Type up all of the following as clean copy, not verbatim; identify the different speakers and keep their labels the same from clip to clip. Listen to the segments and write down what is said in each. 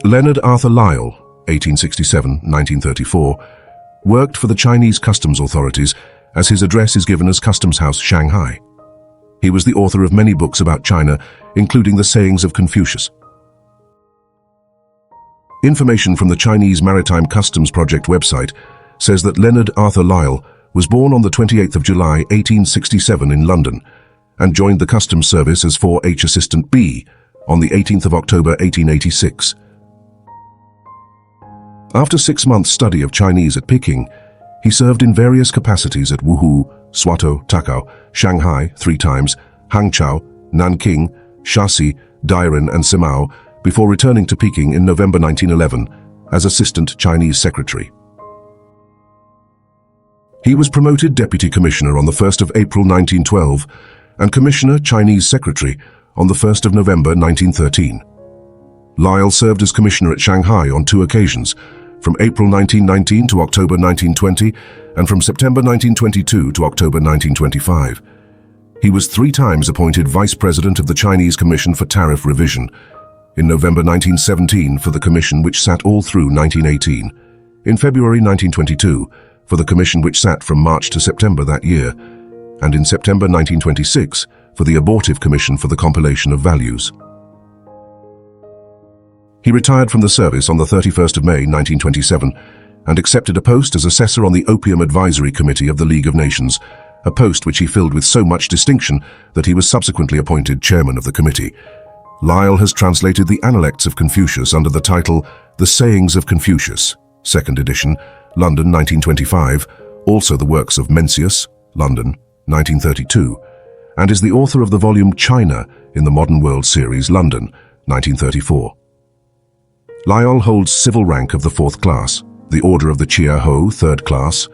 Speaker 1: Leonard Arthur Lyall, 1867-1934, worked for the Chinese customs authorities as his address is given as Customs House, Shanghai. He was the author of many books about China, including the Sayings of Confucius. Information from the Chinese Maritime Customs Project website says that Leonard Arthur Lyall was born on the 28th of July 1867 in London and joined the Customs Service as 4H Assistant B on the 18th of October 1886. After 6 months' study of Chinese at Peking, he served in various capacities at Wuhu, Swatow, Takao, Shanghai 3 times, Hangzhou, Nanking, Shaxi, Dairen and Simao before returning to Peking in November 1911 as Assistant Chinese Secretary. He was promoted Deputy Commissioner on the 1st of April 1912 and Commissioner Chinese Secretary on the 1st of November 1913. Lyall served as Commissioner at Shanghai on 2 occasions, from April 1919 to October 1920 and from September 1922 to October 1925. He was 3 times appointed Vice President of the Chinese Commission for Tariff Revision, in November 1917 for the commission which sat all through 1918, in February 1922 for the commission which sat from March to September that year, and in September 1926 for the abortive commission for the compilation of values. He retired from the service on the 31st of May 1927 and accepted a post as assessor on the Opium Advisory Committee of the League of Nations, a post which he filled with so much distinction that he was subsequently appointed chairman of the committee. Lyall has translated the Analects of Confucius under the title The Sayings of Confucius, 2nd edition, London 1925, also the works of Mencius, London 1932, and is the author of the volume China in the Modern World series, London 1934. Lyall holds civil rank of the 4th class, the Order of the Chia Ho 3rd class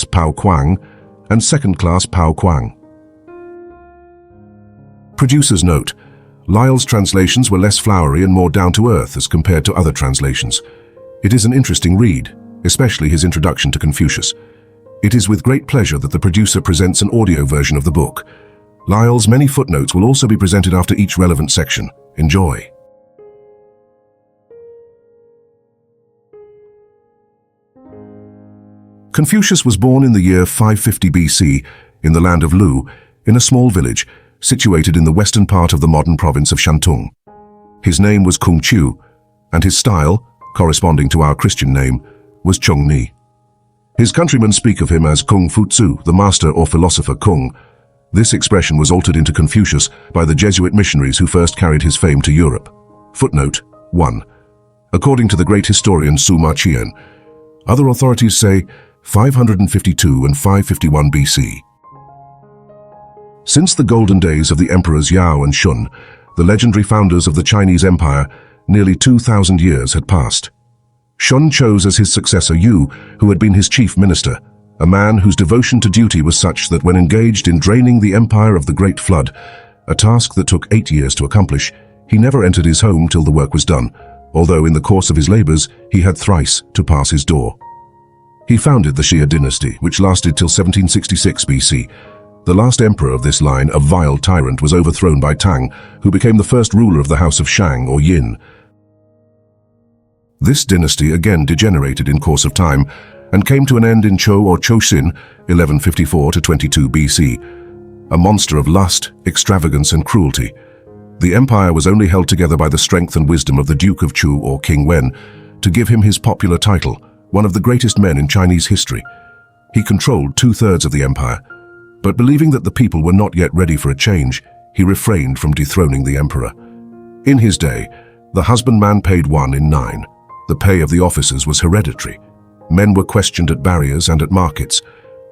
Speaker 1: Pao Kuang, and 2nd class Pao Kuang. Producer's note: Lyall's translations were less flowery and more down-to-earth as compared to other translations. It is an interesting read, especially his introduction to Confucius. It is with great pleasure that the producer presents an audio version of the book. Lyall's many footnotes will also be presented after each relevant section. Enjoy. Confucius was born in the year 550 BC in the land of Lu, in a small village situated in the western part of the modern province of Shantung. His name was Kung Chiu, and his style, corresponding to our Christian name, was Chung Ni. His countrymen speak of him as Kung Fu Tzu, the master or philosopher Kung. This expression was altered into Confucius by the Jesuit missionaries who first carried his fame to Europe. Footnote 1. According to the great historian Sima Qian, other authorities say 552 and 551 BC. Since the golden days of the emperors Yao and Shun, the legendary founders of the Chinese Empire, nearly 2,000 years had passed. Shun chose as his successor Yu, who had been his chief minister, a man whose devotion to duty was such that when engaged in draining the empire of the Great Flood, a task that took 8 years to accomplish, he never entered his home till the work was done, although in the course of his labors he had thrice to pass his door. He founded the Xia dynasty, which lasted till 1766 BC. The last emperor of this line, a vile tyrant, was overthrown by Tang, who became the first ruler of the House of Shang or Yin. This dynasty again degenerated in course of time and came to an end in Chou or Chouxin, 1154 to 22 BC, a monster of lust, extravagance and cruelty. The empire was only held together by the strength and wisdom of the Duke of Chu or King Wen, to give him his popular title, one of the greatest men in Chinese history. He controlled 2/3 of the empire, but believing that the people were not yet ready for a change, he refrained from dethroning the emperor. In his day, the husbandman paid 1 in 9. The pay of the officers was hereditary. Men were questioned at barriers and at markets,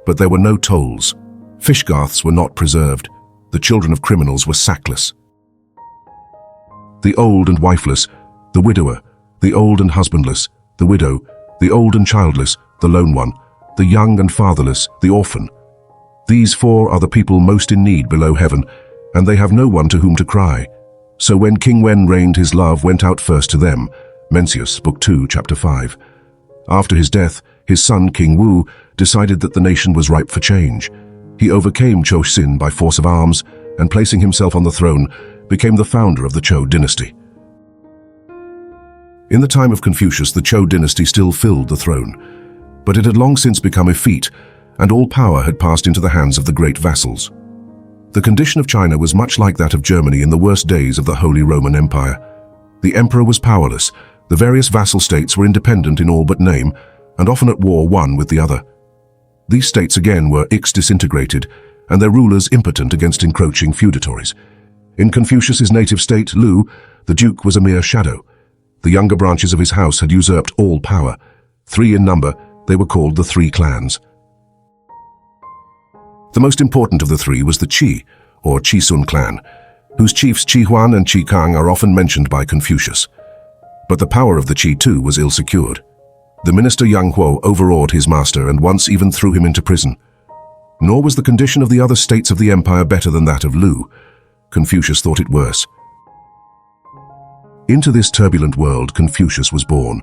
Speaker 1: but there were no tolls. Fish garths were not preserved. The children of criminals were sackless. The old and wifeless, the widower, the old and husbandless, the widow, the old and childless, the lone one, the young and fatherless, the orphan. These 4 are the people most in need below heaven, and they have no one to whom to cry. So when King Wen reigned, his love went out first to them. Mencius, Book 2, Chapter 5. After his death, his son King Wu decided that the nation was ripe for change. He overcame Chouxin by force of arms, and placing himself on the throne, became the founder of the Chou dynasty. In the time of Confucius, the Zhou dynasty still filled the throne, but it had long since become effete, and all power had passed into the hands of the great vassals. The condition of China was much like that of Germany in the worst days of the Holy Roman Empire. The emperor was powerless, the various vassal states were independent in all but name, and often at war one with the other. These states again were disintegrated, and their rulers impotent against encroaching feudatories. In Confucius's native state, Lu, the duke was a mere shadow. The younger branches of his house had usurped all power. 3 in number, they were called the 3 clans. The most important of the 3 was the Qi, or Qisun clan, whose chiefs Qi Huan and Qi Kang are often mentioned by Confucius. But the power of the Qi too was ill-secured. The minister Yang Huo overawed his master and once even threw him into prison. Nor was the condition of the other states of the empire better than that of Lu. Confucius thought it worse. Into this turbulent world Confucius was born.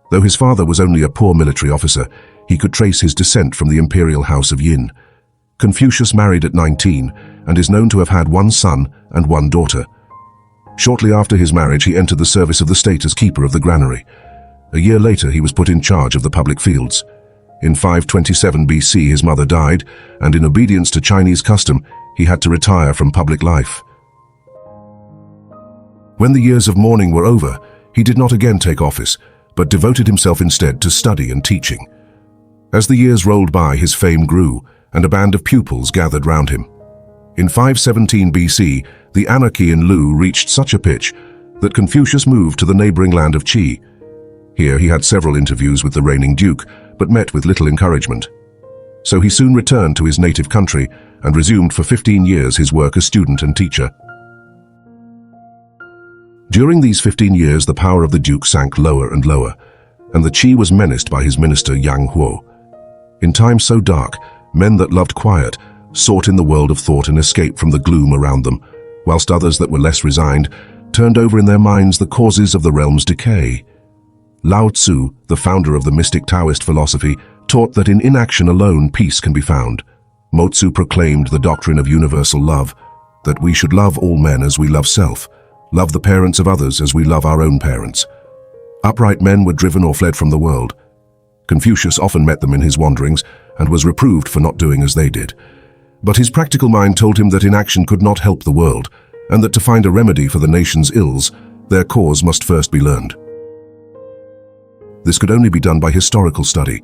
Speaker 1: Though his father was only a poor military officer, he could trace his descent from the imperial house of Yin. Confucius married at 19 and is known to have had 1 son and 1 daughter. Shortly after his marriage, he entered the service of the state as keeper of the granary. A year later, he was put in charge of the public fields. In 527 BC, his mother died, and in obedience to Chinese custom, he had to retire from public life. When the years of mourning were over, he did not again take office, but devoted himself instead to study and teaching. As the years rolled by, his fame grew, and a band of pupils gathered round him. In 517 BC, the anarchy in Lu reached such a pitch that Confucius moved to the neighboring land of Qi. Here he had several interviews with the reigning duke, but met with little encouragement. So he soon returned to his native country and resumed for 15 years his work as student and teacher. During these 15 years, the power of the duke sank lower and lower, and the Qi was menaced by his minister Yang Huo. In times so dark, men that loved quiet sought in the world of thought an escape from the gloom around them, whilst others that were less resigned turned over in their minds the causes of the realm's decay. Lao Tzu, the founder of the mystic Taoist philosophy, taught that in inaction alone peace can be found. Mo Tzu proclaimed the doctrine of universal love, that we should love all men as we love self, love the parents of others as we love our own parents. Upright men were driven or fled from the world. Confucius often met them in his wanderings and was reproved for not doing as they did. But his practical mind told him that inaction could not help the world, and that to find a remedy for the nation's ills, their cause must first be learned. This could only be done by historical study.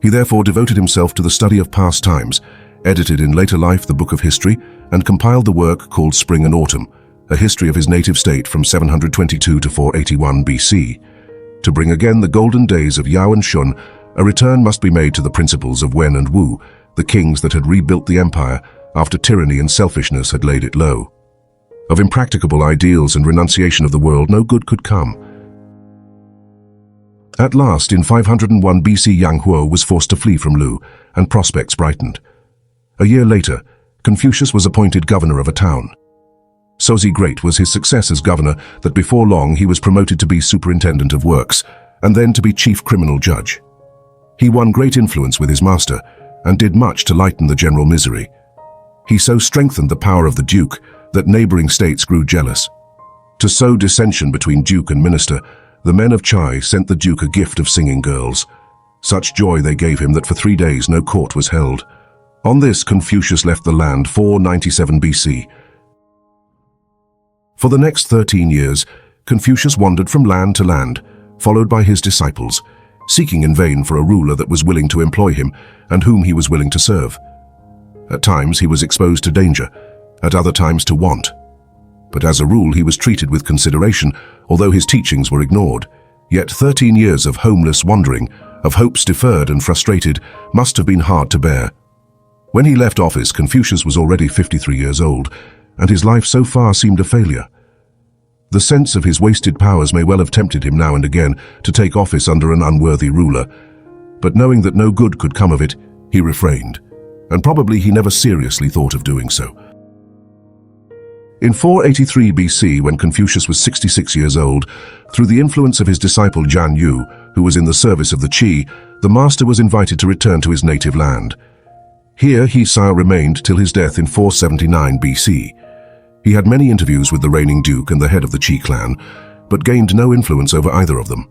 Speaker 1: He therefore devoted himself to the study of past times, edited in later life the Book of History, and compiled the work called Spring and Autumn, a history of his native state from 722 to 481 BC. To bring again the golden days of Yao and Shun, a return must be made to the principles of Wen and Wu, the kings that had rebuilt the empire after tyranny and selfishness had laid it low. Of impracticable ideals and renunciation of the world, no good could come. At last, in 501 BC, Yang Huo was forced to flee from Lu, and prospects brightened. A year later, Confucius was appointed governor of a town. So great was his success as governor that before long he was promoted to be superintendent of works, and then to be chief criminal judge. He won great influence with his master, and did much to lighten the general misery. He so strengthened the power of the duke that neighboring states grew jealous. To sow dissension between duke and minister, the men of Chai sent the duke a gift of singing girls. Such joy they gave him that for 3 days no court was held. On this, Confucius left the land 497 BC. For the next 13 years, Confucius wandered from land to land, followed by his disciples, seeking in vain for a ruler that was willing to employ him and whom he was willing to serve. At times he was exposed to danger, at other times to want. But as a rule he was treated with consideration, although his teachings were ignored. Yet 13 years of homeless wandering, of hopes deferred and frustrated, must have been hard to bear. When he left office, Confucius was already 53 years old, and his life so far seemed a failure. The sense of his wasted powers may well have tempted him now and again to take office under an unworthy ruler, but knowing that no good could come of it, he refrained, and probably he never seriously thought of doing so. In 483 BC, when Confucius was 66 years old, through the influence of his disciple Jian Yu, who was in the service of the Qi, the master was invited to return to his native land. Here he remained till his death in 479 BC. He had many interviews with the reigning duke and the head of the Qi clan, but gained no influence over either of them.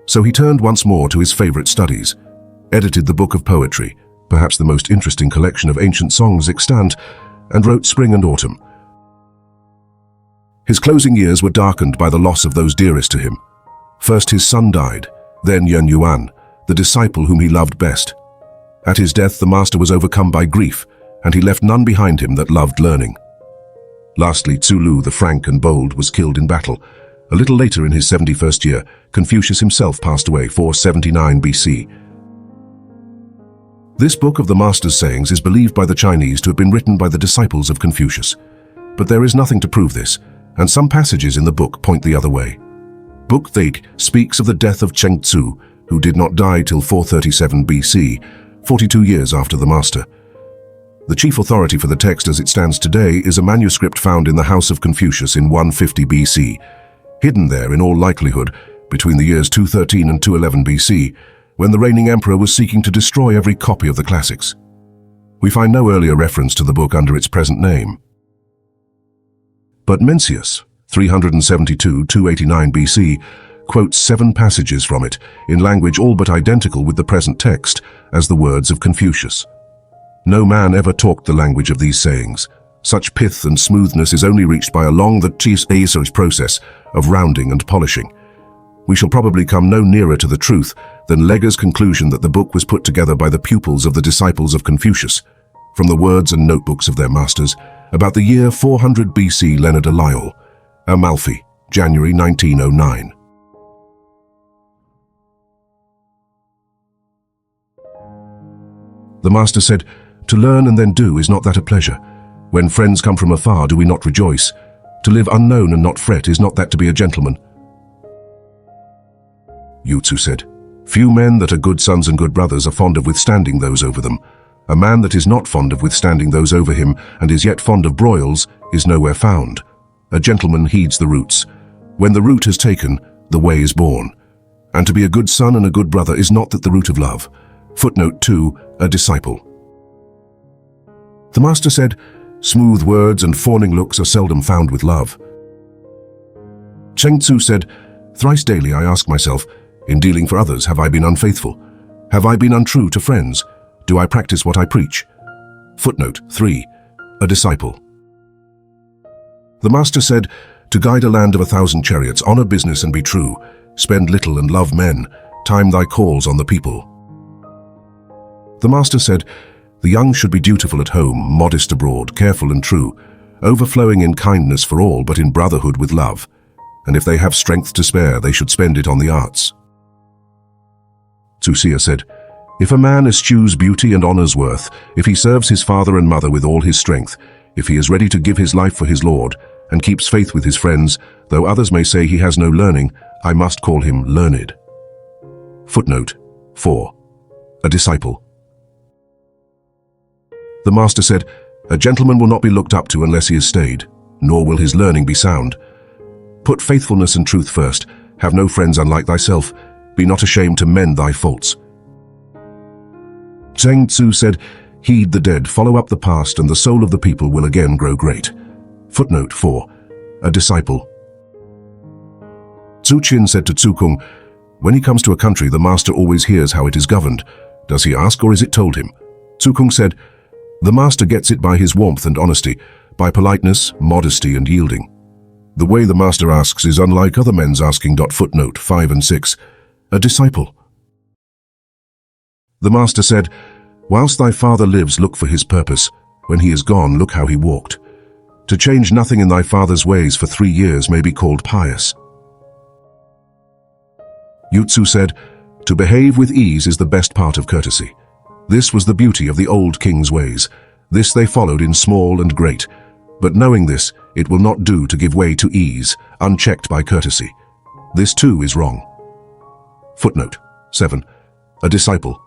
Speaker 1: So he turned once more to his favorite studies, edited the Book of Poetry, perhaps the most interesting collection of ancient songs extant, and wrote Spring and Autumn. His closing years were darkened by the loss of those dearest to him. First his son died, then Yen Yuan, the disciple whom he loved best. At his death the master was overcome by grief, and he left none behind him that loved learning. Lastly, Tsulu the frank and bold was killed in battle. A little later in his 71st year, Confucius himself passed away, 479 BC. This book of the master's sayings is believed by the Chinese to have been written by the disciples of Confucius. But there is nothing to prove this, and some passages in the book point the other way. Book 8 speaks of the death of Cheng Tzu, who did not die till 437 BC, 42 years after the master. The chief authority for the text as it stands today is a manuscript found in the house of Confucius in 150 BC, hidden there in all likelihood between the years 213 and 211 BC, when the reigning emperor was seeking to destroy every copy of the classics. We find no earlier reference to the book under its present name. But Mencius, 372-289 BC, quotes 7 passages from it in language all but identical with the present text as the words of Confucius. No man ever talked the language of these sayings. Such pith and smoothness is only reached by a long process of rounding and polishing. We shall probably come no nearer to the truth than Leger's conclusion that the book was put together by the pupils of the disciples of Confucius, from the words and notebooks of their masters, about the year 400 BC. Leonard Arthur Lyall, Amalfi, January 1909. The master said, "To learn and then do is not that a pleasure? When friends come from afar, do we not rejoice? To live unknown and not fret, is not that to be a gentleman?" Yutsu said, "Few men that are good sons and good brothers are fond of withstanding those over them. A man that is not fond of withstanding those over him, and is yet fond of broils, is nowhere found. A gentleman heeds the roots. When the root has taken, the way is born. And to be a good son and a good brother is not that the root of love." Footnote 2, a disciple. The master said, "Smooth words and fawning looks are seldom found with love." Cheng Tzu said, "Thrice daily I ask myself, in dealing for others, have I been unfaithful? Have I been untrue to friends? Do I practice what I preach?" Footnote 3, a disciple. The master said, "To guide a land of 1,000 chariots, honor business and be true. Spend little and love men. Time thy calls on the people." The master said, "The young should be dutiful at home, modest abroad, careful and true, overflowing in kindness for all, but in brotherhood with love. And if they have strength to spare, they should spend it on the arts." Tsusia said, "If a man eschews beauty and honor's worth, if he serves his father and mother with all his strength, if he is ready to give his life for his Lord, and keeps faith with his friends, though others may say he has no learning, I must call him learned." Footnote 4, a disciple. The master said, "A gentleman will not be looked up to unless he is staid, nor will his learning be sound. Put faithfulness and truth first, have no friends unlike thyself, be not ashamed to mend thy faults." Cheng Tzu said, "Heed the dead, follow up the past, and the soul of the people will again grow great." Footnote 4, a disciple. Tzu Chin said to Tzu Kung, "When he comes to a country, the master always hears how it is governed. Does he ask, or is it told him?" Tzu Kung said, "The master gets it by his warmth and honesty, by politeness, modesty, and yielding. The way the master asks is unlike other men's asking. Footnote 5 and 6, a disciple. The master said, "Whilst thy father lives, look for his purpose. When he is gone, look how he walked. To change nothing in thy father's ways for 3 years may be called pious." Yutsu said, "To behave with ease is the best part of courtesy. This was the beauty of the old king's ways. This they followed in small and great. But knowing this, it will not do to give way to ease, unchecked by courtesy. This too is wrong." Footnote 7, a disciple.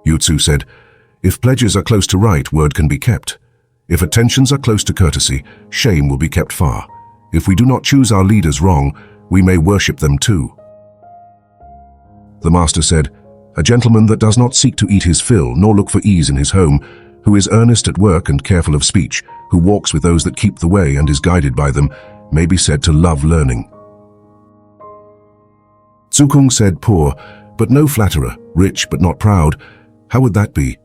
Speaker 1: Yutsu said, "If pledges are close to right, word can be kept. If attentions are close to courtesy, shame will be kept far. If we do not choose our leaders wrong, we may worship them too." The master said, "A gentleman that does not seek to eat his fill, nor look for ease in his home, who is earnest at work and careful of speech, who walks with those that keep the way and is guided by them, may be said to love learning. Zukung said, poor, but no flatterer, rich, but not proud. How would that be?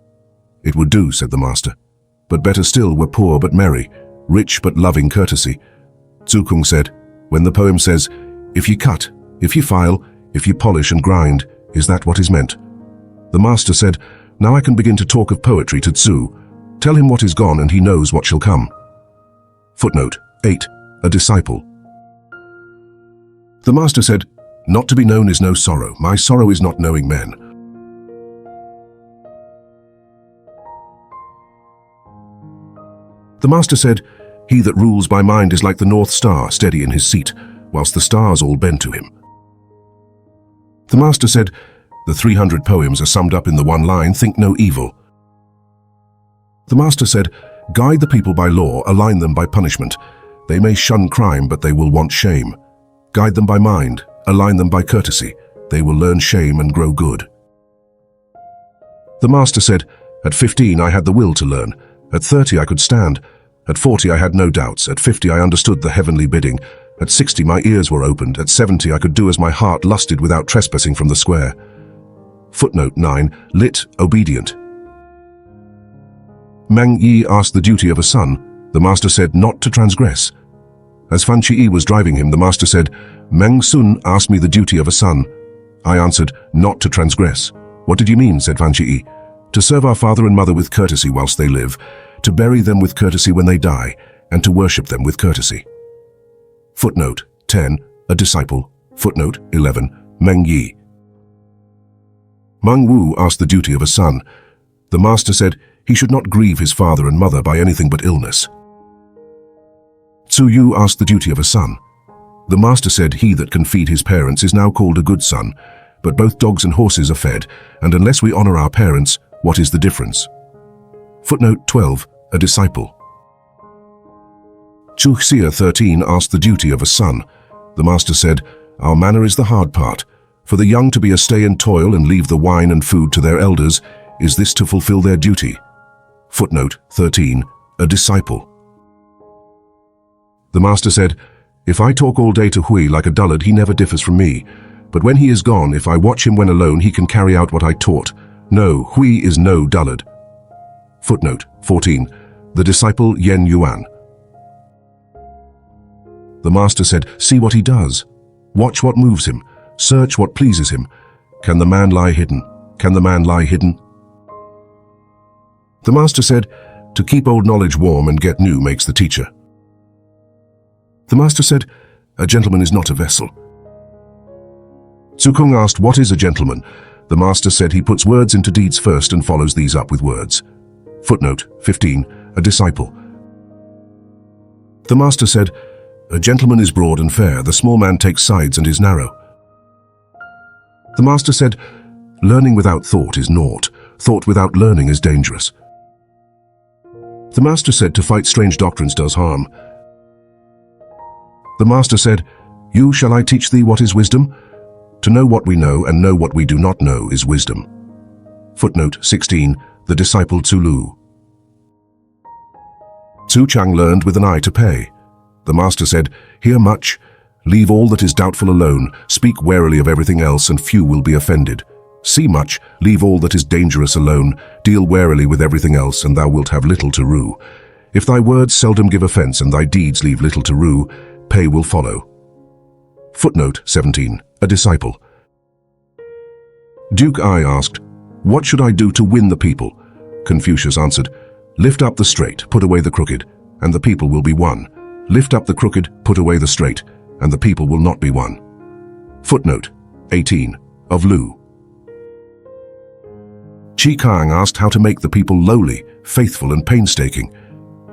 Speaker 1: It would do, said the master. But better still were poor but merry, rich but loving courtesy. Zukung said, when the poem says, if ye cut, if ye file, if ye polish and grind, is that what is meant? The master said, now I can begin to talk of poetry to Tzu. Tell him what is gone and he knows what shall come. Footnote 8. A disciple. The master said, not to be known is no sorrow. My sorrow is not knowing men. The master said, he that rules by mind is like the North Star, steady in his seat, whilst the stars all bend to him. The master said, the 300 poems are summed up in the one line, think no evil. The master said, guide the people by law, align them by punishment. They may shun crime, but they will want shame. Guide them by mind, align them by courtesy. They will learn shame and grow good. The master said, at 15 I had the will to learn. At 30 I could stand. At 40 I had no doubts. At 50 I understood the heavenly bidding. At 60 my ears were opened. At 70 I could do as my heart lusted without trespassing from the square. Footnote 9. Lit. Obedient. Mang Yi asked the duty of a son. The master said not to transgress. As Fan Chi was driving him, the master said, Mang Sun asked me the duty of a son. I answered, not to transgress. What did you mean, said Fan Chi? To serve our father and mother with courtesy whilst they live, to bury them with courtesy when they die, and to worship them with courtesy. Footnote 10. A disciple. Footnote 11. Meng Yi. Meng Wu asked the duty of a son. The master said he should not grieve his father and mother by anything but illness. Tzu Yu asked the duty of a son. The master said he that can feed his parents is now called a good son, but both dogs and horses are fed, and unless we honor our parents, what is the difference? Footnote 12. A disciple. Chu Xia 13 asked the duty of a son. The master said, our manner is the hard part. For the young to be a stay and toil and leave the wine and food to their elders, is this to fulfill their duty? Footnote 13. A disciple. The master said, if I talk all day to Hui like a dullard, he never differs from me. But when he is gone, if I watch him when alone, he can carry out what I taught. No, Hui is no dullard. Footnote 14. The disciple Yen Yuan. The master said, see what he does. Watch what moves him. Search what pleases him. Can the man lie hidden? Can the man lie hidden? The master said, to keep old knowledge warm and get new makes the teacher. The master said, a gentleman is not a vessel. Zukung asked, what is a gentleman? The master said he puts words into deeds first and follows these up with words. Footnote 15. A disciple. The master said, a gentleman is broad and fair, the small man takes sides and is narrow. The master said, learning without thought is naught, thought without learning is dangerous. The master said, to fight strange doctrines does harm. The master said, you shall I teach thee what is wisdom? To know what we know and know what we do not know is wisdom. Footnote 16. The disciple Tzu Lu. Tzu Chang learned with an eye to pay. The master said, hear much, leave all that is doubtful alone, speak warily of everything else, and few will be offended. See much, leave all that is dangerous alone, deal warily with everything else, and thou wilt have little to rue. If thy words seldom give offence, and thy deeds leave little to rue, pay will follow. Footnote 17. A disciple. Duke Ai asked, what should I do to win the people? Confucius answered, lift up the straight, put away the crooked, and the people will be won. Lift up the crooked, put away the straight, and the people will not be won. Footnote 18. Of Lu. Chi Kang asked how to make the people lowly, faithful, and painstaking.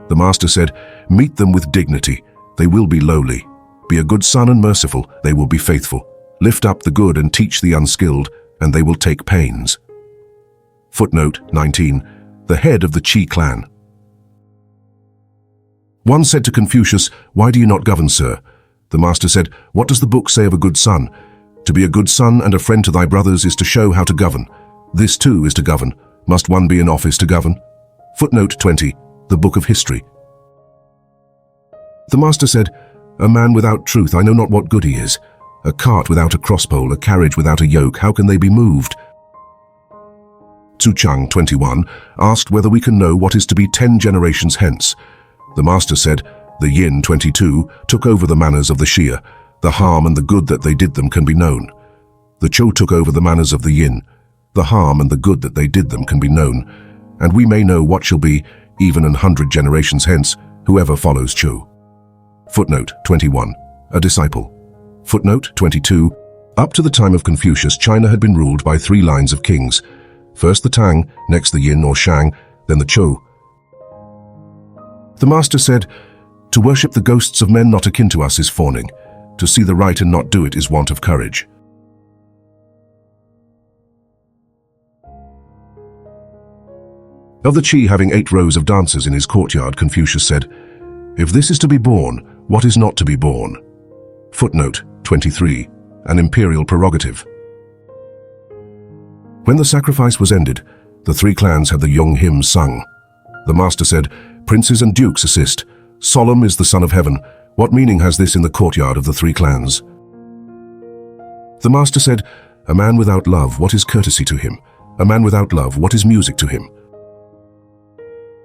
Speaker 1: The master said, meet them with dignity, they will be lowly. Be a good son and merciful, they will be faithful. Lift up the good and teach the unskilled, and they will take pains. Footnote 19. The head of the Qi clan. One said to Confucius, why do you not govern, sir? The master said, what does the book say of a good son? To be a good son and a friend to thy brothers is to show how to govern. This too is to govern. Must one be in office to govern? Footnote 20. The Book of History. The master said, A man without truth, I know not what good he is. A cart without a crosspole, a carriage without a yoke, how can they be moved? Tzu Chang, 21, asked whether we can know what is to be 10 generations hence. The master said, the yin, 22, took over the manners of the Xia. The harm and the good that they did them can be known. The Chou took over the manners of the yin. The harm and the good that they did them can be known. And we may know what shall be, even 100 generations hence, whoever follows Chou. Footnote 21. A disciple. Footnote 22. Up to the time of Confucius, China had been ruled by 3 lines of kings. First the Tang, next the Yin or Shang, then the Chou. The master said, to worship the ghosts of men not akin to us is fawning. To see the right and not do it is want of courage. Of the Qi having 8 rows of dancers in his courtyard, Confucius said, if this is to be born, what is not to be born? Footnote 23. An imperial prerogative. When the sacrifice was ended, the 3 clans had the Yong hymns sung. The master said, princes and dukes assist. Solemn is the Son of Heaven. What meaning has this in the courtyard of the 3 clans? The master said, a man without love, what is courtesy to him? A man without love, what is music to him?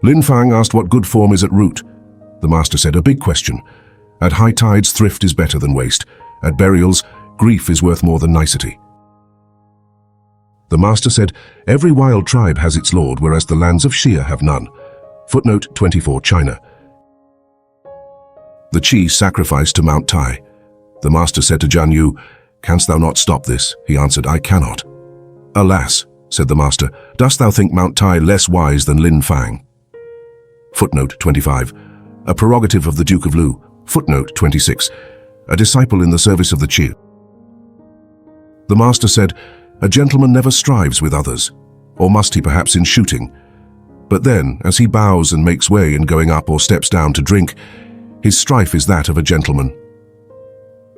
Speaker 1: Lin Fang asked what good form is at root. The master said, a big question. At high tides, thrift is better than waste. At burials, grief is worth more than nicety. The master said, every wild tribe has its lord, whereas the lands of Xia have none. Footnote 24, China. The Qi sacrificed to Mount Tai. The master said to Jian Yu, canst thou not stop this? He answered, I cannot. Alas, said the master, dost thou think Mount Tai less wise than Lin Fang? Footnote 25. A prerogative of the Duke of Lu. Footnote 26. A disciple in the service of the Qi. The master said, a gentleman never strives with others, or must he perhaps in shooting? But then, as he bows and makes way in going up or steps down to drink, his strife is that of a gentleman.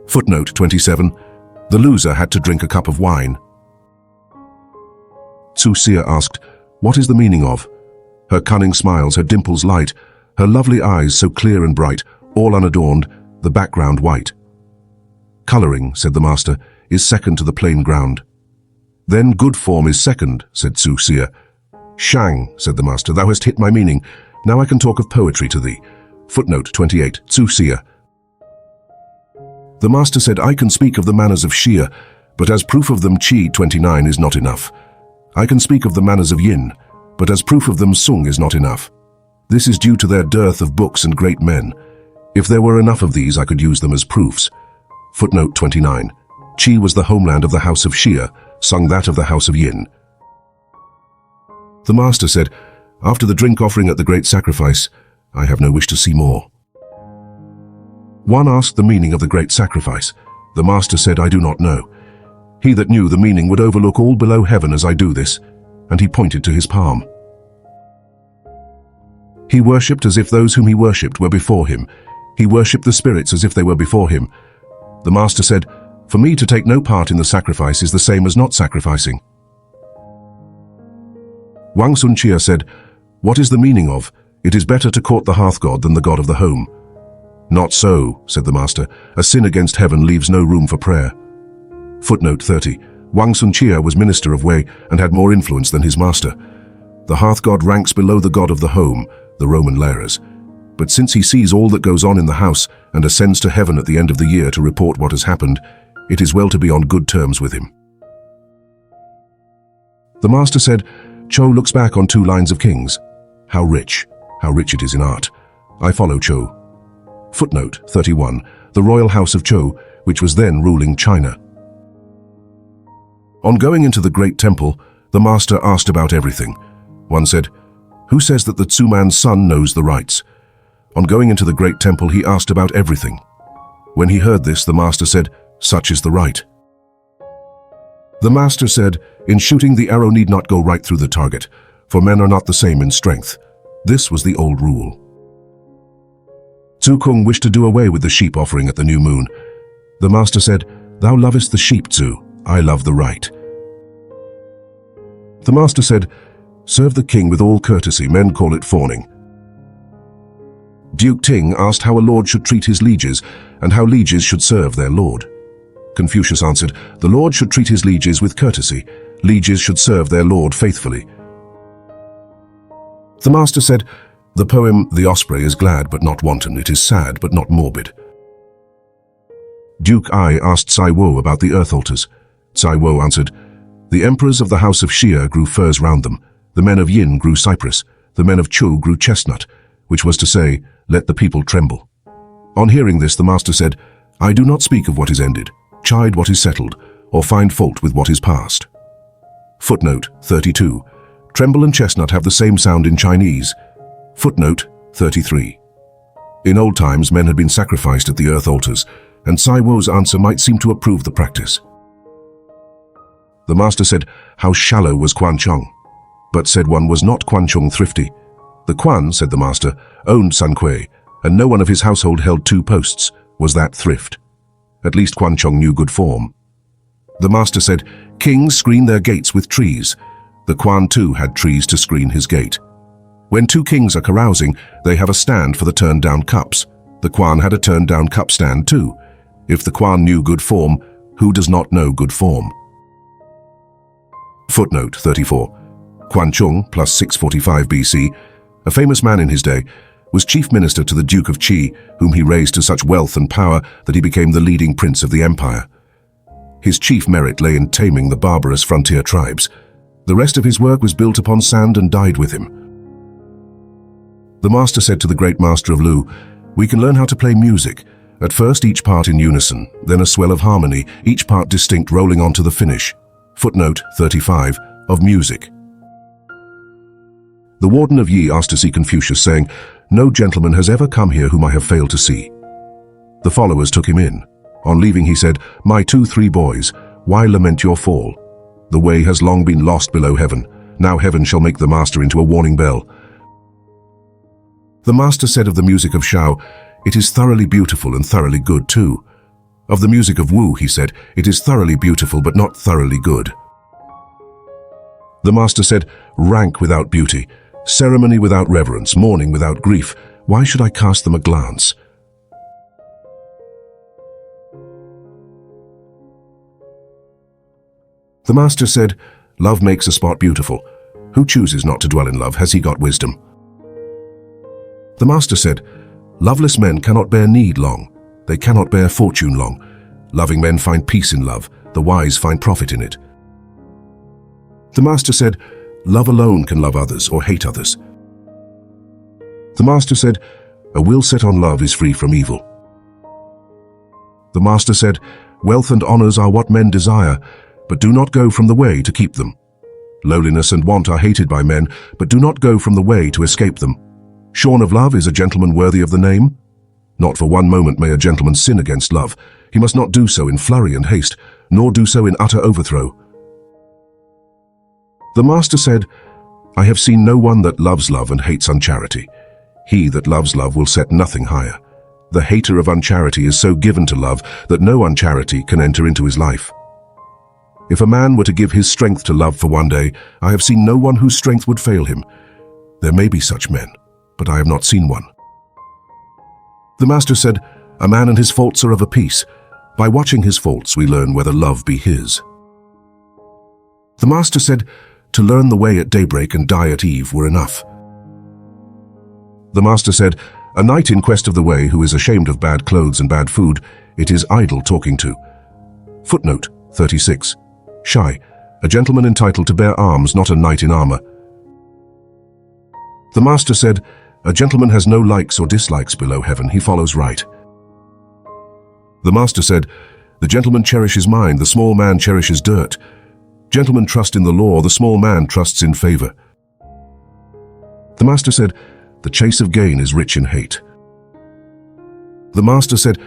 Speaker 1: Footnote 27. The loser had to drink a cup of wine. Tzu Xia asked, what is the meaning of? Her cunning smiles, her dimples light, her lovely eyes so clear and bright, all unadorned, the background white. Coloring, said the master, is second to the plain ground. Then good form is second, said Tzu Xia. Shang, said the master, thou hast hit my meaning. Now I can talk of poetry to thee. Footnote 28, Tzu Xia. The master said, I can speak of the manners of Xia, but as proof of them Qi 29 is not enough. I can speak of the manners of Yin, but as proof of them Sung is not enough. This is due to their dearth of books and great men. If there were enough of these, I could use them as proofs. Footnote 29. Qi was the homeland of the house of Xia, Sung that of the house of Yin. The master said, after the drink offering at the great sacrifice, I have no wish to see more. One asked the meaning of the great sacrifice. The master said, I do not know. He that knew the meaning would overlook all below heaven as I do this, and he pointed to his palm. He worshipped as if those whom he worshipped were before him. He worshipped the spirits as if they were before him. The master said, for me to take no part in the sacrifice is the same as not sacrificing. Wang Sunqia said, what is the meaning of, it is better to court the hearth god than the god of the home? Not so, said the master, a sin against heaven leaves no room for prayer. Footnote 30. Wang Sunqia was minister of Wei and had more influence than his master. The hearth god ranks below the god of the home, the Roman lares. But since he sees all that goes on in the house and ascends to heaven at the end of the year to report what has happened, it is well to be on good terms with him. The master said, Chou looks back on 2 lines of kings. How rich it is in art. I follow Chou. Footnote 31. The royal house of Chou, which was then ruling China. On going into the great temple, the master asked about everything. One said, who says that the Tzuman's son knows the rights? On going into the great temple, he asked about everything. When he heard this, the master said, such is the right. The master said, in shooting the arrow need not go right through the target, for men are not the same in strength. This was the old rule. Tzu Kung wished to do away with the sheep offering at the new moon. The master said, thou lovest the sheep, Tzu, I love the right. The master said, serve the king with all courtesy, men call it fawning. Duke Ting asked how a lord should treat his lieges and how lieges should serve their lord. Confucius answered, the lord should treat his lieges with courtesy. Lieges should serve their lord faithfully. The master said, the poem, The Osprey is glad but not wanton, it is sad but not morbid. Duke Ai asked Tsai Wo about the earth altars. Tsai Wo answered, the emperors of the house of Xia grew firs round them, the men of Yin grew cypress, the men of Chu grew chestnut, which was to say, let the people tremble. On hearing this, the master said, I do not speak of what is ended, chide what is settled, or find fault with what is past. Footnote 32. Tremble and chestnut have the same sound in Chinese. Footnote 33. In old times, men had been sacrificed at the earth altars, and Tsai Wo's answer might seem to approve the practice. The master said, how shallow was Quan Chung? But said one, was not Quan Chung thrifty? The Quan, said the master, owned San Kuei, and no one of his household held 2 posts. Was that thrift? At least Quan Chung knew good form. The master said, kings screen their gates with trees. The Quan too had trees to screen his gate. When 2 kings are carousing, they have a stand for the turned-down cups. The Quan had a turned-down cup stand too. If the Quan knew good form, who does not know good form? Footnote 34. Quan Chung, plus 645 BC, a famous man in his day, was chief minister to the Duke of Qi, whom he raised to such wealth and power that he became the leading prince of the empire. His chief merit lay in taming the barbarous frontier tribes. The rest of his work was built upon sand and died with him. The master said to the great master of Lu, we can learn how to play music. At first each part in unison, then a swell of harmony, each part distinct rolling on to the finish. Footnote 35, of music. The warden of Yi asked to see Confucius, saying, no gentleman has ever come here whom I have failed to see. The followers took him in. On leaving he said, my 2-3 boys, why lament your fall? The way has long been lost below heaven. Now heaven shall make the master into a warning bell. The master said of the music of Shao, it is thoroughly beautiful and thoroughly good too. Of the music of Wu, he said, it is thoroughly beautiful but not thoroughly good. The master said, rank without beauty, ceremony without reverence, mourning without grief, why should I cast them a glance? The master said, love makes a spot beautiful. Who chooses not to dwell in love, has he got wisdom? The master said, loveless men cannot bear need long. They cannot bear fortune long. Loving men find peace in love. The wise find profit in it. The master said, love alone can love others or hate others. The master said, a will set on love is free from evil. The master said, wealth and honors are what men desire, but do not go from the way to keep them. Lowliness and want are hated by men, but do not go from the way to escape them. Shorn of love is a gentleman worthy of the name? Not for one moment may a gentleman sin against love. He must not do so in flurry and haste, nor do so in utter overthrow. The master said, I have seen no one that loves love and hates uncharity. He that loves love will set nothing higher. The hater of uncharity is so given to love that no uncharity can enter into his life. If a man were to give his strength to love for one day, I have seen no one whose strength would fail him. There may be such men, but I have not seen one. The master said, a man and his faults are of a piece. By watching his faults we learn whether love be his. The master said, to learn the way at daybreak and die at eve were enough. The master said, a knight in quest of the way who is ashamed of bad clothes and bad food, it is idle talking to. Footnote 36. Shy, a gentleman entitled to bear arms, not a knight in armor. The master said, a gentleman has no likes or dislikes below heaven, he follows right. The master said, the gentleman cherishes mind, the small man cherishes dirt. Gentlemen trust in the law, the small man trusts in favor. The master said, the chase of gain is rich in hate. The master said,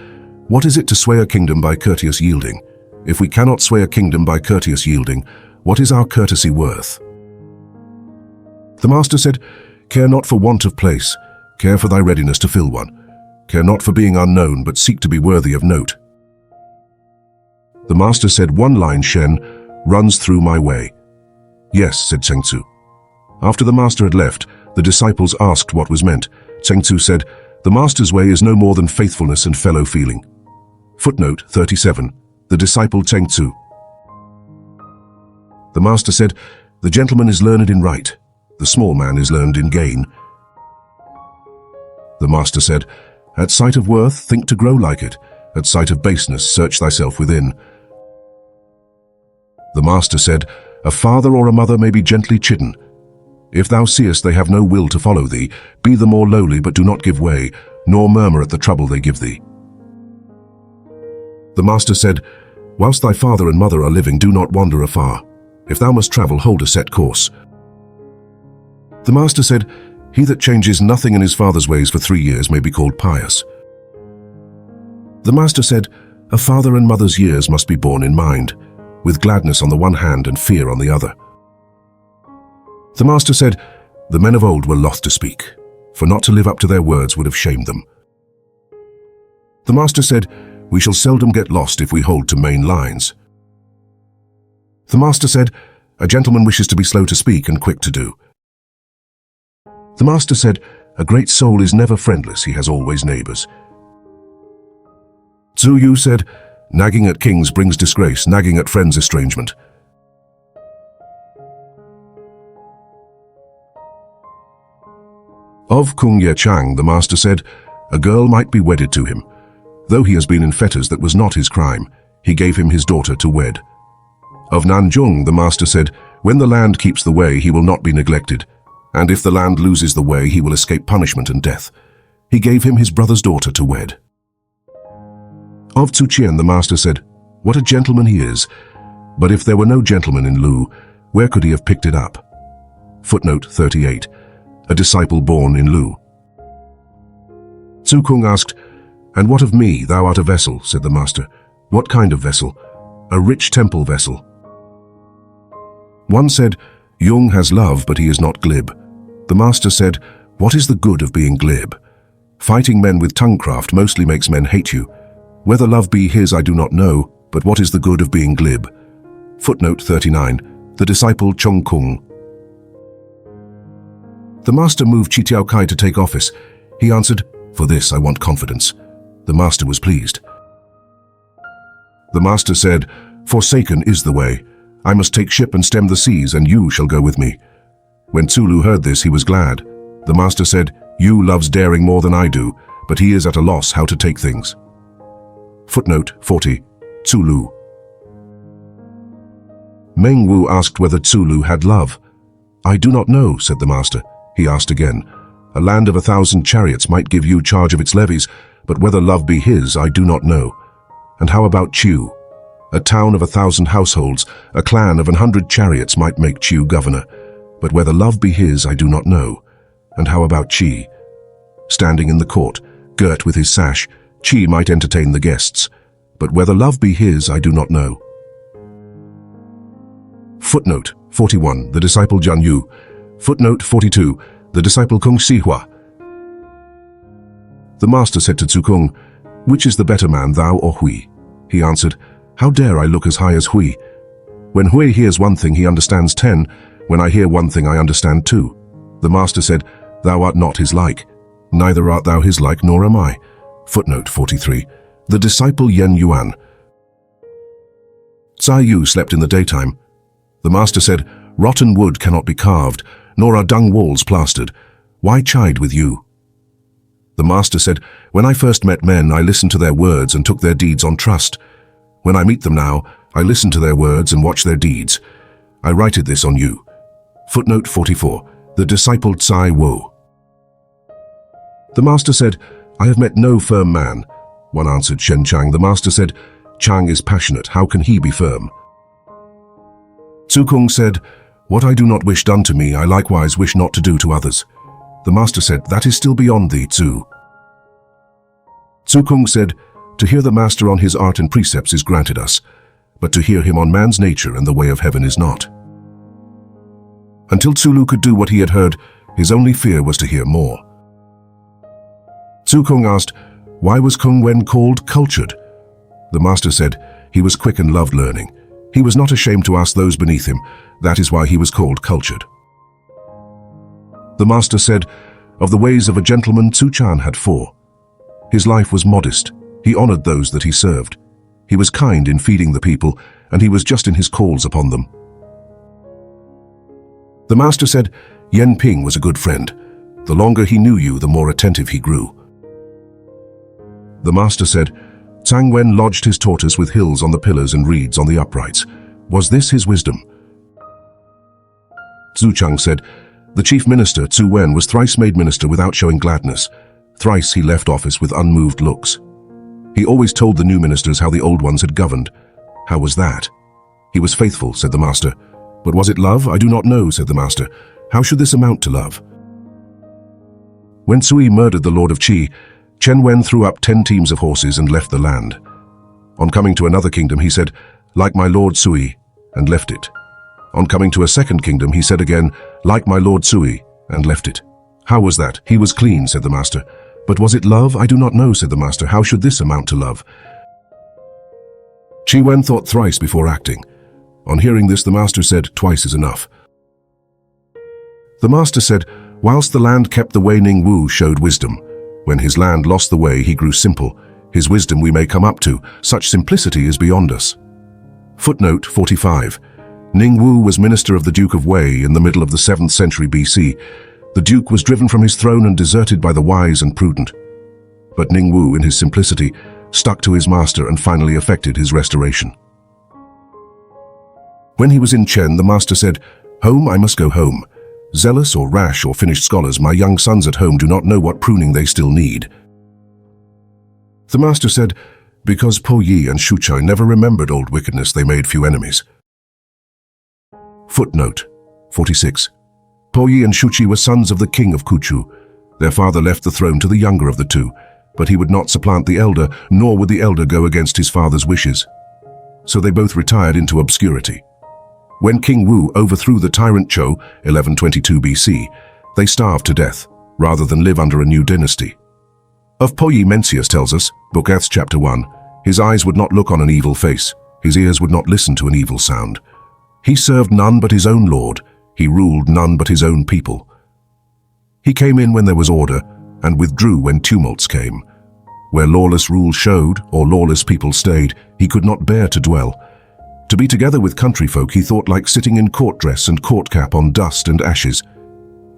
Speaker 1: what is it to sway a kingdom by courteous yielding? If we cannot sway a kingdom by courteous yielding, what is our courtesy worth? The master said, care not for want of place, care for thy readiness to fill one. Care not for being unknown, but seek to be worthy of note. The master said, one line, Shen, runs through my way. Yes, said Tseng Tsu. After the master had left, the disciples asked what was meant. Tseng Tsu said, The master's way is no more than faithfulness and fellow feeling. Footnote 37. The disciple Zheng Tzu. The master said, "The gentleman is learned in right, the small man is learned in gain." The master said, "At sight of worth, think to grow like it. At sight of baseness, search thyself within." The master said, "A father or a mother may be gently chidden. If thou seest they have no will to follow thee, be the more lowly, but do not give way, nor murmur at the trouble they give thee." The master said, "Whilst thy father and mother are living, do not wander afar. If thou must travel, hold a set course." The master said, "He that changes nothing in his father's ways for 3 years may be called pious." The master said, "A father and mother's years must be borne in mind, with gladness on the one hand and fear on the other." The master said, "The men of old were loth to speak, for not to live up to their words would have shamed them." The master said, "We shall seldom get lost if we hold to main lines." The master said, "A gentleman wishes to be slow to speak and quick to do." The master said, "A great soul is never friendless, he has always neighbors." Tzu Yu said, "Nagging at kings brings disgrace, nagging at friends estrangement." Of Kung Ye Chang, the master said, "A girl might be wedded to him. Though he has been in fetters, that was not his crime. He gave him his daughter to wed." Of Nanjung, the master said, "When the land keeps the way, he will not be neglected. And if the land loses the way, he will escape punishment and death. He gave him his brother's daughter to wed." Of Tzu Chien, the master said, "What a gentleman he is! But if there were no gentleman in Lu, where could he have picked it up?" Footnote 38. A disciple born in Lu. Tzu Kung asked, "And what of me? Thou art a vessel," said the master. "What kind of vessel?" "A rich temple vessel." One said, "Jung has love, but he is not glib." The master said, "What is the good of being glib? Fighting men with tonguecraft mostly makes men hate you. Whether love be his I do not know, but what is the good of being glib?" Footnote 39. The disciple Chung Kung. The master moved Chi Tiao Kai to take office. He answered, "For this I want confidence." The master was pleased. The master said, "Forsaken is the way. I must take ship and stem the seas, and you shall go with me." When Tsulu heard this, he was glad. The master said, "Yu loves daring more than I do, but he is at a loss how to take things." Footnote 40. Tsulu. Meng Wu asked whether Tsulu had love. "I do not know," said the master. He asked again, "A land of 1,000 chariots might give you charge of its levies, but whether love be his, I do not know." "And how about Chiu? A town of 1,000 households, a clan of 100 chariots might make Chiu governor, but whether love be his, I do not know." "And how about Chi?" Standing in the court, girt with his sash, Chi might entertain the guests, but whether love be his, I do not know. Footnote 41. The disciple Jian Yu. Footnote 42. The disciple Kung Sihua. The master said to Tzu Kung, "Which is the better man, thou or Hui?" He answered, "How dare I look as high as Hui? When Hui hears one thing, he understands 10. When I hear one thing, I understand 2. The master said, "Thou art not his like. Neither art thou his like, nor am I." Footnote 43. The disciple Yen Yuan. Tsai Yu slept in the daytime. The master said, "Rotten wood cannot be carved, nor are dung walls plastered. Why chide with you?" The master said, "When I first met men, I listened to their words and took their deeds on trust. When I meet them now, I listen to their words and watch their deeds. I writed this on you." Footnote 44. The disciple Tsai Wo. The master said, "I have met no firm man." One answered, "Shen Chang." The master said, "Chang is passionate. How can he be firm?" Tzu Kung said, "What I do not wish done to me, I likewise wish not to do to others." The master said, "That is still beyond thee, Tzu." Tzu Kung said, "To hear the master on his art and precepts is granted us, but to hear him on man's nature and the way of heaven is not." Until Tsulu could do what he had heard, his only fear was to hear more. Tzu Kung asked, "Why was Kung Wen called cultured?" The master said, "He was quick and loved learning. He was not ashamed to ask those beneath him. That is why he was called cultured." The master said, Of the ways of a gentleman, Tzu Chan had 4. His life was modest. He honored those that he served. He was kind in feeding the people, and he was just in his calls upon them. The master said, Yen Ping was a good friend. The longer he knew you, the more attentive he grew. The master said, Zhang Wen lodged his tortoise with hills on the pillars and reeds on the uprights. Was this his wisdom? Zhu Cheng said, the chief minister, Zhu Wen, was thrice made minister without showing gladness. Thrice he left office with unmoved looks. He always told the new ministers how the old ones had governed. How was that? He was faithful, said the master. But was it love? I do not know, said the master. How should this amount to love? When Sui murdered the Lord of Qi, Chen Wen threw up 10 teams of horses and left the land. On coming to another kingdom, he said, like my Lord Sui, and left it. On coming to a second kingdom, he said again, like my Lord Sui, and left it. How was that? He was clean, said the master. But was it love? I do not know, said the master. How should this amount to love? Qi Wen thought thrice before acting. On hearing this, the master said, twice is enough. The master said, whilst the land kept the way, Ning Wu showed wisdom. When his land lost the way, he grew simple. His wisdom we may come up to. Such simplicity is beyond us. Footnote 45. Ning Wu was minister of the Duke of Wei in the middle of the 7th century BC. The Duke was driven from his throne and deserted by the wise and prudent. But Ning Wu, in his simplicity, stuck to his master and finally effected his restoration. When he was in Chen, the master said, home, I must go home. Zealous or rash or finished scholars, my young sons at home do not know what pruning they still need. The master said, because Po Yi and Shu Chai never remembered old wickedness, they made few enemies. Footnote 46. Po Yi and Shu Chi were sons of the king of Kuchu. Their father left the throne to the younger of the two, but he would not supplant the elder, nor would the elder go against his father's wishes. So they both retired into obscurity. When King Wu overthrew the tyrant Zhou, 1122 BC, they starved to death, rather than live under a new dynasty. Of Po Yi, Mencius tells us, Book Eth, Chapter 1, his eyes would not look on an evil face, his ears would not listen to an evil sound. He served none but his own lord, he ruled none but his own people. He came in when there was order, and withdrew when tumults came. Where lawless rule showed, or lawless people stayed, he could not bear to dwell. To be together with country folk he thought like sitting in court dress and court cap on dust and ashes.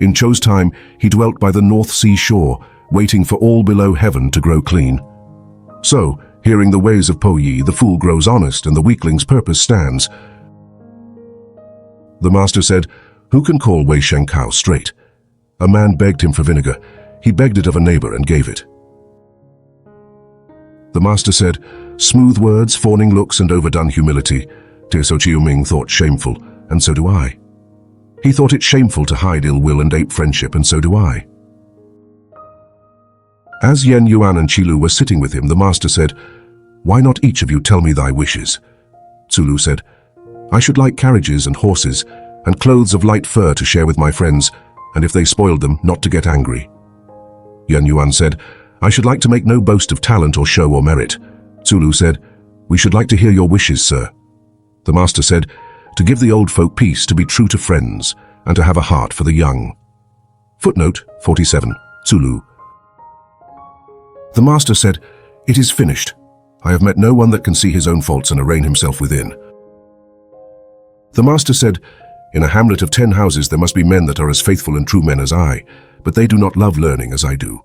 Speaker 1: In Zhou's time he dwelt by the North Sea shore, waiting for all below heaven to grow clean. So, hearing the ways of Po Yi, the fool grows honest and the weakling's purpose stands. The master said, who can call Wei Sheng Kao straight? A man begged him for vinegar. He begged it of a neighbor and gave it. The master said, smooth words, fawning looks, and overdone humility. Tirso Chiu-ming thought shameful, and so do I. He thought it shameful to hide ill will and ape friendship, and so do I. As Yen Yuan and Qilu were sitting with him, the master said, why not each of you tell me thy wishes? Tsulu said, I should like carriages and horses, and clothes of light fur to share with my friends, and if they spoiled them, not to get angry. Yen Yuan said, I should like to make no boast of talent or show or merit. Tsulu said, we should like to hear your wishes, sir. The master said, to give the old folk peace, to be true to friends, and to have a heart for the young. Footnote 47. Tsulu. The master said, it is finished. I have met no one that can see his own faults and arraign himself within. The master said, in a hamlet of 10 houses there must be men that are as faithful and true men as I, but they do not love learning as I do.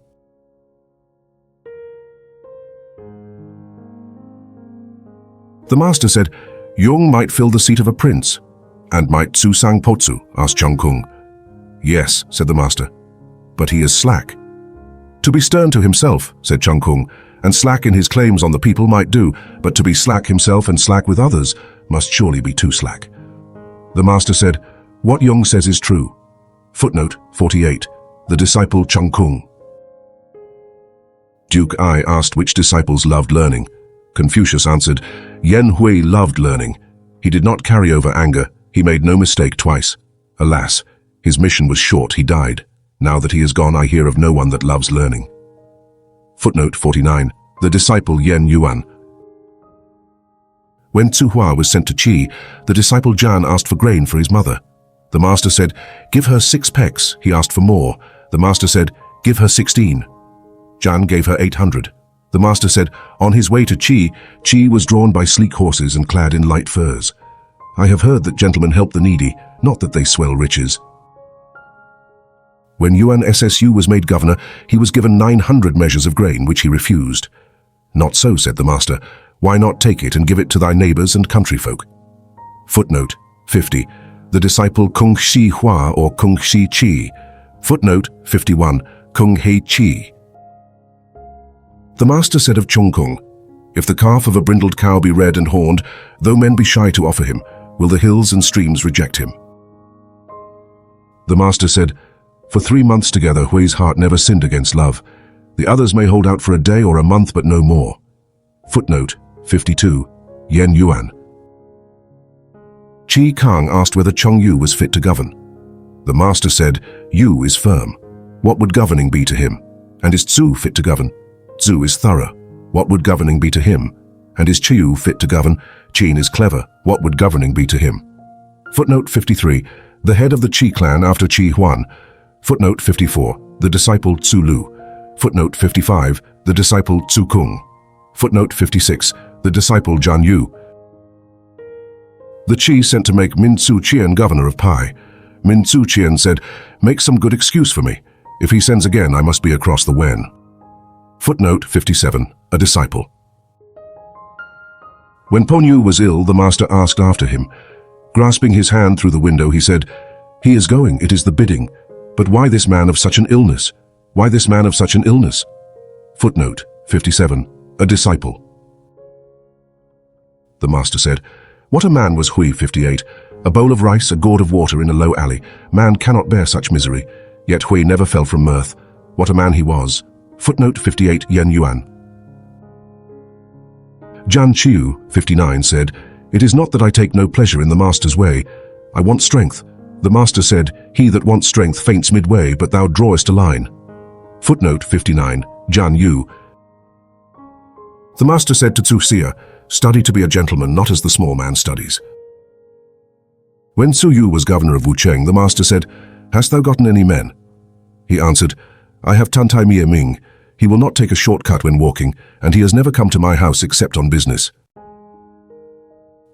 Speaker 1: The master said, Jung might fill the seat of a prince. And might Tsu Sang Potsu? Asked Chung Kung. Yes, said the master, but he is slack. To be stern to himself, said Chung Kung, and slack in his claims on the people might do, but to be slack himself and slack with others must surely be too slack. The master said, what Jung says is true. Footnote 48. The disciple Chung Kung. Duke Ai asked which disciples loved learning. Confucius answered, Yen Hui loved learning. He did not carry over anger. He made no mistake twice. Alas, his mission was short. He died. Now that he is gone, I hear of no one that loves learning. Footnote 49. The disciple Yen Yuan. When Tzu Hua was sent to Qi, the disciple Zhan asked for grain for his mother. The master said, give her 6 pecks. He asked for more. The master said, "Give her 16. Jan gave her 800. The master said, on his way to Chi was drawn by sleek horses and clad in light furs. I have heard that gentlemen help the needy, not that they swell riches. When Yuan Ssu was made governor, he was given 900 measures of grain, which he refused. Not so, said the master. Why not take it and give it to thy neighbors and countryfolk? Footnote 50. The disciple Kung Shi Hua or Kung Shi Chi. Footnote 51. Kung Hei Chi. The master said of Chung Kung, if the calf of a brindled cow be red and horned, though men be shy to offer him, will the hills and streams reject him? The master said, for 3 months together Hui's heart never sinned against love. The others may hold out for a day or a month, but no more. Footnote 52. Yen Yuan. Chi Kang asked whether Chong Yu was fit to govern. The master said, Yu is firm. What would governing be to him? And is Tzu fit to govern? Tzu is thorough. What would governing be to him? And is Chiyu fit to govern? Qin is clever. What would governing be to him? Footnote 53. The head of the Qi clan after Qi Huan. Footnote 54. The disciple Tzu Lu. Footnote 55. The disciple Tzu Kung. Footnote 56. The disciple Zhan Yu. The Qi sent to make Min Tzu Qian governor of Pai. Min Tzu Qian said, make some good excuse for me. If he sends again, I must be across the Wen. Footnote 57. A disciple. When Ponyu was ill, the master asked after him. Grasping his hand through the window, he said, he is going, it is the bidding. But why this man of such an illness? Why this man of such an illness? Footnote 57. A disciple. The master said, what a man was Hui 58. A bowl of rice, a gourd of water in a low alley. Man cannot bear such misery. Yet Hui never fell from mirth. What a man he was. Footnote 58. Yen Yuan. Zhan Chiu, 59, said, it is not that I take no pleasure in the master's way. I want strength. The master said, he that wants strength faints midway, but thou drawest a line. Footnote 59. Zhan Yu. The master said to Tzu Xia, study to be a gentleman, not as the small man studies. When Tzu Yu was governor of Wucheng, the master said, hast thou gotten any men? He answered, I have Tan Tai Mia Ming. He will not take a shortcut when walking, and he has never come to my house except on business.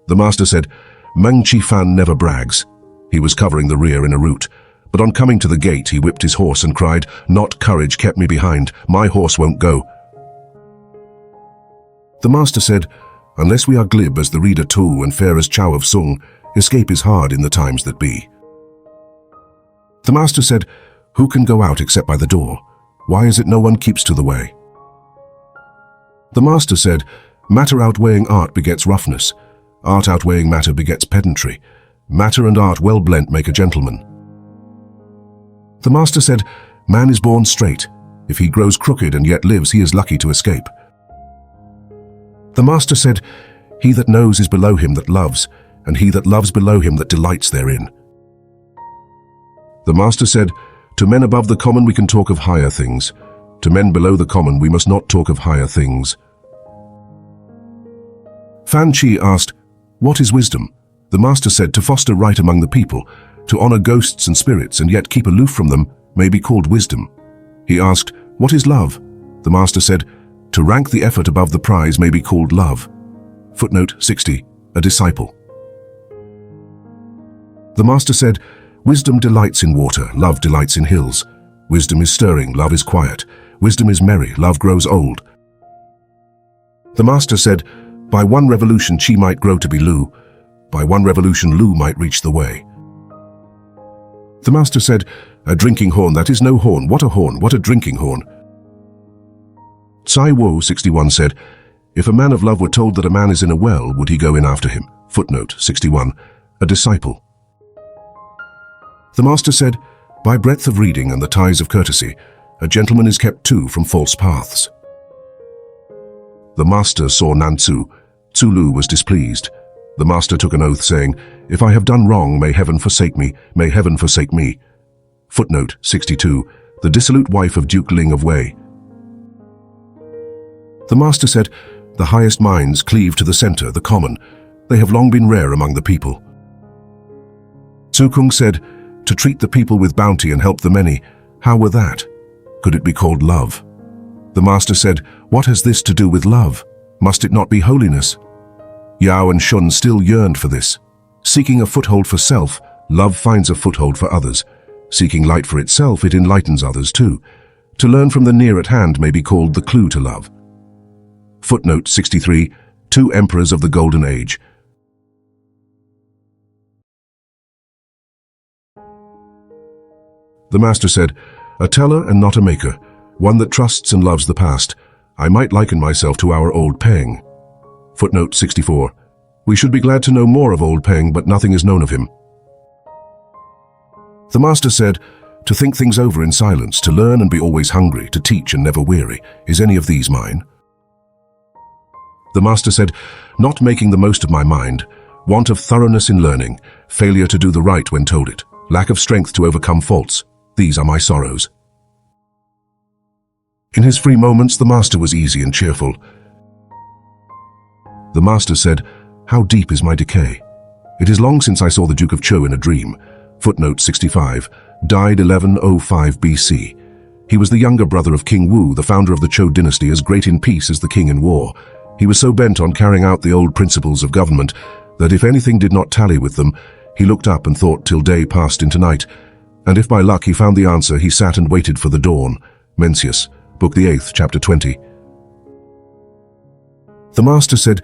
Speaker 1: The master said, Meng Chi Fan never brags. He was covering the rear in a route, but on coming to the gate he whipped his horse and cried, not courage kept me behind, my horse won't go. The master said, unless we are glib as the reader Tu and fair as Chow of Sung, escape is hard in the times that be. The master said, who can go out except by the door? Why is it no one keeps to the way? The master said, matter outweighing art begets roughness. Art outweighing matter begets pedantry. Matter and art well blent make a gentleman. The master said, man is born straight. If he grows crooked and yet lives, he is lucky to escape. The master said, he that knows is below him that loves, and he that loves below him that delights therein. The master said, to men above the common we can talk of higher things. To men below the common we must not talk of higher things. Fan Chi asked, what is wisdom? The master said, to foster right among the people, to honor ghosts and spirits and yet keep aloof from them may be called wisdom. He asked, what is love? The master said, to rank the effort above the prize may be called love. Footnote 60. A disciple. The master said, wisdom delights in water, love delights in hills. Wisdom is stirring, love is quiet. Wisdom is merry, love grows old. The master said, by one revolution Chi might grow to be Lu. By one revolution Lu might reach the way. The master said, a drinking horn, that is no horn. What a drinking horn. Tsai Wo, 61, said, if a man of love were told that a man is in a well, would he go in after him? Footnote 61. A disciple. The master said, by breadth of reading and the ties of courtesy, a gentleman is kept too from false paths. The master saw Nanzu. Tzu Lu was displeased. The master took an oath, saying, if I have done wrong, may heaven forsake me, may heaven forsake me. Footnote 62. The dissolute wife of Duke Ling of Wei. The master said, the highest minds cleave to the center, the common. They have long been rare among the people. Tzu Kung said, to treat the people with bounty and help the many, how were that? Could it be called love? The master said, "What has this to do with love? Must it not be holiness?" Yao and Shun still yearned for this. Seeking a foothold for self, love finds a foothold for others. Seeking light for itself, it enlightens others too. To learn from the near at hand may be called the clue to love. Footnote 63, Two Emperors of the Golden Age. The master said, "A teller and not a maker, one that trusts and loves the past. I might liken myself to our old Peng." Footnote 64. We should be glad to know more of old Peng, but nothing is known of him. The master said, "To think things over in silence, to learn and be always hungry, to teach and never weary. Is any of these mine?" The master said, "Not making the most of my mind, want of thoroughness in learning, failure to do the right when told it, lack of strength to overcome faults. These are my sorrows." In his free moments, the master was easy and cheerful. The master said, "How deep is my decay? It is long since I saw the Duke of Zhou in a dream." Footnote 65, died 1105 BC. He was the younger brother of King Wu, the founder of the Zhou dynasty, as great in peace as the king in war. He was so bent on carrying out the old principles of government that if anything did not tally with them, he looked up and thought till day passed into night. And if by luck he found the answer, he sat and waited for the dawn. Mencius, Book the 8th, Chapter 20. The master said,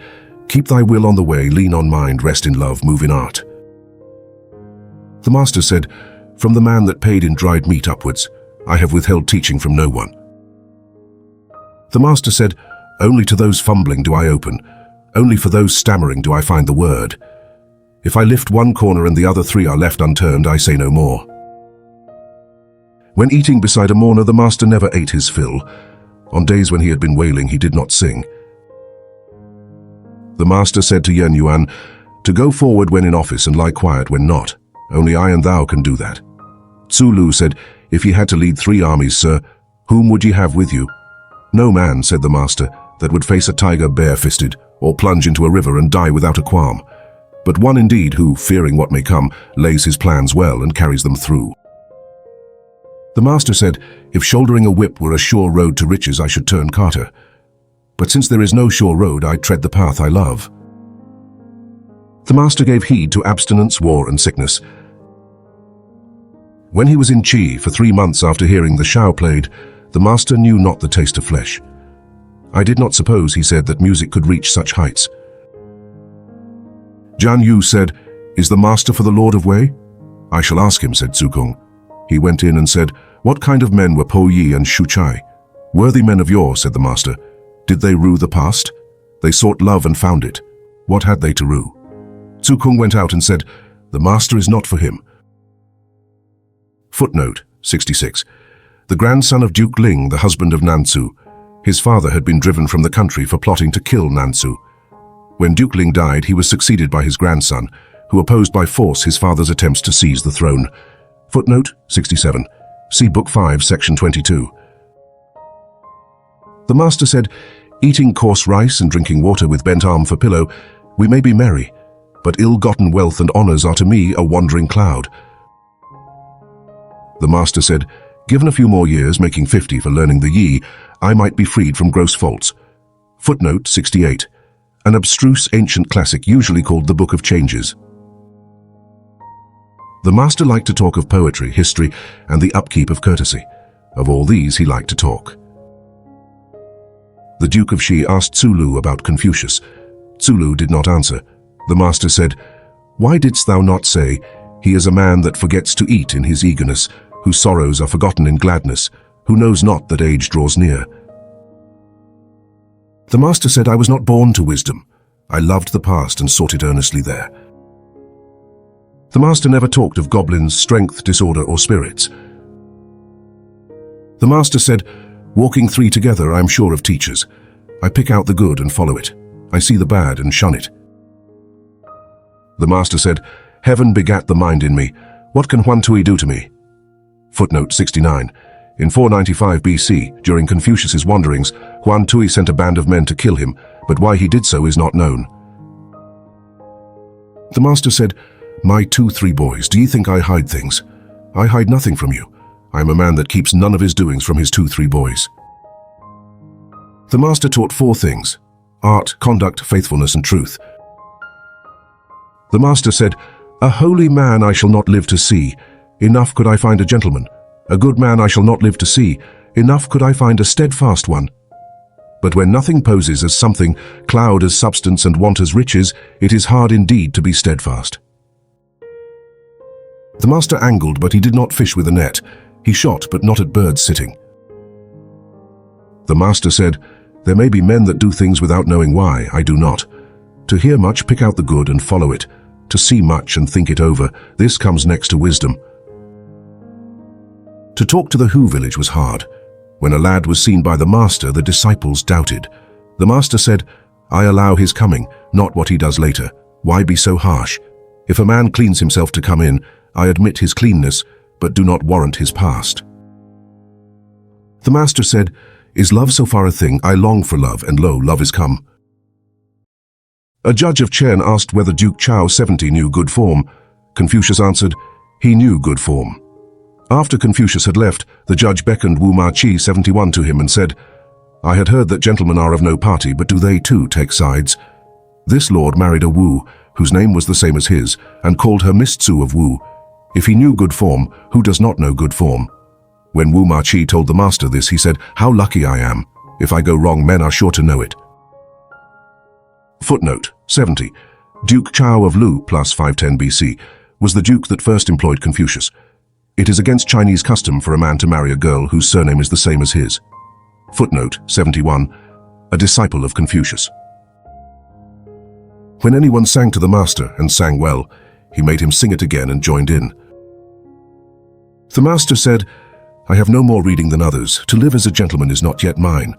Speaker 1: "Keep thy will on the way, lean on mind, rest in love, move in art." The master said, "From the man that paid in dried meat upwards, I have withheld teaching from no one." The master said, "Only to those fumbling do I open, only for those stammering do I find the word. If I lift one corner and the other three are left unturned, I say no more." When eating beside a mourner, the master never ate his fill. On days when he had been wailing, he did not sing. The master said to Yen Yuan, "To go forward when in office and lie quiet when not. Only I and thou can do that." Tzu Lu said, "If ye had to lead 3 armies, sir, whom would ye have with you?" "No man," said the master, "that would face a tiger bare-fisted, or plunge into a river and die without a qualm. But one indeed who, fearing what may come, lays his plans well and carries them through." The master said, "If shouldering a whip were a sure road to riches, I should turn carter. But since there is no sure road, I tread the path I love." The master gave heed to abstinence, war, and sickness. When he was in Qi for 3 months after hearing the Shao played, the master knew not the taste of flesh. "I did not suppose," he said, "that music could reach such heights." Jian Yu said, "Is the master for the Lord of Wei?" "I shall ask him," said Zukong. He went in and said, "What kind of men were Po Yi and Shu Chai?" "Worthy men of yore," said the master. "Did they rue the past? They sought love and found it. What had they to rue?" Zukong went out and said, "The master is not for him." Footnote 66. The grandson of Duke Ling, the husband of Nansu. His father had been driven from the country for plotting to kill Nansu. When Duke Ling died, he was succeeded by his grandson, who opposed by force his father's attempts to seize the throne. Footnote 67. See Book 5, Section 22. The master said, "Eating coarse rice and drinking water with bent arm for pillow, we may be merry, but ill-gotten wealth and honors are to me a wandering cloud." The master said, "Given a few more years, making 50 for learning the Yi, I might be freed from gross faults." Footnote 68. An abstruse ancient classic usually called the Book of Changes. The master liked to talk of poetry, history, and the upkeep of courtesy. Of all these he liked to talk. The Duke of Xi asked Tzu Lu about Confucius. Tzu Lu did not answer. The master said, "Why didst thou not say, 'He is a man that forgets to eat in his eagerness, whose sorrows are forgotten in gladness, who knows not that age draws near'?" The master said, "I was not born to wisdom. I loved the past and sought it earnestly there." The master never talked of goblins, strength, disorder, or spirits. The master said, "Walking 3 together, I am sure of teachers. I pick out the good and follow it. I see the bad and shun it." The master said, "Heaven begat the mind in me. What can Huan Tui do to me?" Footnote 69. In 495 BC, during Confucius's wanderings, Huan Tui sent a band of men to kill him, but why he did so is not known. The master said, "My 2-3 boys, do ye think I hide things? I hide nothing from you. I am a man that keeps none of his doings from his 2-3 boys. The master taught 4 things: art, conduct, faithfulness, and truth. The master said, "A holy man I shall not live to see. Enough could I find a gentleman. A good man I shall not live to see. Enough could I find a steadfast one. But when nothing poses as something, cloud as substance, and want as riches, it is hard indeed to be steadfast." The master angled, but he did not fish with a net. He shot, but not at birds sitting. The master said, "There may be men that do things without knowing why. I do not. To hear much, pick out the good and follow it. To see much and think it over, this comes next to wisdom." To talk to the Who village was hard. When a lad was seen by the master, the disciples doubted. The master said, "I allow his coming, not what he does later. Why be so harsh? If a man cleans himself to come in, I admit his cleanness, but do not warrant his past." The master said, "Is love so far a thing? I long for love, and lo, love is come." A judge of Chen asked whether Duke Chao 70 knew good form. Confucius answered, he knew good form. After Confucius had left, the judge beckoned Wu Ma Chi 71 to him and said, "I had heard that gentlemen are of no party, but do they too take sides?" This lord married a Wu, whose name was the same as his, and called her Miss Tzu of Wu. If he knew good form, who does not know good form? When Wu Ma Chi told the master this, he said, "How lucky I am. If I go wrong, men are sure to know it." Footnote 70. Duke Chao of Lu plus 510 BC was the duke that first employed Confucius. It is against Chinese custom for a man to marry a girl whose surname is the same as his. Footnote 71. A disciple of Confucius. When anyone sang to the master, and sang well, he made him sing it again and joined in. The master said, "I have no more reading than others. To live as a gentleman is not yet mine."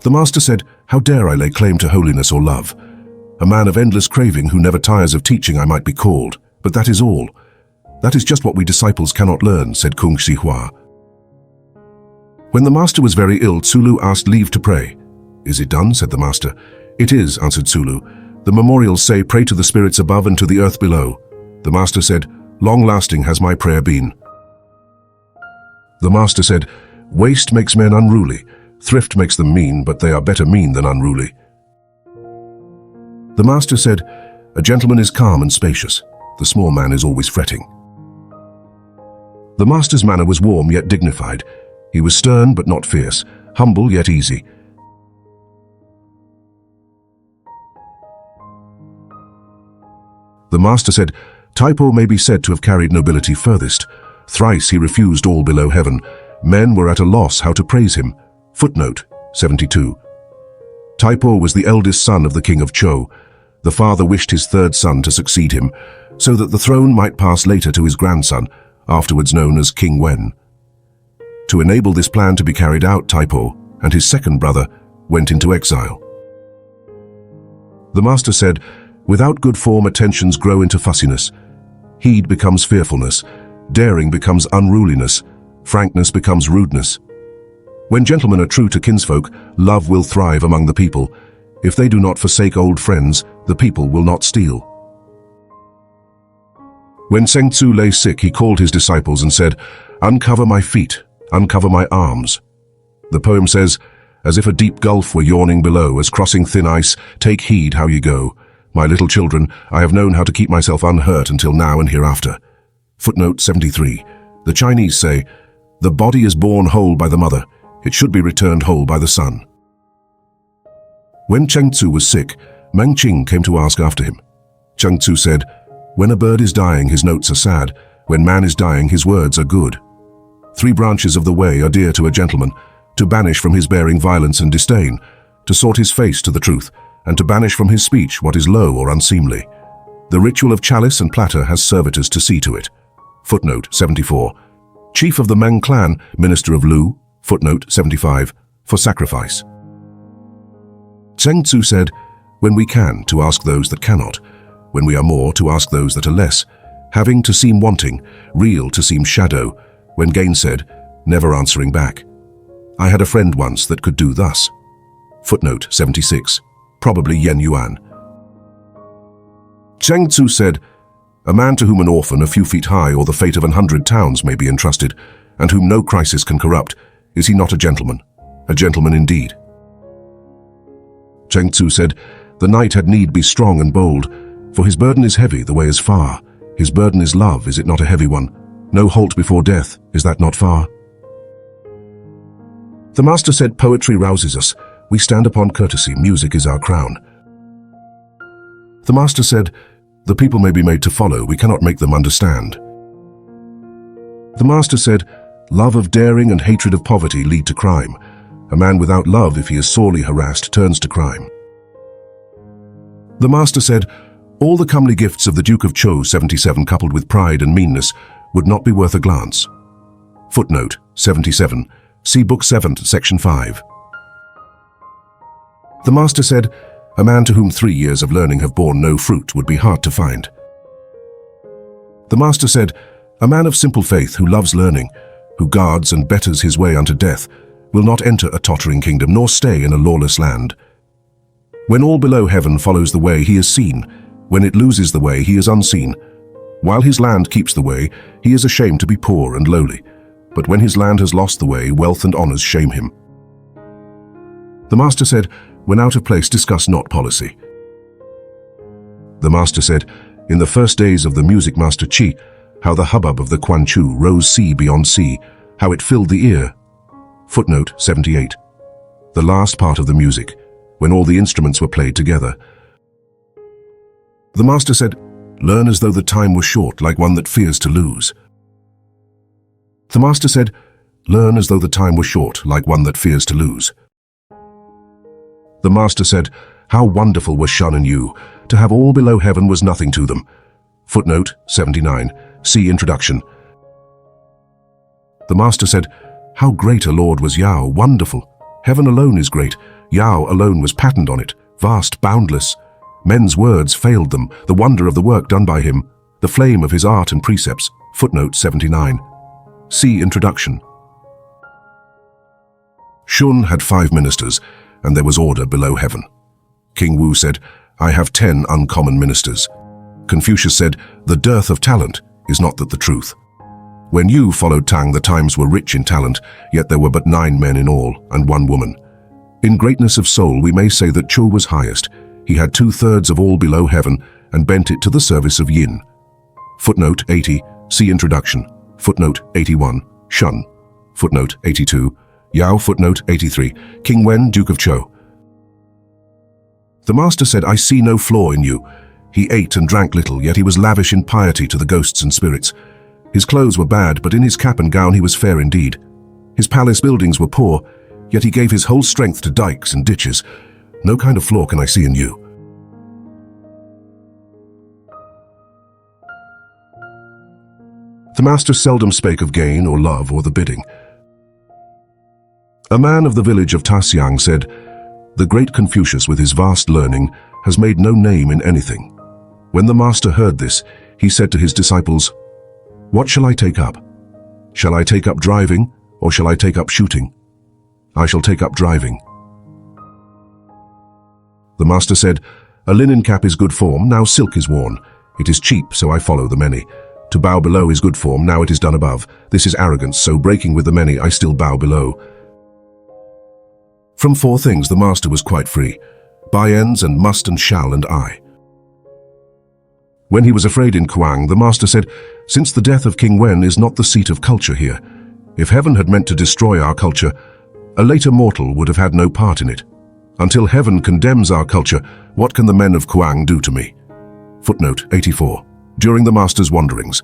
Speaker 1: The master said, "How dare I lay claim to holiness or love? A man of endless craving who never tires of teaching I might be called, but that is all. That is just what we disciples cannot learn," said Kung Si Hua. When the master was very ill, Tsulu asked leave to pray. "Is it done?" said the master. "It is," answered Tsulu. "The memorials say, pray to the spirits above and to the earth below." The master said, "Long-lasting has my prayer been." The master said, "Waste makes men unruly. Thrift makes them mean, but they are better mean than unruly." The master said, "A gentleman is calm and spacious. The small man is always fretting." The master's manner was warm yet dignified. He was stern but not fierce, humble yet easy. The master said, "Taipo may be said to have carried nobility furthest. Thrice he refused all below heaven. Men were at a loss how to praise him." Footnote 72. Taipo was the eldest son of the king of Chou. The father wished his third son to succeed him, so that the throne might pass later to his grandson, afterwards known as King Wen. To enable this plan to be carried out, Taipo and his second brother went into exile. The master said, "Without good form, attentions grow into fussiness. Heed becomes fearfulness. Daring becomes unruliness. Frankness becomes rudeness. When gentlemen are true to kinsfolk, love will thrive among the people. If they do not forsake old friends, the people will not steal." When Zheng Tzu lay sick, he called his disciples and said, "Uncover my feet, uncover my arms." The poem says, "As if a deep gulf were yawning below, as crossing thin ice, take heed how ye go. My little children, I have known how to keep myself unhurt until now and hereafter." Footnote 73. The Chinese say, "The body is born whole by the mother. It should be returned whole by the son." When Zheng Tzu was sick, Meng Qing came to ask after him. Zheng Tzu said, "When a bird is dying, his notes are sad. When man is dying, his words are good. 3 branches of the way are dear to a gentleman: to banish from his bearing violence and disdain, to sort his face to the truth, and to banish from his speech what is low or unseemly. The ritual of chalice and platter has servitors to see to it." Footnote 74. Chief of the Meng clan, minister of Lu, footnote 75, for sacrifice. Zheng Tzu said, "When we can, to ask those that cannot. When we are more, to ask those that are less. Having to seem wanting, real to seem shadow. When gainsaid, never answering back. I had a friend once that could do thus." Footnote 76, probably Yen Yuan. Zheng Tzu said, A man to whom an orphan a few feet high or the fate of 100 towns may be entrusted, and whom no crisis can corrupt, is he not a gentleman? A gentleman indeed. Cheng Tzu said, "The knight had need be strong and bold, for his burden is heavy, the way is far. His burden is love, is it not a heavy one? No halt before death, is that not far?" The master said, "Poetry rouses us. We stand upon courtesy, music is our crown." The master said, "The people may be made to follow, we cannot make them understand." The master said, "Love of daring and hatred of poverty lead to crime. A man without love, if he is sorely harassed, turns to crime." The master said, "All the comely gifts of the Duke of Zhou 77 coupled with pride and meanness would not be worth a glance." Footnote 77. See Book 7, Section 5. The master said, "A man to whom 3 years of learning have borne no fruit would be hard to find." The master said, "A man of simple faith who loves learning, who guards and betters his way unto death, will not enter a tottering kingdom, nor stay in a lawless land. When all below heaven follows the way, he is seen. When it loses the way, he is unseen. While his land keeps the way, he is ashamed to be poor and lowly. But when his land has lost the way, wealth and honors shame him." The master said, "When out of place, discuss not policy." The master said, "In the first days of the music master Qi, how the hubbub of the Quan Chu rose sea beyond sea, how it filled the ear." Footnote 78. The last part of the music, when all the instruments were played together. The master said, "Learn as though the time were short, like one that fears to lose." The master said, "Learn as though the time were short, like one that fears to lose." The master said, "How wonderful were Shun and Yu! To have all below heaven was nothing to them." Footnote 79. See Introduction. The master said, "How great a lord was Yao, wonderful! Heaven alone is great, Yao alone was patterned on it, vast, boundless. Men's words failed them, the wonder of the work done by him, the flame of his art and precepts." Footnote 79. See Introduction. Shun had 5 ministers, and there was order below heaven. King Wu said, "I have 10 uncommon ministers." Confucius said, "The dearth of talent is not that the truth." When Yu followed Tang, the times were rich in talent, yet there were but 9 men in all, and 1 woman. In greatness of soul, we may say that Zhou was highest. He had 2/3 of all below heaven, and bent it to the service of yin. Footnote 80, see Introduction. Footnote 81, Shun. Footnote 82, Yao. Footnote 83, King Wen, Duke of Zhou. The master said, "I see no flaw in you." He ate and drank little, yet he was lavish in piety to the ghosts and spirits. His clothes were bad, but in his cap and gown he was fair indeed. His palace buildings were poor, yet he gave his whole strength to dikes and ditches. No kind of flaw can I see in you. The master seldom spake of gain or love or the bidding. A man of the village of Taxiang said, "The great Confucius with his vast learning has made no name in anything." When the master heard this, he said to his disciples, "What shall I take up? Shall I take up driving, or shall I take up shooting? I shall take up driving." The master said, "A linen cap is good form, now silk is worn. It is cheap, so I follow the many. To bow below is good form, now it is done above. This is arrogance, so breaking with the many, I still bow below." From 4 things the master was quite free: by-ends and must and shall and I. When he was afraid in Kuang, the master said, "Since the death of King Wen is not the seat of culture here, if heaven had meant to destroy our culture, a later mortal would have had no part in it. Until heaven condemns our culture, what can the men of Kuang do to me?" Footnote 84. During the master's wanderings,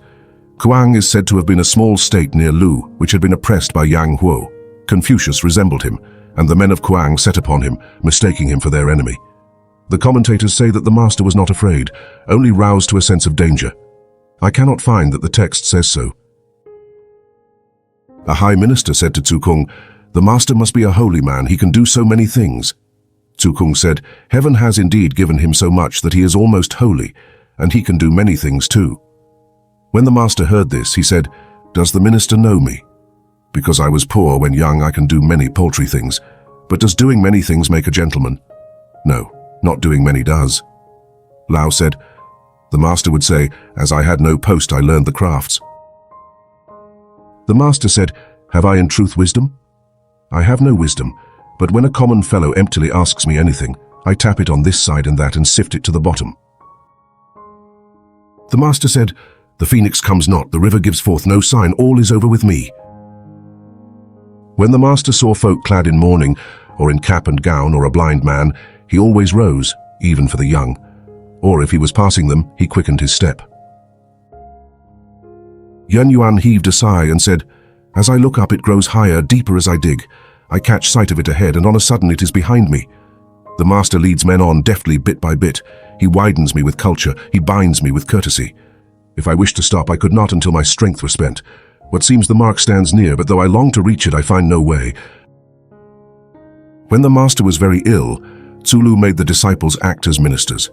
Speaker 1: Kuang is said to have been a small state near Lu, which had been oppressed by Yang Huo. Confucius resembled him, and the men of Kuang set upon him, mistaking him for their enemy. The commentators say that the master was not afraid, only roused to a sense of danger. I cannot find that the text says so. A high minister said to Tzu Kung, "The master must be a holy man, he can do so many things." Tzu Kung said, "Heaven has indeed given him so much that he is almost holy, and he can do many things too." When the master heard this, he said, "Does the minister know me? Because I was poor when young, I can do many paltry things. But does doing many things make a gentleman? No, not doing many does." Lao said, The master would say, "As I had no post, I learned the crafts." The master said, "Have I in truth wisdom? I have no wisdom, but when a common fellow emptily asks me anything, I tap it on this side and that and sift it to the bottom." The master said, "The phoenix comes not, the river gives forth no sign, all is over with me." When the master saw folk clad in mourning, or in cap and gown, or a blind man, he always rose, even for the young. Or if he was passing them, he quickened his step. Yun Yuan heaved a sigh and said, "As I look up, it grows higher, deeper as I dig. I catch sight of it ahead, and on a sudden it is behind me. The master leads men on deftly, bit by bit. He widens me with culture, he binds me with courtesy. If I wished to stop, I could not until my strength were spent. What seems the mark stands near, but though I long to reach it, I find no way." When the master was very ill, Tsulu made the disciples act as ministers.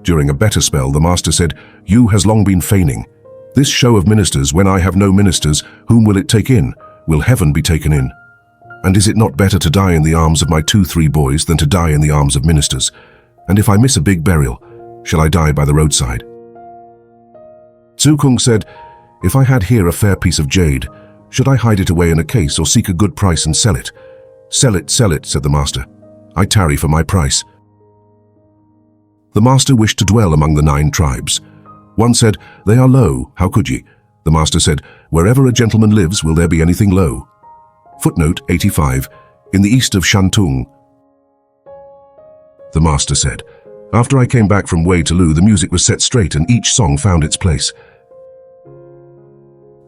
Speaker 1: During a better spell, the master said, "You has long been feigning. This show of ministers, when I have no ministers, whom will it take in? Will heaven be taken in? And is it not better to die in the arms of my 2-3 boys than to die in the arms of ministers? And if I miss a big burial, shall I die by the roadside?" Tsukung said, "If I had here a fair piece of jade, should I hide it away in a case or seek a good price and sell it?" Sell it, said the master. "I tarry for my price." The master wished to dwell among the 9 tribes. One said, "They are low, how could ye?" The master said, "Wherever a gentleman lives, will there be anything low?" Footnote 85, in the east of Shantung. The master said, "After I came back from Wei to Lu, the music was set straight and each song found its place."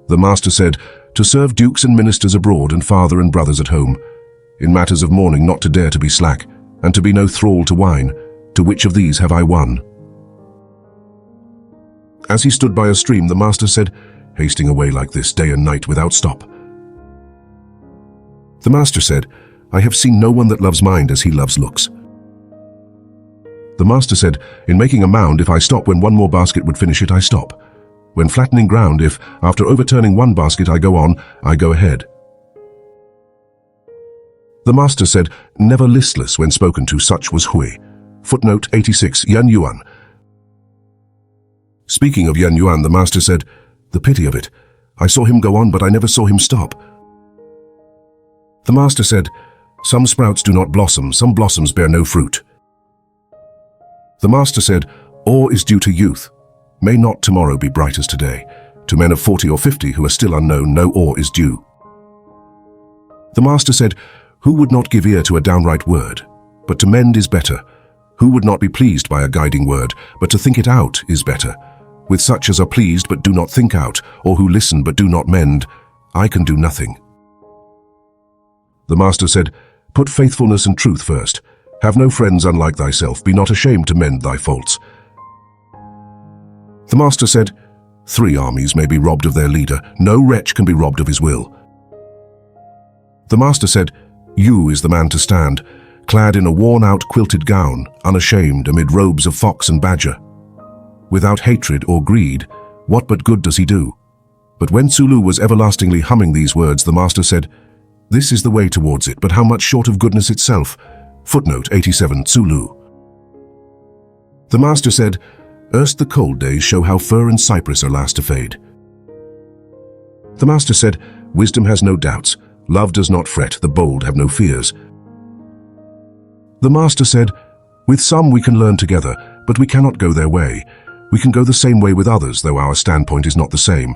Speaker 1: The master said, "To serve dukes and ministers abroad and father and brothers at home. In matters of mourning not to dare to be slack, and to be no thrall to wine. To which of these have I won?" As he stood by a stream, the master said, "Hasting away like this day and night without stop." The master said, "I have seen no one that loves mind as he loves looks." The master said, "In making a mound, if I stop when one more basket would finish it, I stop. When flattening ground, if, after overturning one basket, I go on, I go ahead." The master said, "Never listless when spoken to, such was Hui." Footnote 86, Yun Yuan. Speaking of Yun Yuan, the master said, "The pity of it. I saw him go on, but I never saw him stop." The master said, "Some sprouts do not blossom, some blossoms bear no fruit." The master said, "Ore is due to youth. May not tomorrow be bright as today. To men of 40 or 50 who are still unknown, no ore is due." The master said, "Who would not give ear to a downright word? But to mend is better. Who would not be pleased by a guiding word? But to think it out is better. With such as are pleased but do not think out, or who listen but do not mend, I can do nothing." The master said, "Put faithfulness and truth first. Have no friends unlike thyself. Be not ashamed to mend thy faults." The master said, 3 armies may be robbed of their leader. No wretch can be robbed of his will." The master said, "You is the man to stand, clad in a worn-out quilted gown, unashamed amid robes of fox and badger. Without hatred or greed, what but good does he do?" But when Tsulu was everlastingly humming these words, the master said, "This is the way towards it, but how much short of goodness itself?" Footnote 87, Tsulu. The master said, "Erst the cold days show how fir and cypress are last to fade." The master said, "Wisdom has no doubts, love does not fret, the bold have no fears." The master said, "With some we can learn together, but we cannot go their way. We can go the same way with others, though our standpoint is not the same.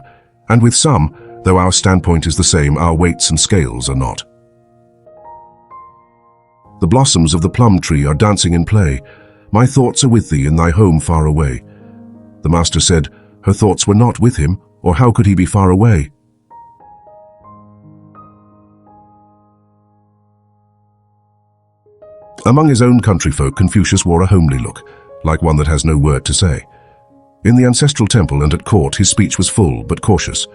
Speaker 1: And with some, though our standpoint is the same, our weights and scales are not. The blossoms of the plum tree are dancing in play. My thoughts are with thee in thy home far away." The master said, "Her thoughts were not with him, or how could he be far away?" Among his own countryfolk, Confucius wore a homely look, like one that has no word to say. In the ancestral temple and at court, his speech was full but cautious.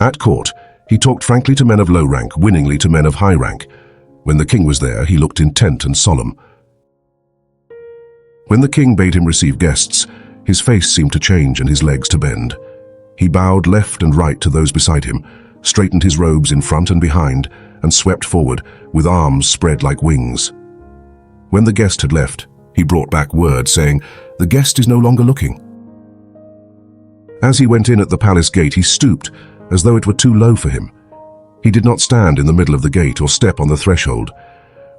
Speaker 1: At court, he talked frankly to men of low rank, winningly to men of high rank. When the king was there, he looked intent and solemn. When the king bade him receive guests, his face seemed to change and his legs to bend. He bowed left and right to those beside him, straightened his robes in front and behind, and swept forward, with arms spread like wings. When the guest had left, He brought back word saying, "The guest is no longer looking." As he went in at the palace gate, he stooped, as though it were too low for him. He did not stand in the middle of the gate or step on the threshold.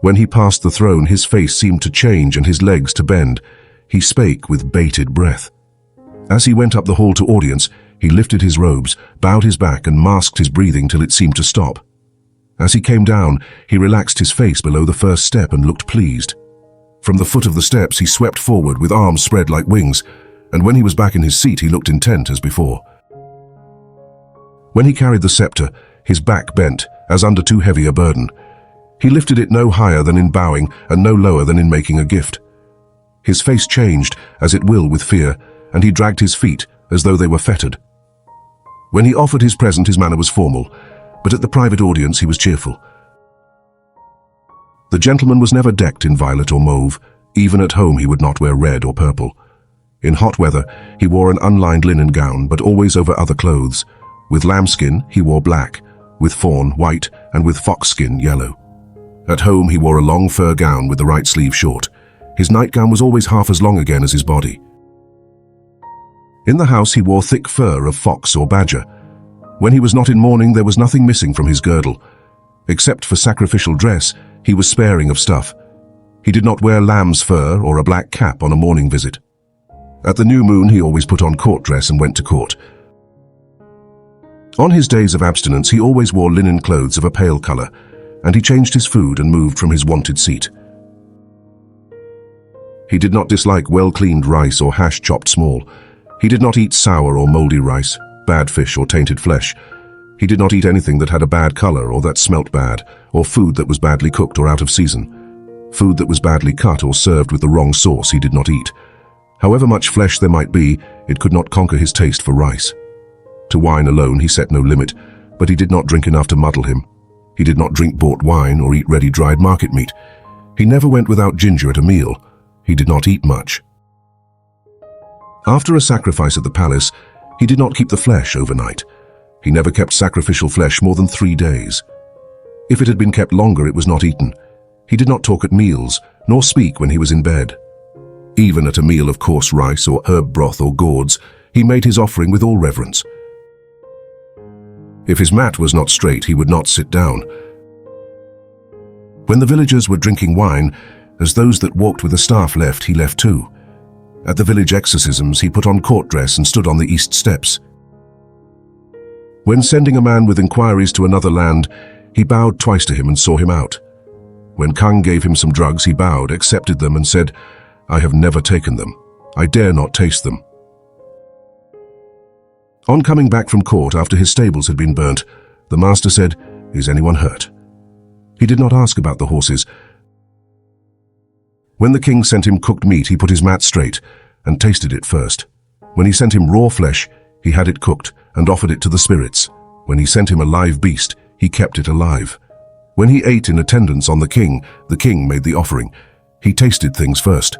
Speaker 1: When he passed the throne, his face seemed to change and his legs to bend. He spake with bated breath. As he went up the hall to audience, he lifted his robes, bowed his back and masked his breathing till it seemed to stop. As he came down, he relaxed his face below the first step and looked pleased. From the foot of the steps he swept forward with arms spread like wings, and when he was back in his seat he looked intent as before. When he carried the scepter, his back bent, as under too heavy a burden. He lifted it no higher than in bowing and no lower than in making a gift. His face changed, as it will with fear, and he dragged his feet, as though they were fettered. When he offered his present, his manner was formal, but at the private audience he was cheerful. The gentleman was never decked in violet or mauve. Even at home he would not wear red or purple. In hot weather he wore an unlined linen gown, but always over other clothes. With lambskin he wore black, with fawn white, and with foxskin yellow. At home he wore a long fur gown with the right sleeve short. His nightgown was always half as long again as his body. In the house he wore thick fur of fox or badger. When he was not in mourning, there was nothing missing from his girdle. Except for sacrificial dress, he was sparing of stuff. He did not wear lamb's fur or a black cap on a morning visit. At the new moon he always put on court dress and went to court. On his days of abstinence he always wore linen clothes of a pale color, and he changed his food and moved from his wonted seat. He did not dislike well-cleaned rice or hash chopped small. He did not eat sour or moldy rice, bad fish or tainted flesh. He did not eat anything that had a bad color or that smelt bad, or food that was badly cooked or out of season. Food that was badly cut or served with the wrong sauce he did not eat. However much flesh there might be, it could not conquer his taste for rice. To wine alone he set no limit, but he did not drink enough to muddle him. He did not drink bought wine or eat ready dried market meat. He never went without ginger at a meal. He did not eat much. After a sacrifice at the palace, he did not keep the flesh overnight. He never kept sacrificial flesh more than 3 days. If it had been kept longer, it was not eaten. He did not talk at meals, nor speak when he was in bed. Even at a meal of coarse rice or herb broth or gourds, he made his offering with all reverence. If his mat was not straight, he would not sit down. When the villagers were drinking wine, as those that walked with a staff left, he left too. At the village exorcisms, he put on court dress and stood on the east steps. When sending a man with inquiries to another land, he bowed twice to him and saw him out. When Kung gave him some drugs, he bowed, accepted them, and said, "I have never taken them. I dare not taste them." On coming back from court after his stables had been burnt, the master said, "Is anyone hurt?" He did not ask about the horses. When the king sent him cooked meat, he put his mat straight and tasted it first. When he sent him raw flesh, he had it cooked and offered it to the spirits. When he sent him a live beast, he kept it alive. When he ate in attendance on the king made the offering. He tasted things first.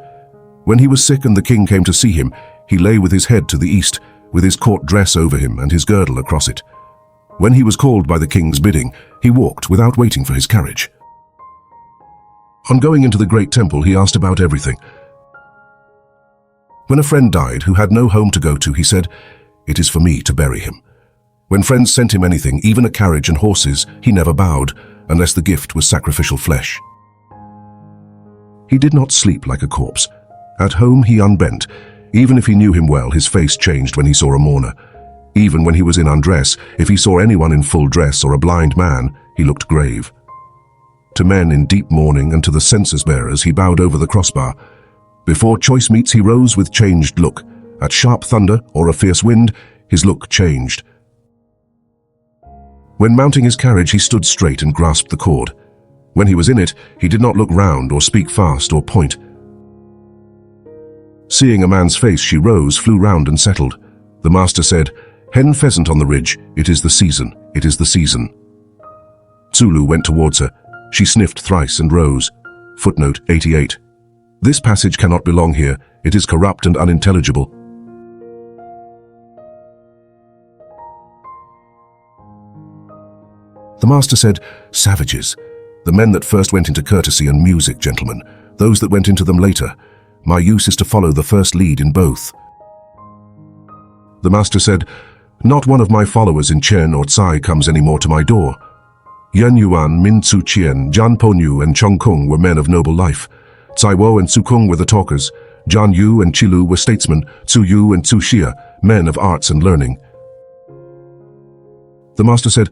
Speaker 1: When he was sick and the king came to see him, he lay with his head to the east, with his court dress over him and his girdle across it. When he was called by the king's bidding, he walked without waiting for his carriage. On going into the great temple, he asked about everything. When a friend died who had no home to go to, he said, "It is for me to bury him." When friends sent him anything, even a carriage and horses, he never bowed, unless the gift was sacrificial flesh. He did not sleep like a corpse. At home he unbent. Even if he knew him well, his face changed when he saw a mourner. Even when he was in undress, if he saw anyone in full dress or a blind man, he looked grave. To men in deep mourning and to the census-bearers he bowed over the crossbar. Before choice meats he rose with changed look. At sharp thunder or a fierce wind, his look changed. When mounting his carriage, he stood straight and grasped the cord. When he was in it, he did not look round or speak fast or point. Seeing a man's face, she rose, flew round and settled. The master said, "Hen pheasant on the ridge, it is the season, it is the season." Zulu went towards her. She sniffed thrice and rose. Footnote 88. This passage cannot belong here. It is corrupt and unintelligible. The master said, "Savages, the men that first went into courtesy and music, gentlemen, those that went into them later. My use is to follow the first lead in both. The master said, Not one of my followers in Chen or Tsai comes anymore to my door. Yan Yuan, Min Tzu Chien, Zhan Ponyu, and Chong Kung were men of noble life. Tsai Wo and Tzu Kung were the talkers. Zhan Yu and Qilu were statesmen. Tzu Yu and Tzu Xia, men of arts and learning. The master said,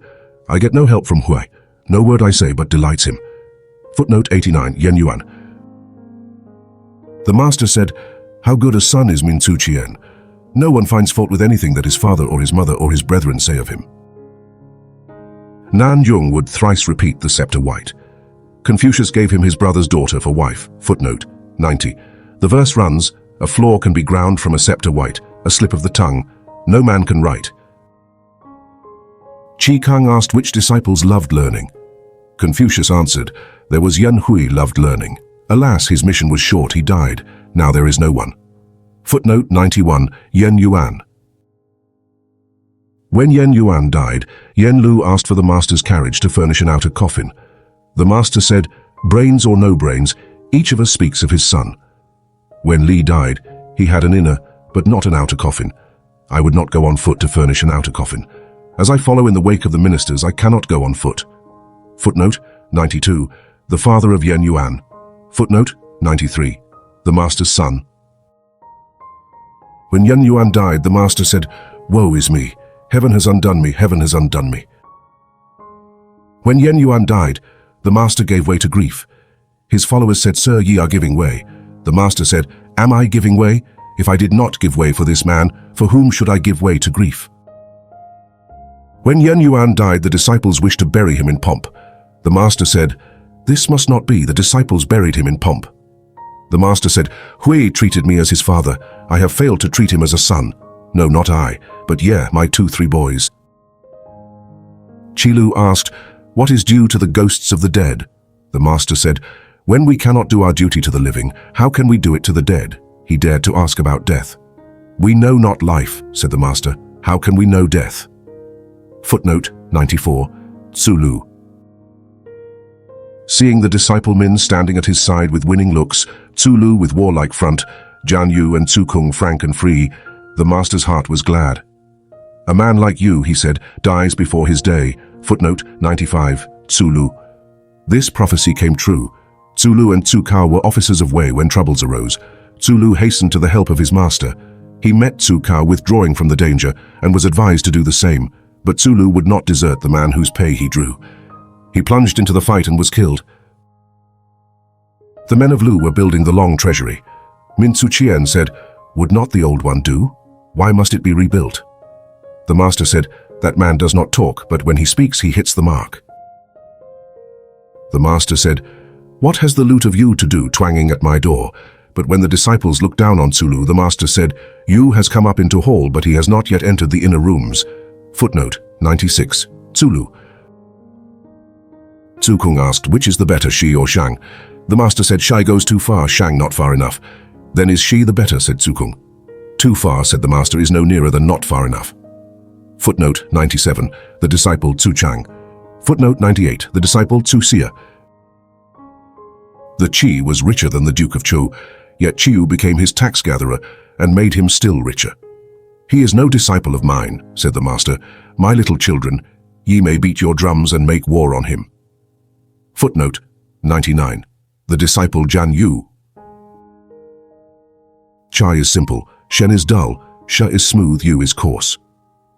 Speaker 1: I get no help from Hui. No word I say but delights him. Footnote 89, Yan Yuan. The master said, How good a son is Min Tzu Chien. No one finds fault with anything that his father or his mother or his brethren say of him. Nan Yung would thrice repeat the scepter white. Confucius gave him his brother's daughter for wife. Footnote 90. The verse runs, A flaw can be ground from a scepter white, a slip of the tongue. No man can write. Qi Kang asked which disciples loved learning. Confucius answered, There was Yan Hui loved learning. Alas, his mission was short, he died. Now there is no one. Footnote 91, Yan Yuan. When Yan Yuan died, Yen Lu asked for the master's carriage to furnish an outer coffin. The master said, Brains or no brains, each of us speaks of his son. When Li died, he had an inner, but not an outer coffin. I would not go on foot to furnish an outer coffin. As I follow in the wake of the ministers, I cannot go on foot. Footnote 92, the father of Yen Yuan. Footnote 93, the master's son. When Yan Yuan died, the master said, Woe is me. Heaven has undone me, heaven has undone me. When Yan Yuan died, the master gave way to grief. His followers said, Sir, ye are giving way. The master said, Am I giving way? If I did not give way for this man, for whom should I give way to grief? When Yan Yuan died, the disciples wished to bury him in pomp. The master said, This must not be. The disciples buried him in pomp. The master said, Hui treated me as his father. I have failed to treat him as a son. No, not I, but my 2-3 boys. Qilu asked, What is due to the ghosts of the dead? The master said, When we cannot do our duty to the living, how can we do it to the dead? He dared to ask about death. We know not life, said the master. How can we know death? Footnote 94, Tsulu. Seeing the disciple Min standing at his side with winning looks, Tsulu with warlike front, Zhan Yu and Tzu Kung frank and free, the master's heart was glad. A man like you, he said, dies before his day. Footnote 95, Tsulu. This prophecy came true. Tsulu and Tzu Kao were officers of Wei when troubles arose. Tsulu hastened to the help of his master. He met Tzu Kao withdrawing from the danger and was advised to do the same, but Tsulu would not desert the man whose pay he drew. He plunged into the fight and was killed. The men of Lu were building the long treasury. Min Tzu Chien said, Would not the old one do? Why must it be rebuilt? The master said, That man does not talk, but when he speaks, he hits the mark. The master said, What has the lute of Yu to do twanging at my door? But when the disciples looked down on Tsulu, the master said, Yu has come up into hall, but he has not yet entered the inner rooms. Footnote 96, Tsulu. Tzu Kung asked, Which is the better, Shi or Shang? The master said, Shai goes too far, Shang not far enough. Then is Shi the better, said Tzu Kung. Too far, said the master, is no nearer than not far enough. Footnote 97, the disciple Tzu Chang. Footnote 98, the disciple Tzu Xia. The Qi was richer than the Duke of Zhou, yet Qiu became his tax-gatherer and made him still richer. He is no disciple of mine, said the master. My little children, ye may beat your drums and make war on him. Footnote 99, the disciple Zhan Yu. Chai is simple, Shen is dull, Sha is smooth, Yu is coarse.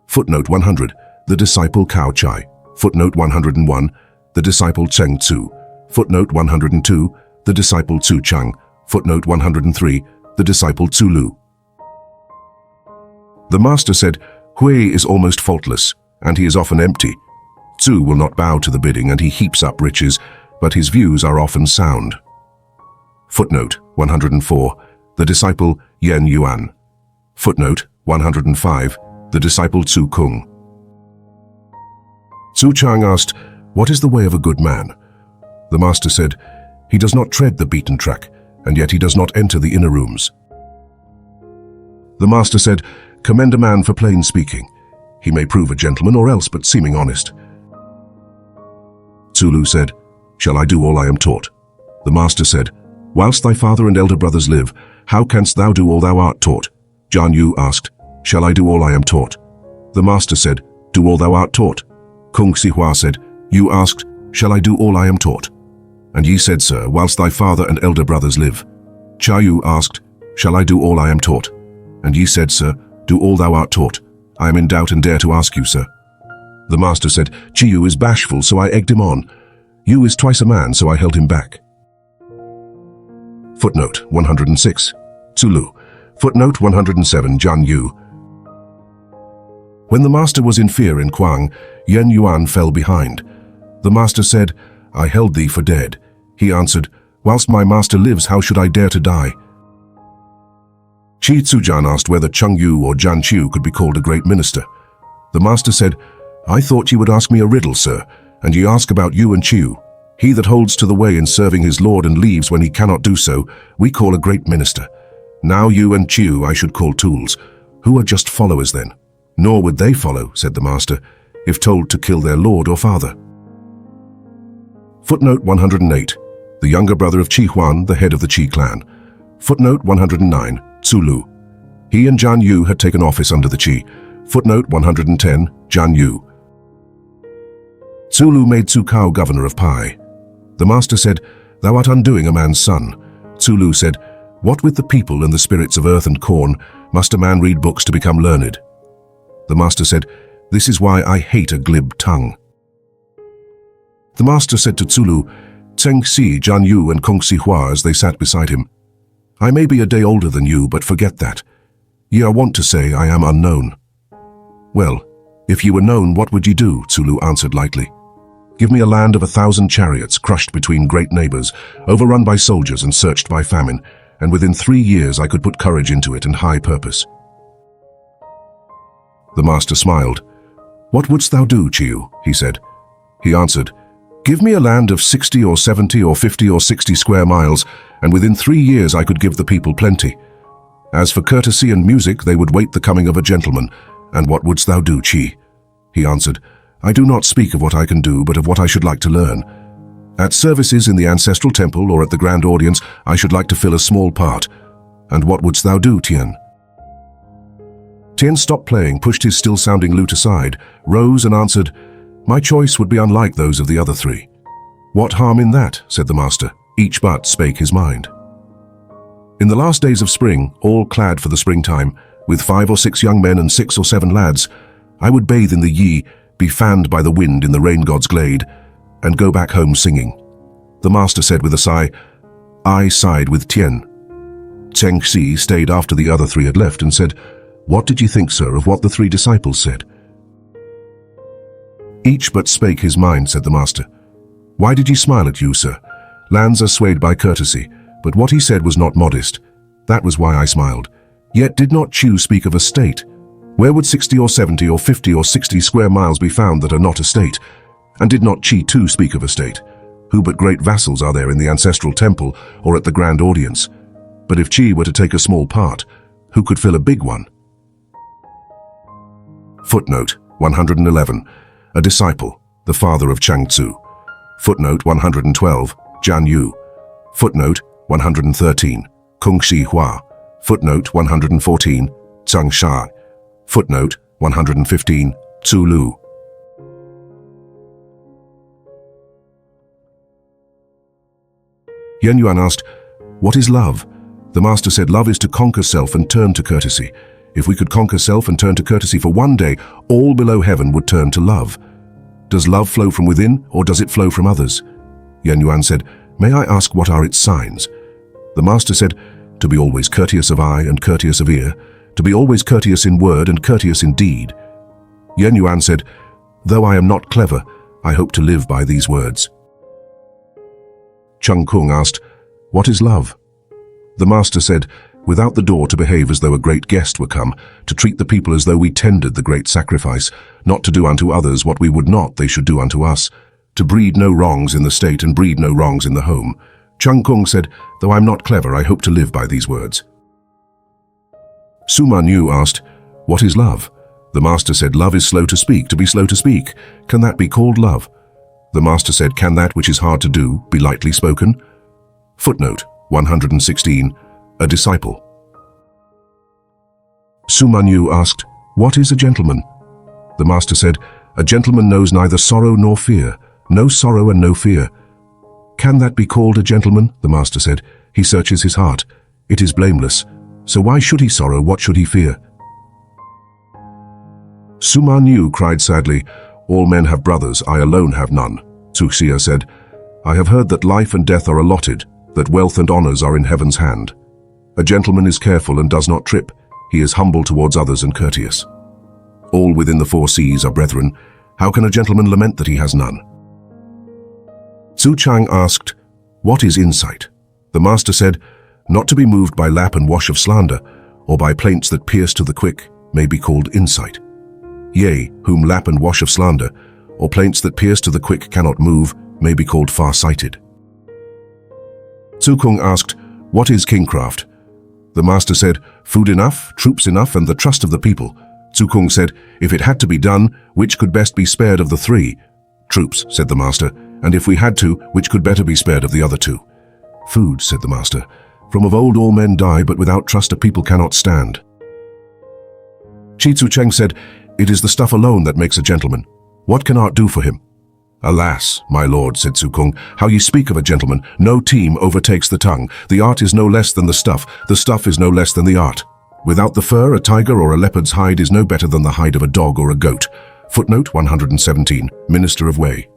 Speaker 1: Footnote 100, the disciple Cao Chai. Footnote 101, the disciple Cheng Tzu. Footnote 102, the disciple Tzu Chang. Footnote 103, the disciple Tzu Lu. The master said, Hui is almost faultless, and he is often empty. Tzu will not bow to the bidding, and he heaps up riches, but his views are often sound. Footnote 104, the disciple Yen Yuan. Footnote 105, the disciple Tzu Kung. Tzu Chang asked, What is the way of a good man? The master said, He does not tread the beaten track, and yet he does not enter the inner rooms. The master said, Commend a man for plain speaking. He may prove a gentleman or else but seeming honest. Tsulu said, Shall I do all I am taught? The master said, Whilst thy father and elder brothers live, how canst thou do all thou art taught? Jian Yu asked, Shall I do all I am taught? The master said, Do all thou art taught. Kung Si Hua said, You asked, Shall I do all I am taught? And ye said, Sir, whilst thy father and elder brothers live. Cha Yu asked, Shall I do all I am taught? And ye said, Sir, Do all thou art taught. I am in doubt and dare to ask you, sir. The master said, Chi Yu is bashful, so I egged him on. Yu is twice a man, so I held him back. Footnote 106. Zulu. Footnote 107. Jian Yu. When the master was in fear in Kuang, Yen Yuan fell behind. The master said, I held thee for dead. He answered, Whilst my master lives, how should I dare to die? Qi Tsujan asked whether Cheng Yu or Jian Qiu could be called a great minister. The master said, I thought ye would ask me a riddle, sir, and ye ask about Yu and Qiu. He that holds to the way in serving his lord and leaves when he cannot do so, we call a great minister. Now Yu and Qiu I should call tools, who are just followers then. Nor would they follow, said the master, if told to kill their lord or father. Footnote 108. The younger brother of Qi Huan, the head of the Qi clan. Footnote 109. Zulu. He and Jian Yu had taken office under the Qi. Footnote 110. Jian Yu. Zulu made Tsukao governor of Pai. The master said, Thou art undoing a man's son. Zulu said, What with the people and the spirits of earth and corn, must a man read books to become learned? The master said, This is why I hate a glib tongue. The master said to Zulu, Tseng Si, Jian Yu and Kung Si Hua as they sat beside him, I may be a day older than you, but forget that. Ye are wont to say I am unknown. Well, if ye were known, what would ye do? Zulu answered lightly. Give me a land of 1,000 chariots crushed between great neighbors, overrun by soldiers and searched by famine, and within 3 years I could put courage into it and high purpose. The master smiled. What wouldst thou do, Qiu? He said. He answered, Give me a land of 60 or 70 or 50 or 60 square miles, and within 3 years I could give the people plenty. As for courtesy and music, they would wait the coming of a gentleman. And what wouldst thou do, Qi? He answered, I do not speak of what I can do, but of what I should like to learn. At services in the ancestral temple or at the grand audience, I should like to fill a small part. And what wouldst thou do, Tian? Tian stopped playing, pushed his still-sounding lute aside, rose and answered, My choice would be unlike those of the other three. What harm in that, said the master. Each but spake his mind. In the last days of spring, all clad for the springtime, with 5 or 6 young men and 6 or 7 lads, I would bathe in the Yi, be fanned by the wind in the rain god's glade, and go back home singing. The master said with a sigh, I sighed with Tian. Tseng Si stayed after the other 3 had left and said, What did you think, sir, of what the 3 disciples said? Each but spake his mind, said the master. Why did ye smile at you, sir? Lands are swayed by courtesy, but what he said was not modest. That was why I smiled. Yet did not Chu speak of a state? Where would 60 or 70 or 50 or 60 square miles be found that are not a state? And did not Chi too speak of a state? Who but great vassals are there in the ancestral temple or at the grand audience? But if Chi were to take a small part, who could fill a big one? Footnote 111. A disciple, the father of Chang Tzu. Footnote 112. Jian Yu. Footnote 113. Kung Si Hua. Footnote 114. Zhang Sha. Footnote 115. Zhu Lu. Yen Yuan asked, What is love? The master said, Love is to conquer self and turn to courtesy. If we could conquer self and turn to courtesy for one day, all below heaven would turn to love. Does love flow from within, or does it flow from others? Yen Yuan said, May I ask what are its signs? The master said, To be always courteous of eye and courteous of ear, to be always courteous in word and courteous in deed. Yen Yuan said, Though I am not clever, I hope to live by these words. Chung Kung asked, What is love? The master said, Without the door to behave as though a great guest were come, to treat the people as though we tendered the great sacrifice, not to do unto others what we would not they should do unto us, to breed no wrongs in the state and breed no wrongs in the home. Chung Kung said, Though I'm not clever, I hope to live by these words. Suma Nu asked, What is love? The master said, Love is slow to speak, to be slow to speak. Can that be called love? The master said, Can that which is hard to do be lightly spoken? Footnote 116. A disciple. Sumanyu asked, "What is a gentleman?" The master said, "A gentleman knows neither sorrow nor fear, no sorrow and no fear." "Can that be called a gentleman?" the master said. "He searches his heart. It is blameless. So why should he sorrow? What should he fear?" Sumanyu cried sadly, "All men have brothers, I alone have none." Tsuxia said, "I have heard that life and death are allotted, that wealth and honors are in heaven's hand. A gentleman is careful and does not trip. He is humble towards others and courteous. All within the 4 seas are brethren. How can a gentleman lament that he has none?" Tzu Chang asked, "What is insight?" The master said, "Not to be moved by lap and wash of slander, or by plaints that pierce to the quick, may be called insight. Yea, whom lap and wash of slander, or plaints that pierce to the quick cannot move, may be called far-sighted." Tzu Kung asked, "What is kingcraft?" The master said, "Food enough, troops enough, and the trust of the people." Tzu Kung said, "If it had to be done, which could best be spared of the 3? "Troops," said the master, "and if we had to, which could better be spared of the other 2? "Food," said the master. "From of old all men die, but without trust a people cannot stand." Chi Tzu Cheng said, "It is the stuff alone that makes a gentleman. What can art do for him?" "Alas, my lord," said Tzu Kung, "how ye speak of a gentleman. No team overtakes the tongue. The art is no less than the stuff is no less than the art. Without the fur, a tiger or a leopard's hide is no better than the hide of a dog or a goat." Footnote 117, Minister of Wei.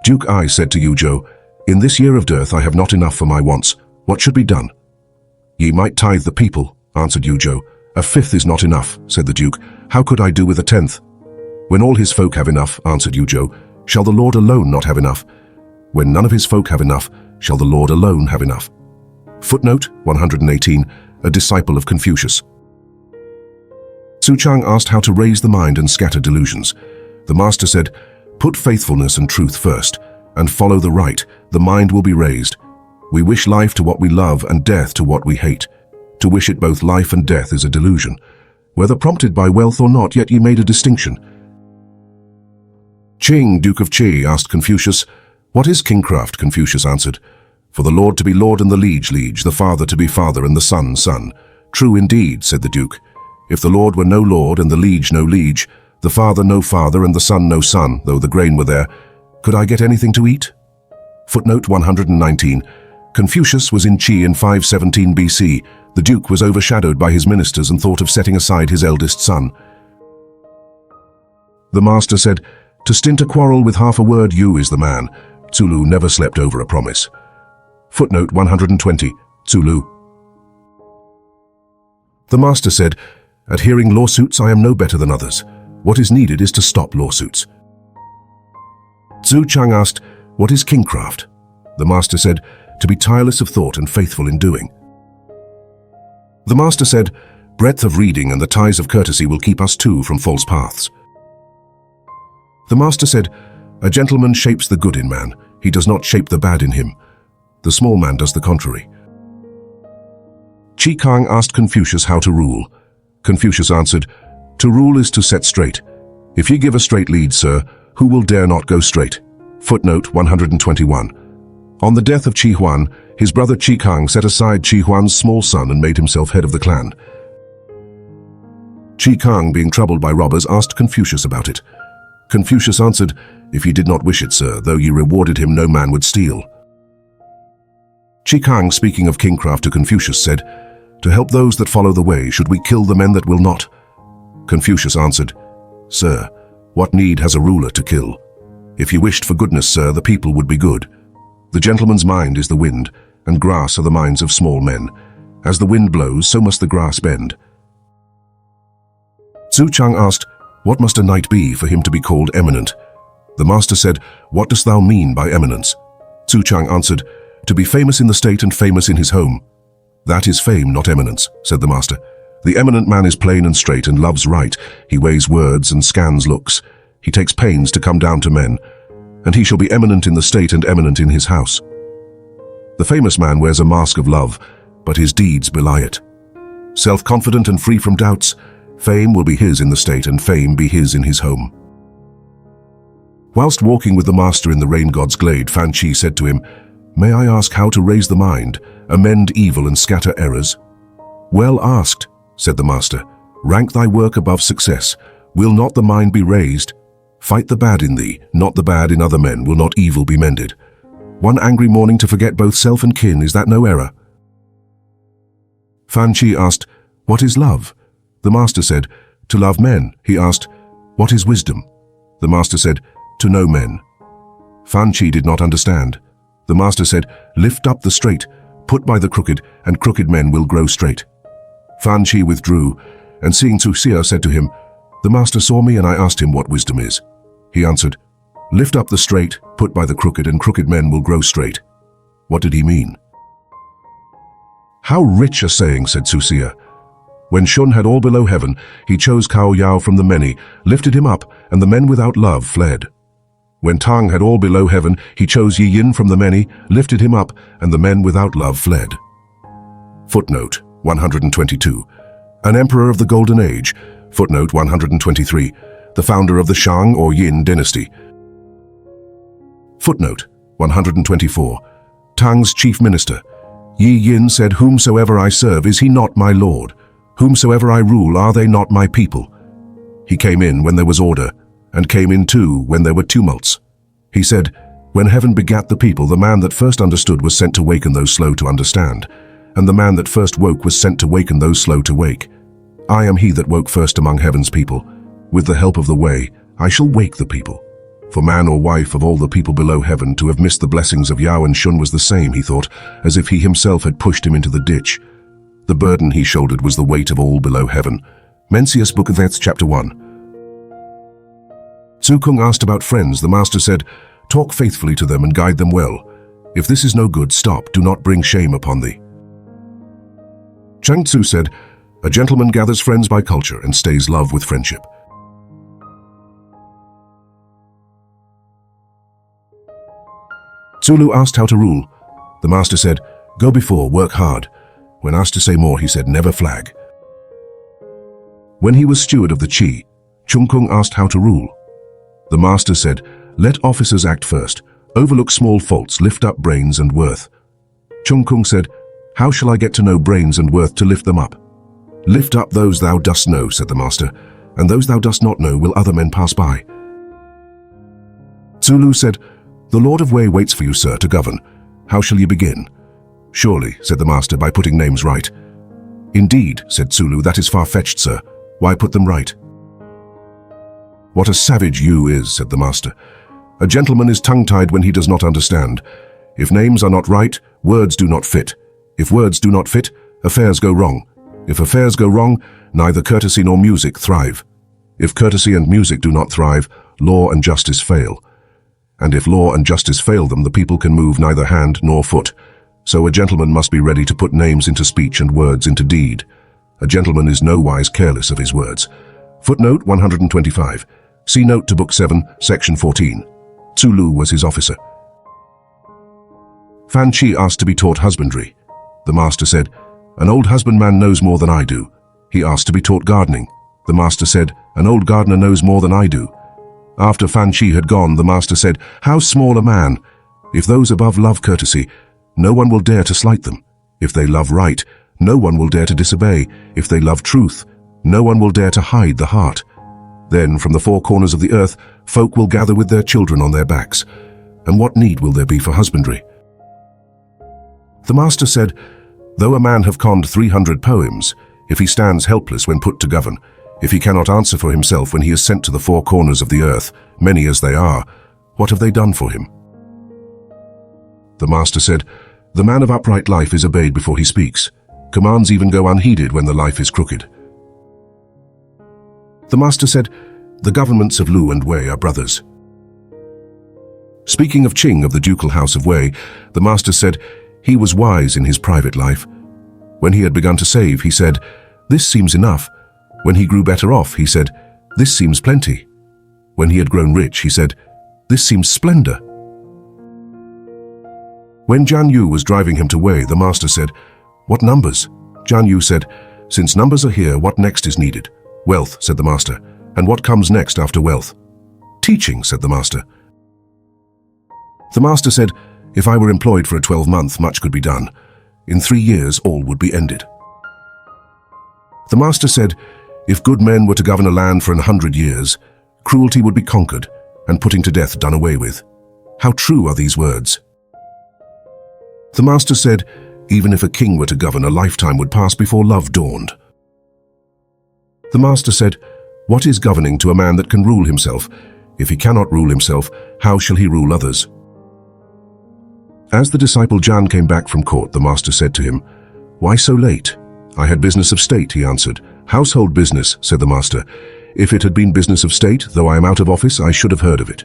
Speaker 1: Duke I said to Yuzhou, "In this year of dearth I have not enough for my wants. What should be done?" "Ye might tithe the people," answered Yuzhou. "A 5th is not enough," said the Duke. "How could I do with a 10th? "When all his folk have enough," answered Yuzhou, "shall the Lord alone not have enough? When none of his folk have enough, shall the Lord alone have enough?" Footnote 118, A disciple of Confucius. Tzu Chang asked how to raise the mind and scatter delusions. The master said, "Put faithfulness and truth first, and follow the right, the mind will be raised. We wish life to what we love and death to what we hate. To wish it both life and death is a delusion. Whether prompted by wealth or not, yet ye made a distinction." Qing, Duke of Qi, asked Confucius, "What is kingcraft?" Confucius answered, "For the lord to be lord and the liege, the father to be father and the son, son." "True indeed," said the Duke. "If the lord were no lord and the liege no liege, the father no father and the son no son, though the grain were there, could I get anything to eat?" Footnote 119. Confucius was in Qi in 517 BC. The Duke was overshadowed by his ministers and thought of setting aside his eldest son. The master said, "To stint a quarrel with half a word, you is the man." Tsulu never slept over a promise. Footnote 120. Tsulu. The master said, "At hearing lawsuits, I am no better than others. What is needed is to stop lawsuits." Tzu Chang asked, "What is kingcraft?" The master said, "To be tireless of thought and faithful in doing." The master said, "Breadth of reading and the ties of courtesy will keep us too from false paths." The master said, "A gentleman shapes the good in man. He does not shape the bad in him. The small man does the contrary." Qi Kang asked Confucius how to rule. Confucius answered, "To rule is to set straight. If ye give a straight lead, sir, who will dare not go straight?" Footnote 121. On the death of Qi Huan, his brother Qi Kang set aside Qi Huan's small son and made himself head of the clan. Qi Kang, being troubled by robbers, asked Confucius about it. Confucius answered, "If ye did not wish it, sir, though ye rewarded him, no man would steal." Qi Kang, speaking of kingcraft to Confucius, said, "To help those that follow the way, should we kill the men that will not?" Confucius answered, "Sir, what need has a ruler to kill? If ye wished for goodness, sir, the people would be good. The gentleman's mind is the wind, and grass are the minds of small men. As the wind blows, so must the grass bend." Tzu Chang asked, "What must a knight be for him to be called eminent?" The master said, "What dost thou mean by eminence?" Tzu Chang answered, "To be famous in the state and famous in his home." "That is fame, not eminence," said the master. "The eminent man is plain and straight and loves right. He weighs words and scans looks. He takes pains to come down to men. And he shall be eminent in the state and eminent in his house. The famous man wears a mask of love, but his deeds belie it. Self-confident and free from doubts, fame will be his in the state and fame be his in his home." Whilst walking with the master in the rain god's glade, Fan Chi said to him, May I ask how to raise the mind, amend evil and scatter errors? Well asked, said the master. Rank thy work above success. Will not the mind be raised? Fight the bad in thee, not the bad in other men. Will not evil be mended? One angry morning to forget both self and kin, is that no error? Fan Chi asked, what is love? The master said, to love men. He asked, what is wisdom? The master said, to know men. Fan Chi did not understand. The master said, lift up the straight, put by the crooked, and crooked men will grow straight. Fan Chi withdrew, and seeing Tzu Xia said to him, the master saw me and I asked him what wisdom is. He answered, lift up the straight, put by the crooked, and crooked men will grow straight. What did he mean? How rich a saying, said Tzu Xia. When Shun had all below heaven, he chose Cao Yao from the many, lifted him up, and the men without love fled. When Tang had all below heaven, he chose Yi Yin from the many, lifted him up, and the men without love fled. Footnote 122. An emperor of the Golden Age. Footnote 123. The founder of the Shang or Yin dynasty. Footnote 124. Tang's chief minister. Yi Yin said, whomsoever I serve, is he not my lord? Whomsoever I rule, are they not my people? He came in when there was order, and came in too when there were tumults. He said, when heaven begat the people, the man that first understood was sent to waken those slow to understand, and the man that first woke was sent to waken those slow to wake. I am he that woke first among heaven's people. With the help of the way, I shall wake the people. For man or wife of all the people below heaven to have missed the blessings of Yao and Shun was the same, he thought, as if he himself had pushed him into the ditch. The burden he shouldered was the weight of all below heaven. Mencius Book of Eths, Chapter 1. Tzu Kung asked about friends. The master said, talk faithfully to them and guide them well. If this is no good, stop, do not bring shame upon thee. Chang Tzu said, a gentleman gathers friends by culture and stays love with friendship. Zulu asked how to rule. The master said, go before, work hard. When asked to say more, he said, never flag. When he was steward of the Qi, Chung Kung asked how to rule. The master said, let officers act first, overlook small faults, lift up brains and worth. Chung Kung said, how shall I get to know brains and worth to lift them up? Lift up those thou dost know, said the master, and those thou dost not know will other men pass by. Zulu said, the Lord of Wei waits for you, sir, to govern. How shall you begin? Surely, said the master, by putting names right. Indeed, said Zulu, that is far-fetched, sir. Why put them right? What a savage you is, said the master. A gentleman is tongue-tied when he does not understand. If names are not right, words do not fit. If words do not fit, affairs go wrong. If affairs go wrong, neither courtesy nor music thrive. If courtesy and music do not thrive, law and justice fail. And if law and justice fail them, the people can move neither hand nor foot. So a gentleman must be ready to put names into speech and words into deed. A gentleman is nowise careless of his words. Footnote 125. See note to Book 7, Section 14. Zulu was his officer. Fan Chi asked to be taught husbandry. The master said, an old husbandman knows more than I do. He asked to be taught gardening. The master said, an old gardener knows more than I do. After Fan Chi had gone, the master said, how small a man! If those above love courtesy, no one will dare to slight them. If they love right, no one will dare to disobey. If they love truth, no one will dare to hide the heart. Then from the four corners of the earth, folk will gather with their children on their backs. And what need will there be for husbandry? The master said, though a man have conned 300 poems, if he stands helpless when put to govern, if he cannot answer for himself when he is sent to the four corners of the earth, many as they are, what have they done for him? The master said, the man of upright life is obeyed before he speaks. Commands even go unheeded when the life is crooked. The master said, the governments of Lu and Wei are brothers. Speaking of Qing of the ducal house of Wei, the master said, he was wise in his private life. When he had begun to save, he said, this seems enough. When he grew better off, he said, this seems plenty. When he had grown rich, he said, this seems splendor. When Jian Yu was driving him to Wei, the master said, what numbers? Jian Yu said, since numbers are here, what next is needed? Wealth, said the master. And what comes next after wealth? Teaching, said the master. The master said, If I were employed for a 12-month, much could be done. In 3 years, all would be ended. The master said, if good men were to govern a land for 100 years, cruelty would be conquered and putting to death done away with. How true are these words? The master said, even if a king were to govern, a lifetime would pass before love dawned. The master said, what is governing to a man that can rule himself? If he cannot rule himself, how shall he rule others? As the disciple Jan came back from court, the master said to him, why so late? I had business of state, he answered. Household business, said the master. If it had been business of state, though I am out of office, I should have heard of it.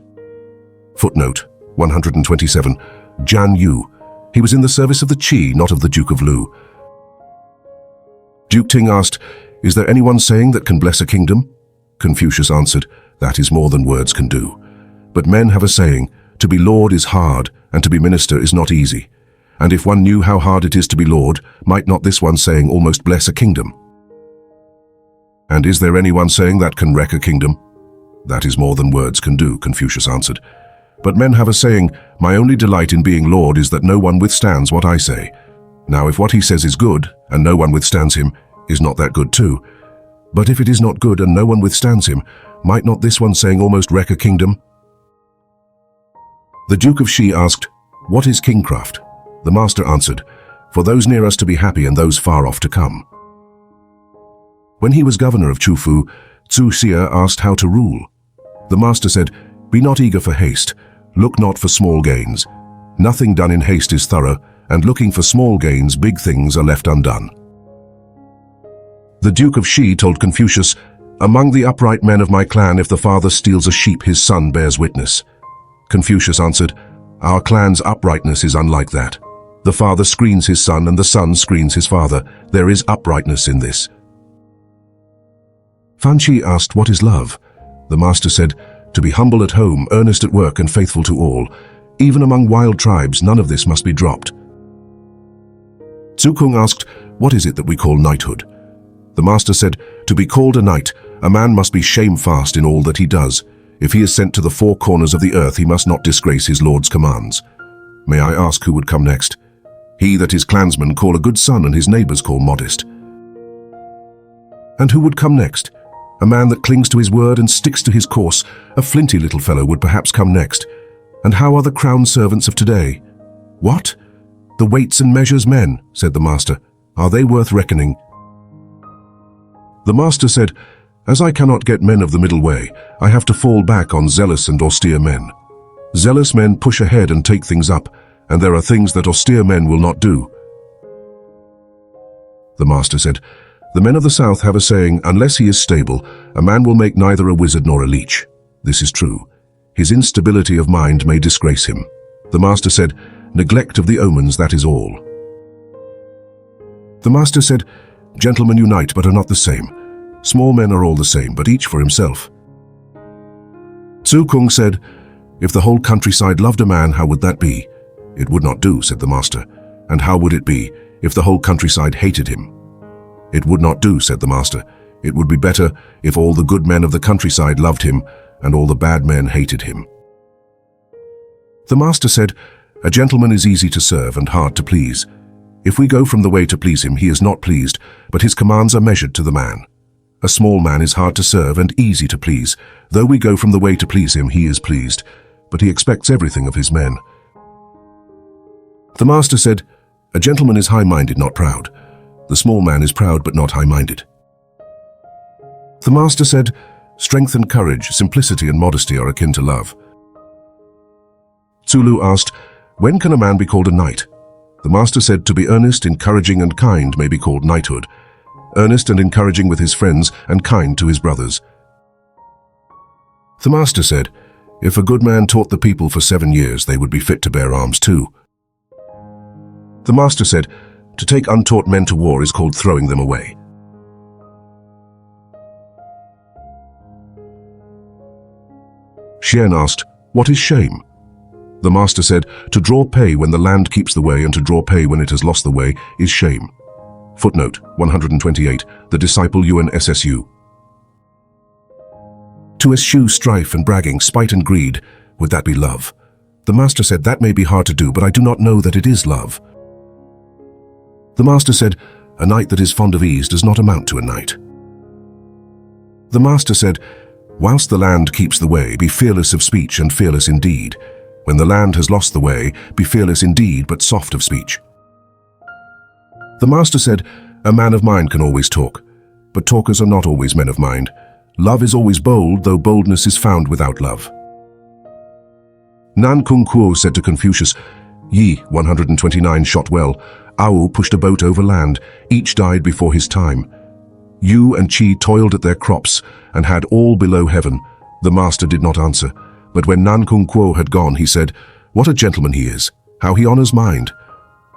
Speaker 1: Footnote 127. Jan Yu. He was in the service of the Qi, not of the Duke of Lu. Duke Ting asked, is there anyone saying that can bless a kingdom? Confucius answered, that is more than words can do. But men have a saying, to be lord is hard, and to be minister is not easy. And if one knew how hard it is to be lord, might not this one saying almost bless a kingdom? And is there anyone saying that can wreck a kingdom? That is more than words can do, Confucius answered. But men have a saying, my only delight in being lord is that no one withstands what I say. Now if what he says is good, and no one withstands him, is not that good too? But if it is not good and no one withstands him, might not this one saying almost wreck a kingdom? The Duke of Xi asked, what is kingcraft? The master answered, for those near us to be happy and those far off to come. When he was governor of Chufu, Zhu Xia asked how to rule. The master said, be not eager for haste, look not for small gains. Nothing done in haste is thorough, and looking for small gains, big things are left undone. The Duke of Xi told Confucius, among the upright men of my clan, if the father steals a sheep, his son bears witness. Confucius answered, our clan's uprightness is unlike that. The father screens his son and the son screens his father. There is uprightness in this. Fan Qi asked, what is love? The master said, to be humble at home, earnest at work, and faithful to all. Even among wild tribes, none of this must be dropped. Zhu Kung asked, what is it that we call knighthood? The master said, to be called a knight, a man must be shamefast in all that he does. If he is sent to the 4 corners of the earth, he must not disgrace his lord's commands. May I ask who would come next? He that his clansmen call a good son and his neighbors call modest. And who would come next? A man that clings to his word and sticks to his course, a flinty little fellow would perhaps come next. And how are the crown servants of today? What? The weights and measures men, said the master. Are they worth reckoning? The master said, as I cannot get men of the middle way, I have to fall back on zealous and austere men. Zealous men push ahead and take things up, and there are things that austere men will not do. The master said, the men of the south have a saying, unless he is stable, a man will make neither a wizard nor a leech. This is true. His instability of mind may disgrace him. The master said, neglect of the omens, that is all. The master said, gentlemen unite but are not the same. Small men are all the same, but each for himself. Zhu Kung said, if the whole countryside loved a man, how would that be? It would not do, said the master. And how would it be if the whole countryside hated him? It would not do, said the master. It would be better if all the good men of the countryside loved him and all the bad men hated him. The master said, a gentleman is easy to serve and hard to please. If we go from the way to please him, he is not pleased, but his commands are measured to the man. A small man is hard to serve and easy to please. Though we go from the way to please him, he is pleased, but he expects everything of his men. The master said, a gentleman is high-minded, not proud. The small man is proud but not high-minded. The master said, strength and courage, simplicity and modesty are akin to love. Zulu asked, when can a man be called a knight? The master said, to be earnest, encouraging and kind may be called knighthood. Earnest and encouraging with his friends and kind to his brothers. The master said, if a good man taught the people for 7 years, they would be fit to bear arms too. The master said, to take untaught men to war is called throwing them away. Xian asked, what is shame? The master said, to draw pay when the land keeps the way and to draw pay when it has lost the way is shame. Footnote 128, the disciple UNSSU. To eschew strife and bragging, spite and greed, would that be love? The master said, "That may be hard to do, but I do not know that it is love." The master said, "A knight that is fond of ease does not amount to a knight." The master said, "Whilst the land keeps the way, be fearless of speech and fearless in deed. When the land has lost the way, be fearless indeed, but soft of speech." The master said, "A man of mind can always talk, but talkers are not always men of mind. Love is always bold, though boldness is found without love." Nan Kung Kuo said to Confucius, "Yi, 129, shot well. Ao pushed a boat over land. Each died before his time. Yu and Chi toiled at their crops and had all below heaven." The master did not answer, but when Nan Kung Kuo had gone, he said, "What a gentleman he is! How he honors mind."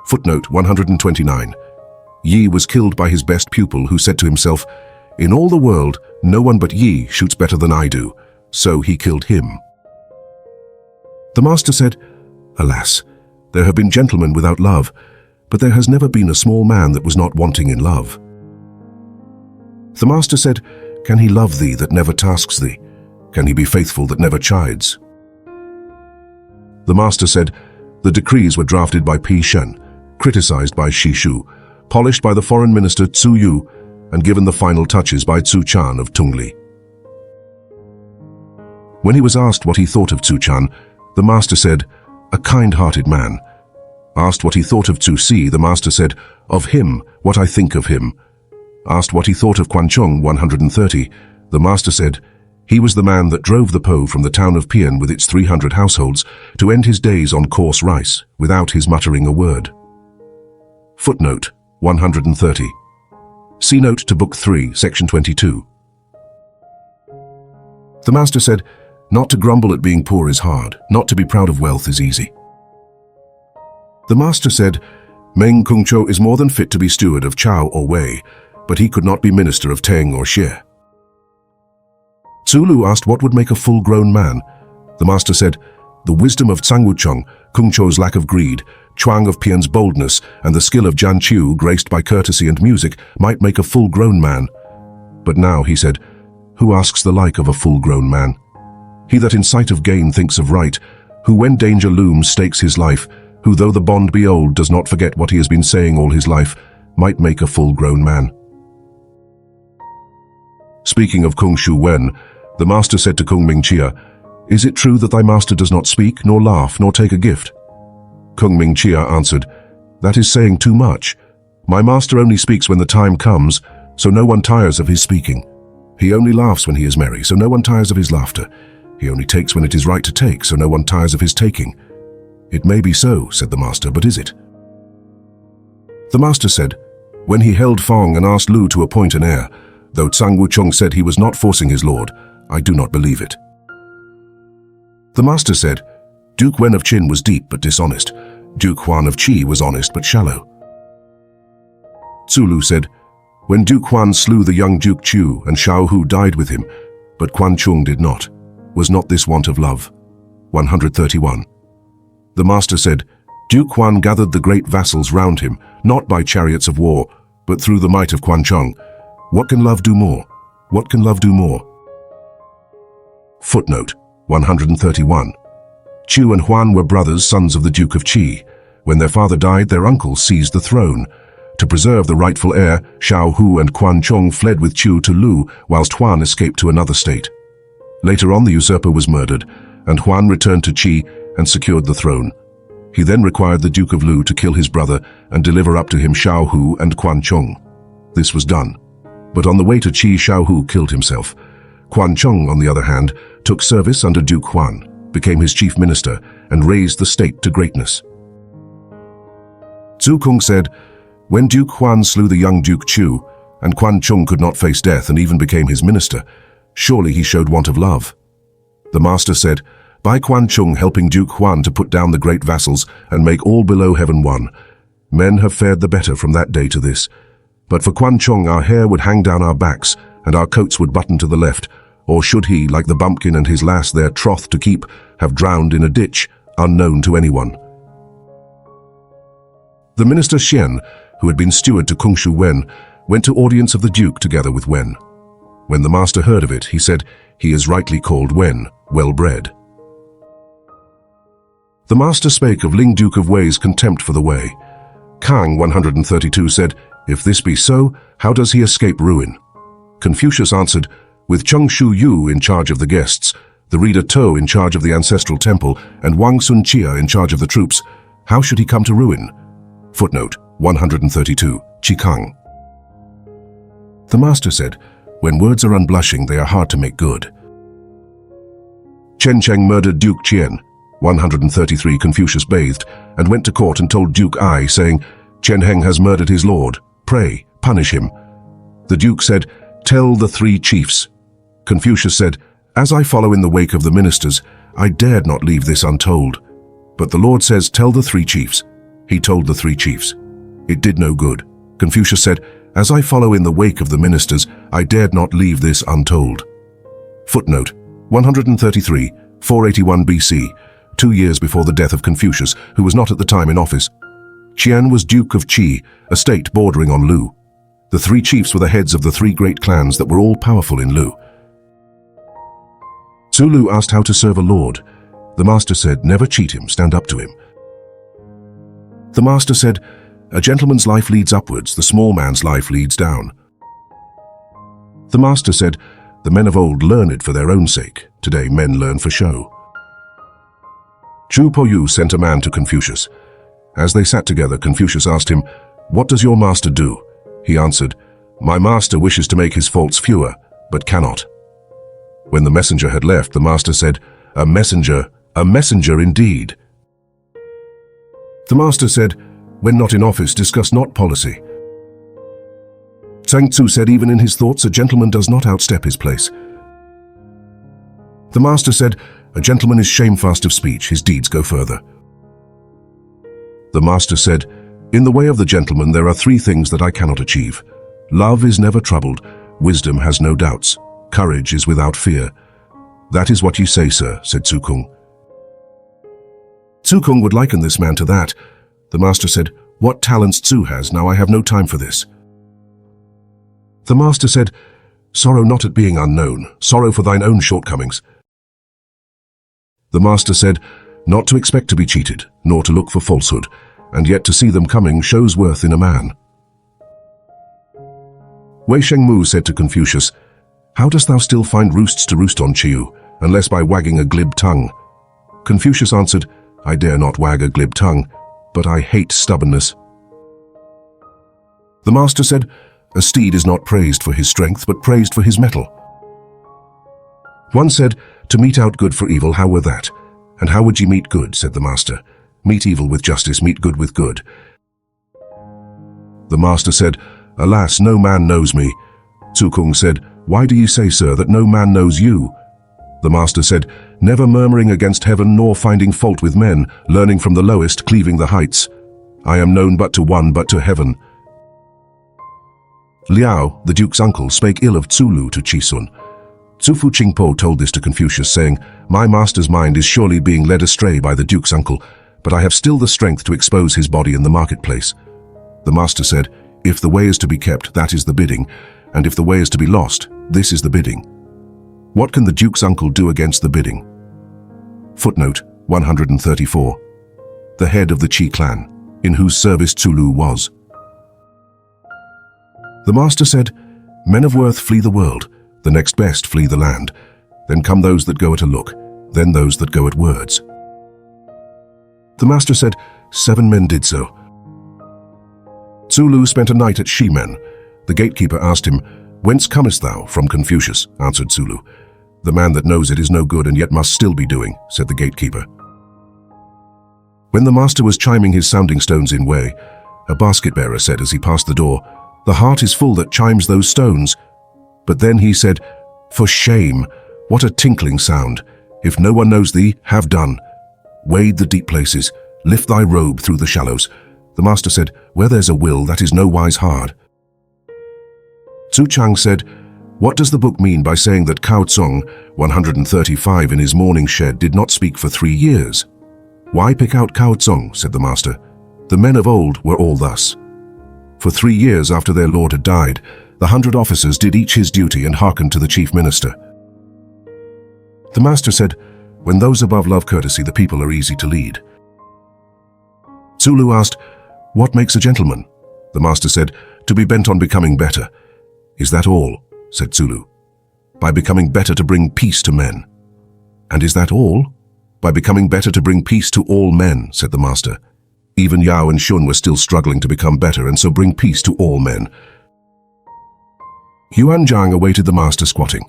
Speaker 1: Footnote 129. Yi was killed by his best pupil, who said to himself, "In all the world, no one but Yi shoots better than I do." So he killed him. The master said, "Alas, there have been gentlemen without love, but there has never been a small man that was not wanting in love." The master said, "Can he love thee that never tasks thee? Can he be faithful that never chides?" The master said, "The decrees were drafted by Pi Shen, criticized by Shi Shu, polished by the foreign minister Tzu Yu, and given the final touches by Tzu Chan of Tungli." When he was asked what he thought of Tzu Chan, the master said, "A kind-hearted man." Asked what he thought of Tzu Si, the master said, "Of him, what I think of him." Asked what he thought of Quan Chung, 130, the master said, "He was the man that drove the Po from the town of Pian with its 300 households to end his days on coarse rice, without his muttering a word." Footnote 130. See note to Book 3, Section 22. The master said, "Not to grumble at being poor is hard, not to be proud of wealth is easy." The master said, "Meng Kungcho is more than fit to be steward of Chao or Wei, but he could not be minister of Teng or Xie." Zulu asked what would make a full-grown man. The master said, "The wisdom of Tsang Wucheng, Kungcho's lack of greed, Chuang of Pian's boldness, and the skill of Jian Qiu, graced by courtesy and music, might make a full-grown man." But now, he said, "Who asks the like of a full-grown man? He that in sight of gain thinks of right, who when danger looms stakes his life, who though the bond be old does not forget what he has been saying all his life, might make a full-grown man." Speaking of Kung Shu Wen, the master said to Kung Ming Chia, "Is it true that thy master does not speak, nor laugh, nor take a gift?" Kung Ming Chia answered, "That is saying too much. My master only speaks when the time comes, so no one tires of his speaking. He only laughs when he is merry, so no one tires of his laughter. He only takes when it is right to take, so no one tires of his taking." "It may be so," said the master, "but is it?" The master said, "When he held Fong and asked Lu to appoint an heir, though Tsang Wucheng said he was not forcing his lord, I do not believe it." The master said, "Duke Wen of Qin was deep but dishonest. Duke Huan of Qi was honest but shallow." Zulu said, "When Duke Huan slew the young Duke Chu and Xiao Hu died with him, but Quan Chung did not, was not this want of love?" 131. The master said, "Duke Huan gathered the great vassals round him, not by chariots of war, but through the might of Quan Chung. What can love do more? What can love do more?" Footnote 131. Chu and Huan were brothers, sons of the Duke of Qi. When their father died, their uncle seized the throne. To preserve the rightful heir, Xiao Hu and Quan Chung fled with Chu to Lu, whilst Huan escaped to another state. Later on, the usurper was murdered, and Huan returned to Qi and secured the throne. He then required the Duke of Lu to kill his brother and deliver up to him Xiao Hu and Quan Chung. This was done. But on the way to Qi, Xiao Hu killed himself. Quan Chung, on the other hand, took service under Duke Huan, became his chief minister, and raised the state to greatness. Zhu Kung said, "When Duke Huan slew the young Duke Chu, and Quan Chung could not face death and even became his minister, surely he showed want of love." The master said, "By Quan Chung helping Duke Huan to put down the great vassals and make all below heaven one, men have fared the better from that day to this. But for Quan Chung our hair would hang down our backs, and our coats would button to the left, or should he, like the bumpkin and his lass their troth to keep, have drowned in a ditch, unknown to anyone." The minister Xian, who had been steward to Kung Shu Wen, went to audience of the Duke together with Wen. When the master heard of it, he said, "He is rightly called Wen, well-bred." The master spake of Ling Duke of Wei's contempt for the way. Kang 132 said, "If this be so, how does he escape ruin?" Confucius answered, "With Cheng Shu Yu in charge of the guests, the reader To in charge of the ancestral temple, and Wang Sun Chia in charge of the troops, how should he come to ruin?" Footnote 132, Qikang. The master said, "When words are unblushing, they are hard to make good." Chen Cheng murdered Duke Qian. 133 Confucius bathed and went to court and told Duke Ai, saying, "Chen Heng has murdered his lord. Pray, punish him." The duke said, "Tell the three chiefs." Confucius said, "As I follow in the wake of the ministers, I dared not leave this untold. But the Lord says, tell the three chiefs." He told the three chiefs. It did no good. Confucius said, "As I follow in the wake of the ministers, I dared not leave this untold." Footnote 133, 481 BC, 2 years before the death of Confucius, who was not at the time in office. Qian was Duke of Qi, a state bordering on Lu. The three chiefs were the heads of the three great clans that were all powerful in Lu. Zulu asked how to serve a lord. The master said, "Never cheat him, stand up to him." The master said, "A gentleman's life leads upwards, the small man's life leads down." The master said, "The men of old learned for their own sake. Today men learn for show." Chu Poyu sent a man to Confucius. As they sat together, Confucius asked him, "What does your master do?" He answered, "My master wishes to make his faults fewer, but cannot." When the messenger had left, the master said, a messenger indeed." The master said, "When not in office, discuss not policy." Zhang Tzu said, "Even in his thoughts, a gentleman does not outstep his place." The master said, "A gentleman is shamefast of speech, his deeds go further." The master said, "In the way of the gentleman there are three things that I cannot achieve. Love is never troubled, wisdom has no doubts, courage is without fear." "That is what you say, sir," said Tsukung. Tsukung would liken this man to that. The master said, "What talents Tzu has, now I have no time for this." The master said, "Sorrow not at being unknown, sorrow for thine own shortcomings." The master said, "Not to expect to be cheated, nor to look for falsehood, and yet to see them coming shows worth in a man." Wei Shengmu said to Confucius, "How dost thou still find roosts to roost on, Chiu, unless by wagging a glib tongue?" Confucius answered, "I dare not wag a glib tongue, but I hate stubbornness." The master said, "A steed is not praised for his strength, but praised for his mettle." One said, "To mete out good for evil, how were that?" "And how would ye meet good?" said the master. "Meet evil with justice, meet good with good." The master said, "Alas, no man knows me." Tsukung said, "Why do you say, sir, that no man knows you?" The master said, "Never murmuring against heaven, nor finding fault with men, learning from the lowest, cleaving the heights. I am known but to one, but to heaven." Liao, the duke's uncle, spake ill of Tsulu to Chisun. Tzufu Qingpo told this to Confucius, saying, "My master's mind is surely being led astray by the duke's uncle, but I have still the strength to expose his body in the marketplace." The master said, "If the way is to be kept, that is the bidding, and if the way is to be lost, this is the bidding. What can the duke's uncle do against the bidding?" Footnote 134. The head of the Qi clan, in whose service Tsulu was. The master said, "Men of worth flee the world, the next best flee the land. Then come those that go at a look, then those that go at words." The master said, 7 men did so. Tsulu spent a night at Shimen. The gatekeeper asked him, "Whence comest thou?" "From Confucius," answered Tsulu. "The man that knows it is no good and yet must still be doing," said the gatekeeper. When the master was chiming his sounding stones in Wei, a basket-bearer said as he passed the door, "The heart is full that chimes those stones." But then he said, "For shame, what a tinkling sound! If no one knows thee, have done. Wade the deep places, lift thy robe through the shallows." The master said, "Where there's a will, that is no wise hard." Tzu Chang said, "What does the book mean by saying that Cao Tsong, 135 in his mourning shed, did not speak for 3 years?" "Why pick out Cao Tsong?" said the master. "The men of old were all thus. For 3 years after their lord had died, the 100 officers did each his duty and hearkened to the chief minister." The master said, "When those above love courtesy, the people are easy to lead. Zulu asked, "What makes a gentleman?" The master said, "To be bent on becoming better." "Is that all?" said Zulu. "By becoming better to bring peace to men." "And is that all?" "By becoming better to bring peace to all men," said the master. Even Yao and Shun were still struggling to become better and so bring peace to all men. Yuan Zhang awaited the master squatting.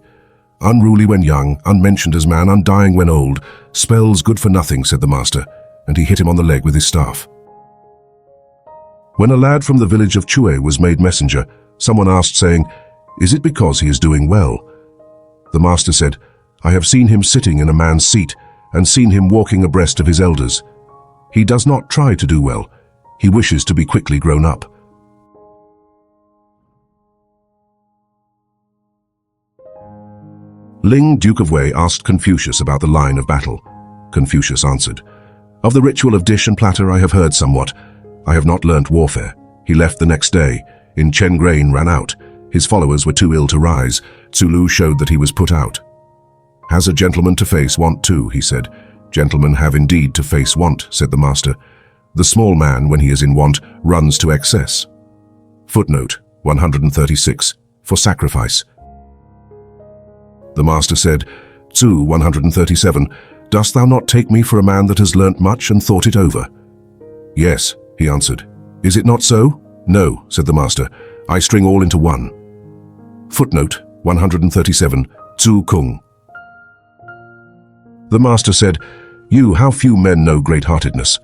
Speaker 1: "Unruly when young, unmentioned as man, undying when old, spells good for nothing," said the master, and he hit him on the leg with his staff. When a lad from the village of Chue was made messenger, someone asked, saying, "Is it because he is doing well?" The master said, "I have seen him sitting in a man's seat, and seen him walking abreast of his elders. He does not try to do well. He wishes to be quickly grown up." Ling, Duke of Wei, asked Confucius about the line of battle. Confucius answered, "Of the ritual of dish and platter I have heard somewhat. I have not learnt warfare." He left the next day. In Chen grain ran out. His followers were too ill to rise. Zulu showed that he was put out. "Has a gentleman to face want too?" he said. "Gentlemen have indeed to face want," said the master. "The small man, when he is in want, runs to excess." Footnote 136, for sacrifice. The master said, "Zu 137, dost thou not take me for a man that has learnt much and thought it over?" "Yes," he answered. "Is it not so?" "No," said the master. "I string all into one." Footnote 137, Zu Kung. The master said, "You, how few men know great-heartedness."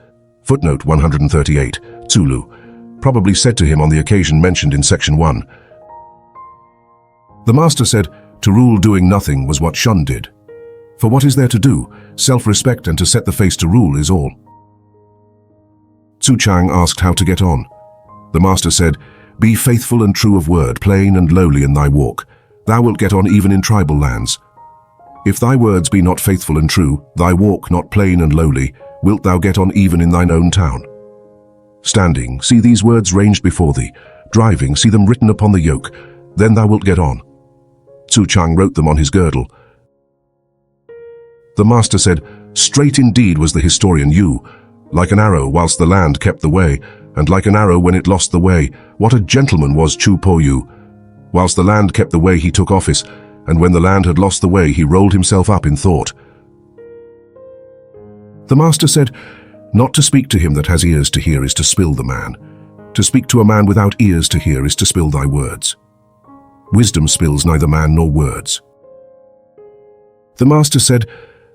Speaker 1: Footnote 138, Zulu, probably said to him on the occasion mentioned in section 1. The master said, "To rule doing nothing was what Shun did. For what is there to do? Self-respect and to set the face to rule is all." Tzu Chang asked how to get on. The master said, "Be faithful and true of word, plain and lowly in thy walk. Thou wilt get on even in tribal lands. If thy words be not faithful and true, thy walk not plain and lowly, wilt thou get on even in thine own town. Standing, see these words ranged before thee. Driving, see them written upon the yoke. Then thou wilt get on." Tzu Chang wrote them on his girdle. The master said, "Straight indeed was the historian Yu, like an arrow whilst the land kept the way, and like an arrow when it lost the way. What a gentleman was Chu Po Yu! Whilst the land kept the way he took office, and when the land had lost the way he rolled himself up in thought." The master said, "Not to speak to him that has ears to hear is to spill the man. To speak to a man without ears to hear is to spill thy words. Wisdom spills neither man nor words." The master said,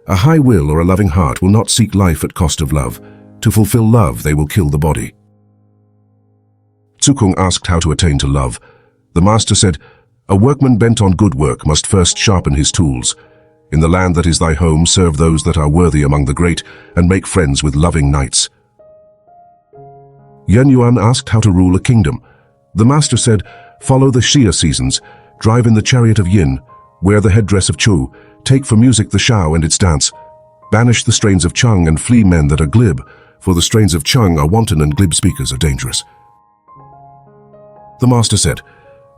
Speaker 1: "A high will or a loving heart will not seek life at cost of love. To fulfill love, they will kill the body." Tsukung asked how to attain to love. The master said, "A workman bent on good work must first sharpen his tools. In the land that is thy home, serve those that are worthy among the great, and make friends with loving knights." Yen Yuan asked how to rule a kingdom. The master said, "Follow the Xia seasons, drive in the chariot of Yin, wear the headdress of Chu, take for music the Shao and its dance. Banish the strains of Cheng and flee men that are glib, for the strains of Cheng are wanton and glib speakers are dangerous." The master said,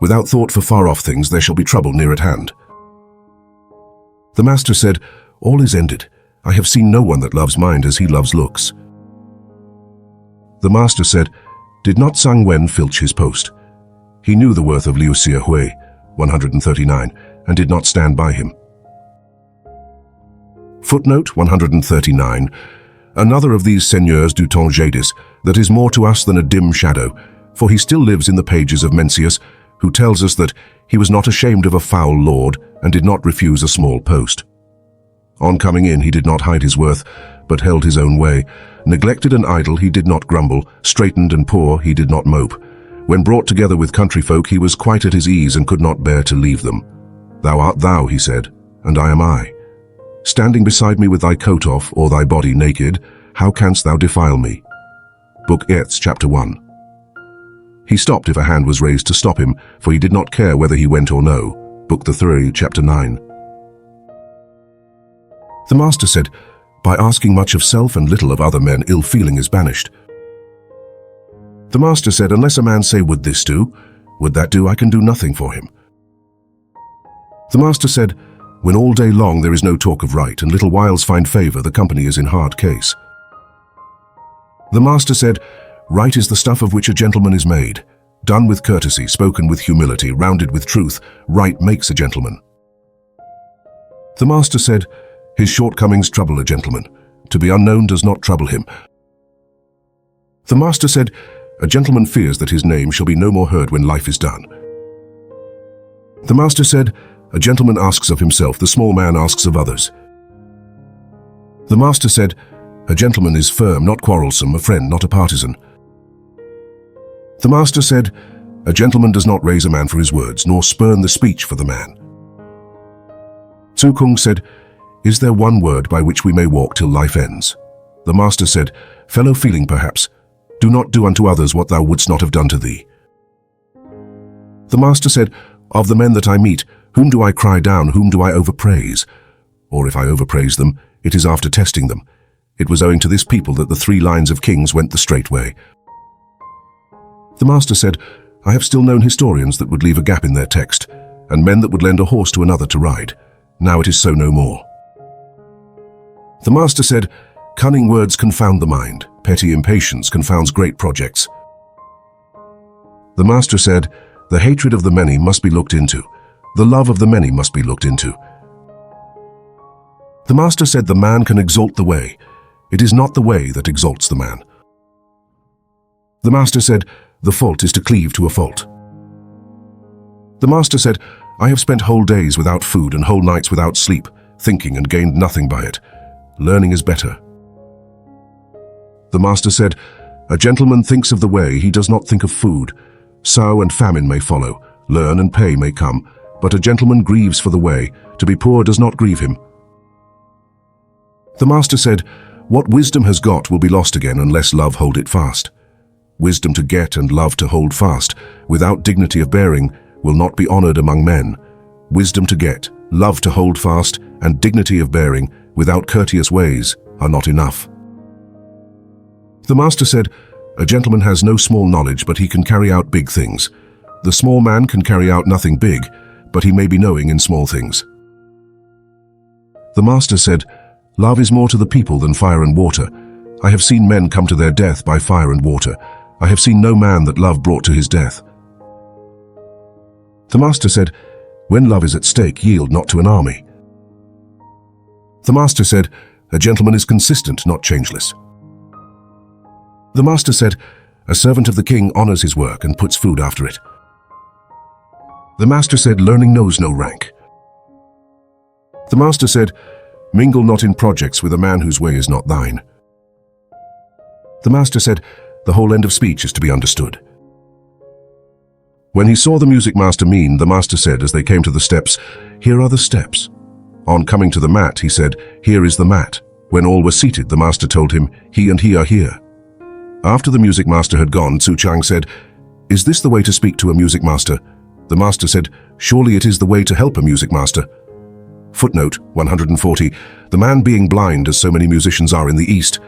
Speaker 1: "Without thought for far-off things there shall be trouble near at hand." The master said, "All is ended. I have seen no one that loves mind as he loves looks." The master said, "Did not Sang Wen filch his post? He knew the worth of Liu Xia Hui, 139, and did not stand by him." Footnote 139. Another of these seigneurs du temps jadis that is more to us than a dim shadow, for he still lives in the pages of Mencius, who tells us that he was not ashamed of a foul lord and did not refuse a small post. On coming in he did not hide his worth, but held his own way. Neglected and idle he did not grumble, straitened and poor he did not mope. When brought together with country folk he was quite at his ease and could not bear to leave them. "Thou art thou," he said, "and I am I. Standing beside me with thy coat off or thy body naked, how canst thou defile me?" Book Etz, chapter 1. He stopped if a hand was raised to stop him, for he did not care whether he went or no. Book the 3, chapter 9. The master said, "By asking much of self and little of other men, ill feeling is banished." The master said, "Unless a man say, 'Would this do?' Would that do? I can do nothing for him." The master said, "When all day long there is no talk of right, and little whiles find favor, the company is in hard case." The master said, "Right is the stuff of which a gentleman is made. Done with courtesy, spoken with humility, rounded with truth, right makes a gentleman." The master said, "His shortcomings trouble a gentleman. To be unknown does not trouble him." The master said, "A gentleman fears that his name shall be no more heard when life is done." The master said, "A gentleman asks of himself, the small man asks of others." The master said, "A gentleman is firm, not quarrelsome, a friend, not a partisan." The master said, "A gentleman does not raise a man for his words, nor spurn the speech for the man." Kung said, "Is there one word by which we may walk till life ends?" The master said, "Fellow feeling perhaps, do not do unto others what thou wouldst not have done to thee." The master said, "Of the men that I meet, whom do I cry down, whom do I overpraise? Or if I overpraise them, it is after testing them. It was owing to this people that the 3 lines of kings went the straight way." The master said, "I have still known historians that would leave a gap in their text, and men that would lend a horse to another to ride. Now it is so no more." The master said, "Cunning words confound the mind. Petty impatience confounds great projects." The master said, "The hatred of the many must be looked into. The love of the many must be looked into." The master said, "The man can exalt the way. It is not the way that exalts the man." The master said, "The fault is to cleave to a fault." The master said, "I have spent whole days without food and whole nights without sleep, thinking and gained nothing by it. Learning is better." The master said, "A gentleman thinks of the way, he does not think of food. Sow and famine may follow, learn and pay may come, but a gentleman grieves for the way. To be poor does not grieve him." The master said, "What wisdom has got will be lost again unless love hold it fast. Wisdom to get and love to hold fast, without dignity of bearing, will not be honored among men. Wisdom to get, love to hold fast, and dignity of bearing, without courteous ways, are not enough." The master said, "A gentleman has no small knowledge, but he can carry out big things. The small man can carry out nothing big, but he may be knowing in small things." The master said, "Love is more to the people than fire and water. I have seen men come to their death by fire and water. I have seen no man that love brought to his death." The master said, "When love is at stake, yield not to an army." The master said, "A gentleman is consistent, not changeless." The master said, "A servant of the king honors his work and puts food after it." The master said, "Learning knows no rank." The master said, "Mingle not in projects with a man whose way is not thine." The master said, "The whole end of speech is to be understood." When he saw the music master mean, the master said, as they came to the steps, "Here are the steps." On coming to the mat, he said, "Here is the mat." When all were seated, the master told him, "He and he are here." After the music master had gone, Chang said, "Is this the way to speak to a music master?" The master said, "Surely it is the way to help a music master." Footnote 140, the man being blind as so many musicians are in the East.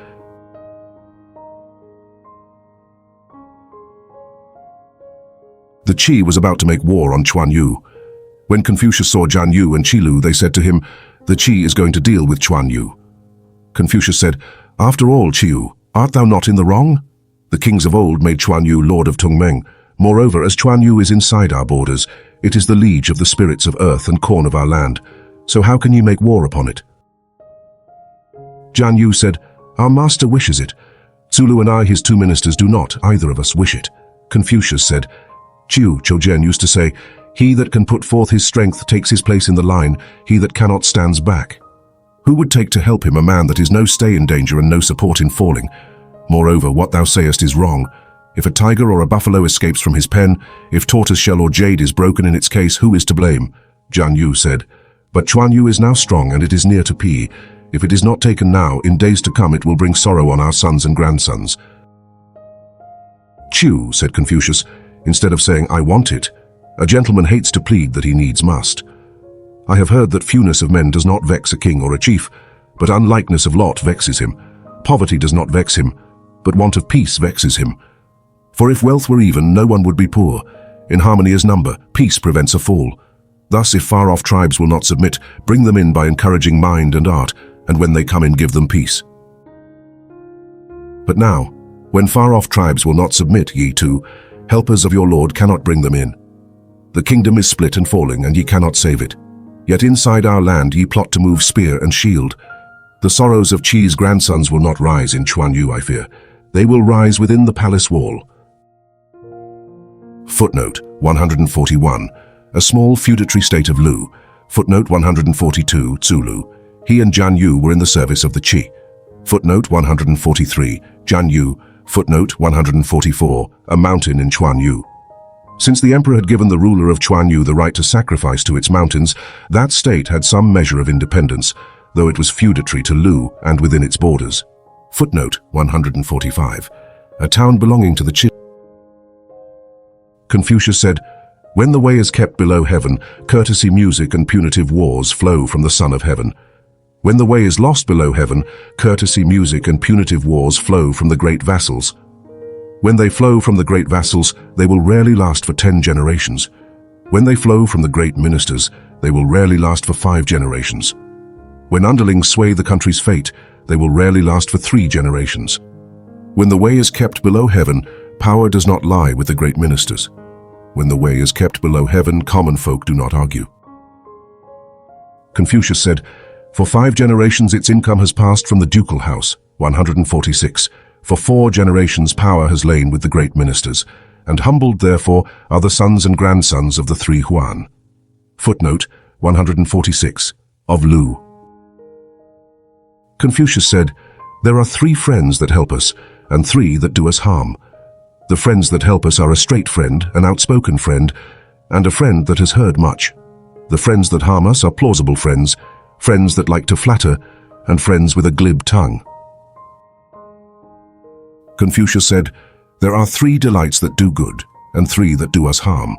Speaker 1: The Qi was about to make war on Chuan Yu. When Confucius saw Jian Yu and Qi Lu, they said to him, "The Qi is going to deal with Chuan Yu." Confucius said, "After all, Qi Yu, art thou not in the wrong? The kings of old made Chuan Yu lord of Tungmeng. Moreover, as Chuan Yu is inside our borders, it is the liege of the spirits of earth and corn of our land. So how can ye make war upon it?" Jian Yu said, "Our master wishes it. Zulu and I, his 2 ministers, do not, either of us, wish it." Confucius said, Chiu Chojian used to say, "He that can put forth his strength takes his place in the line, he that cannot stands back." Who would take to help him a man that is no stay in danger and no support in falling? Moreover, what thou sayest is wrong. If a tiger or a buffalo escapes from his pen, if tortoise shell or jade is broken in its case, who is to blame? Jian Yu said, "But Chuan Yu is now strong and it is near to Pi. If it is not taken now, in days to come it will bring sorrow on our sons and grandsons." "Chiu," said Confucius, "instead of saying, 'I want it,' a gentleman hates to plead that he needs must. I have heard that fewness of men does not vex a king or a chief, but unlikeness of lot vexes him. Poverty does not vex him, but want of peace vexes him. For if wealth were even, no one would be poor. In harmony is number, peace prevents a fall. Thus, if far-off tribes will not submit, bring them in by encouraging mind and art, and when they come in, give them peace. But now, When far-off tribes will not submit ye to, helpers of your Lord cannot bring them in. The kingdom is split and falling, and ye cannot save it. Yet inside our land ye plot to move spear and shield. The sorrows of Chi's grandsons will not rise in Chuanyu, I fear. They will rise within the palace wall. Footnote 141. A small feudatory state of Lu. Footnote 142, Zulu. He and Jian Yu were in the service of the Qi. Footnote 143, Jian Yu. Footnote 144, a mountain in Chuanyu. Since the emperor had given the ruler of Chuanyu the right to sacrifice to its mountains, that state had some measure of independence, though it was feudatory to Lu and within its borders. Footnote 145, a town belonging to the Qi. Confucius said, "When the way is kept below heaven, courtesy, music, and punitive wars flow from the Son of Heaven. When the way is lost below heaven, courtesy, music, and punitive wars flow from the great vassals. When they flow from the great vassals, they will rarely last for 10 generations. When they flow from the great ministers, they will rarely last for 5 generations. When underlings sway the country's fate, they will rarely last for 3 generations. When the way is kept below heaven, power does not lie with the great ministers. When the way is kept below heaven, common folk do not argue." Confucius said, "For 5 generations its income has passed from the ducal house." 146. "For 4 generations power has lain with the great ministers, and humbled therefore are the sons and grandsons of the 3 Huan." Footnote 146, of Lu. Confucius said, "There are 3 friends that help us, and 3 that do us harm. The friends that help us are a straight friend, an outspoken friend, and a friend that has heard much. The friends that harm us are plausible friends, friends that like to flatter, and friends with a glib tongue." Confucius said, "There are 3 delights that do good, and 3 that do us harm.